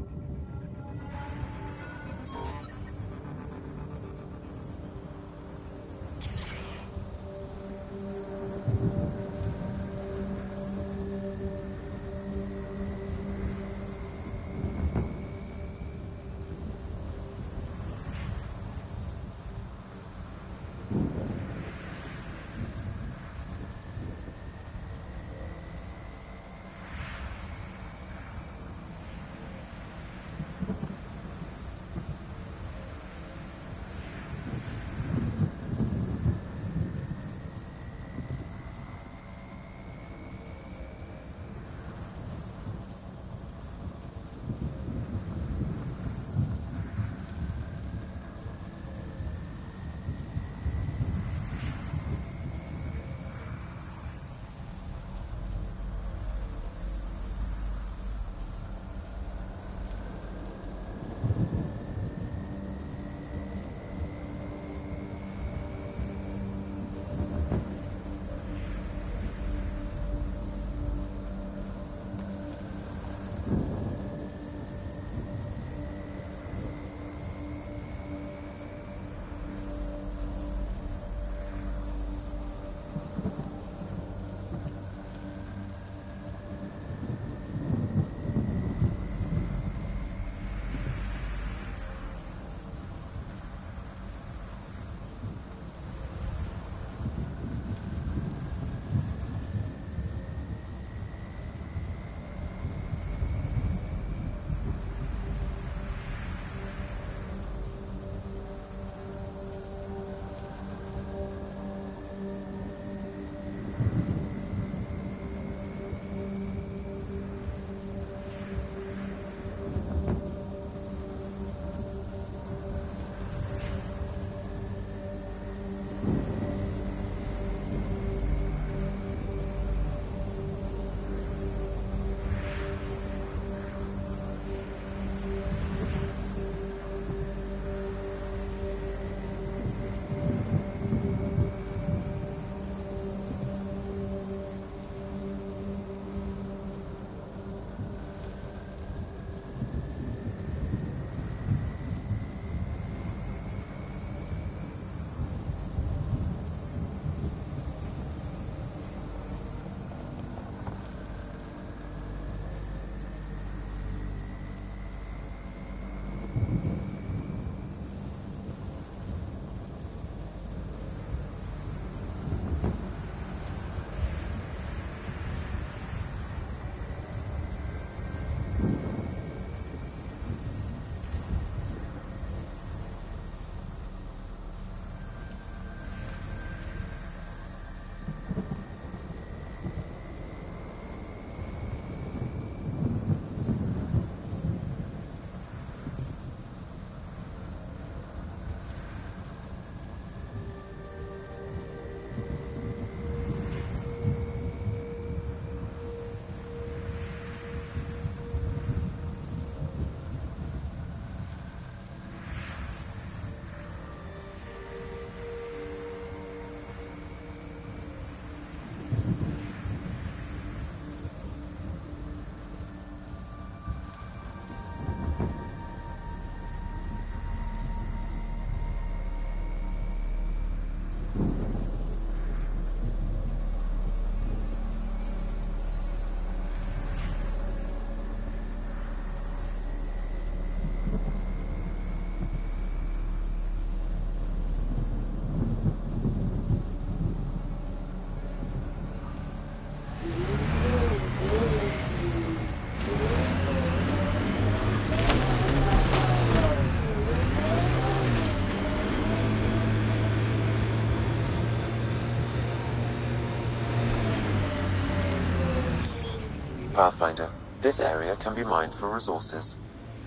Pathfinder, this area can be mined for resources.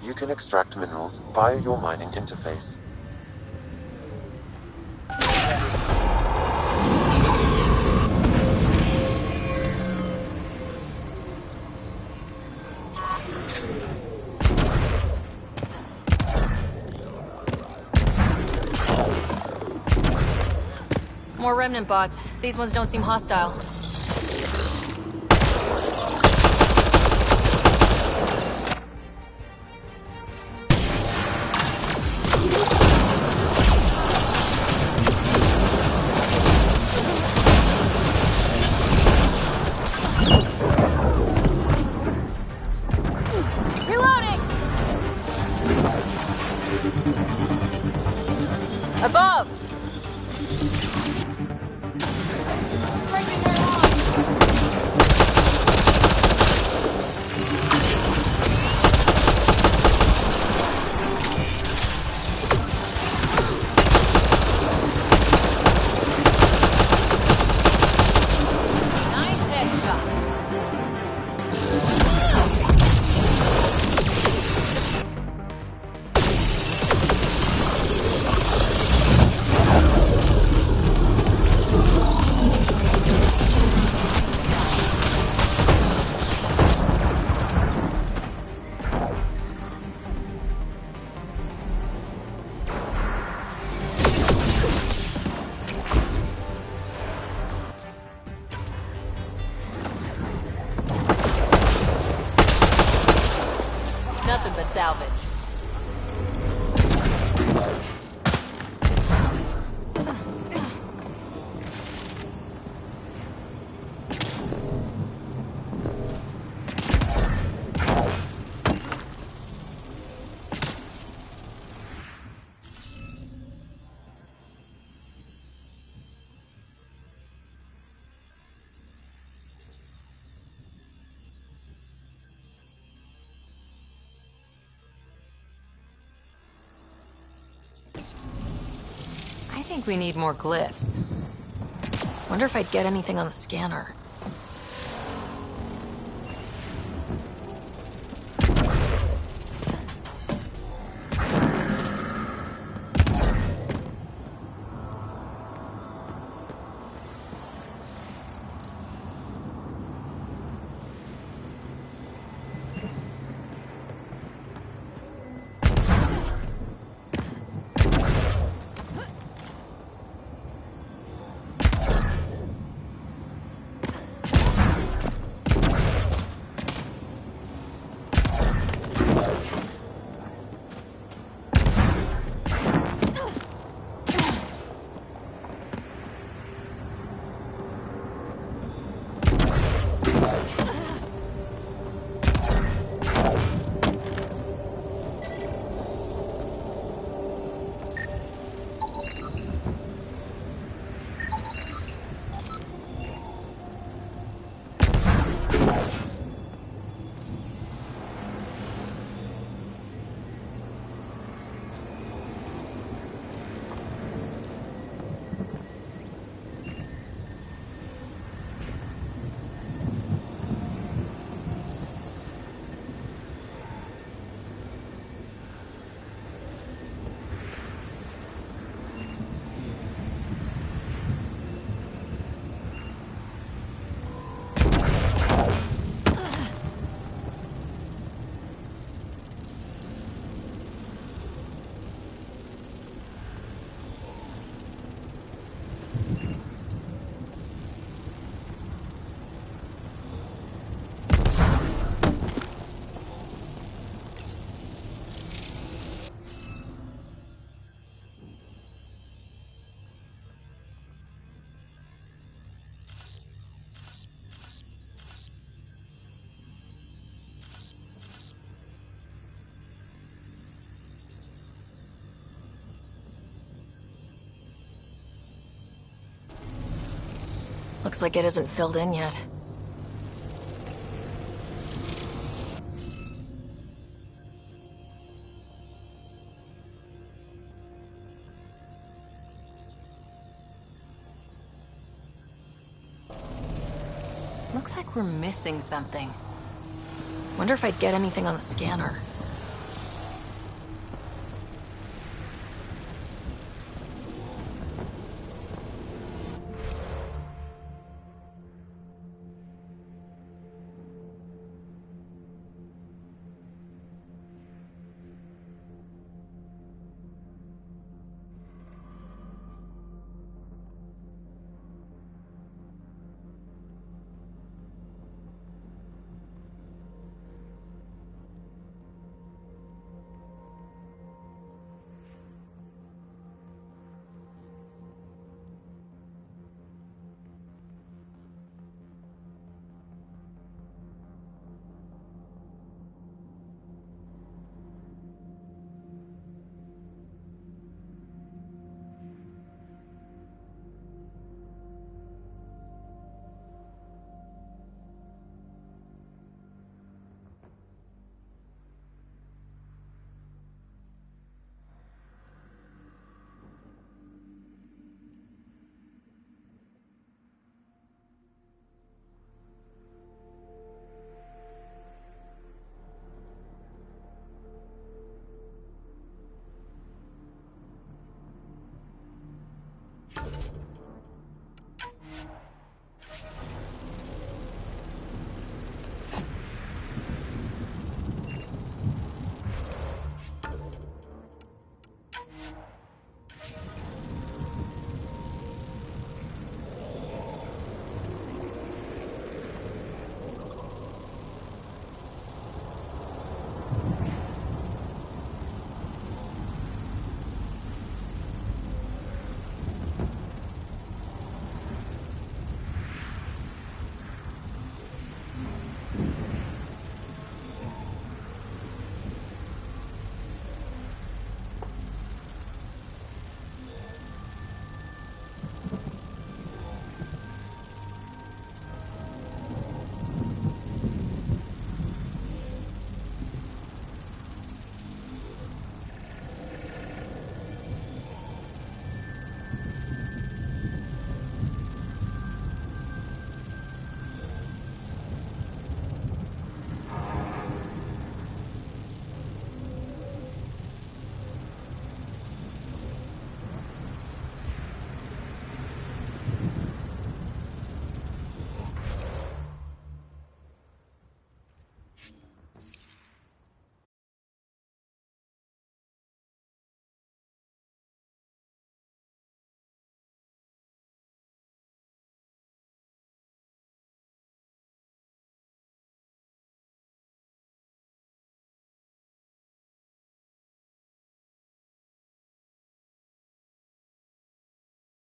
You can extract minerals via your mining interface. More remnant bots. These ones don't seem hostile. Reloading! Above! Nothing but salvage. I think we need more glyphs. Wonder if I'd get anything on the scanner. Looks like it isn't filled in yet. Looks like we're missing something. Wonder if I'd get anything on the scanner.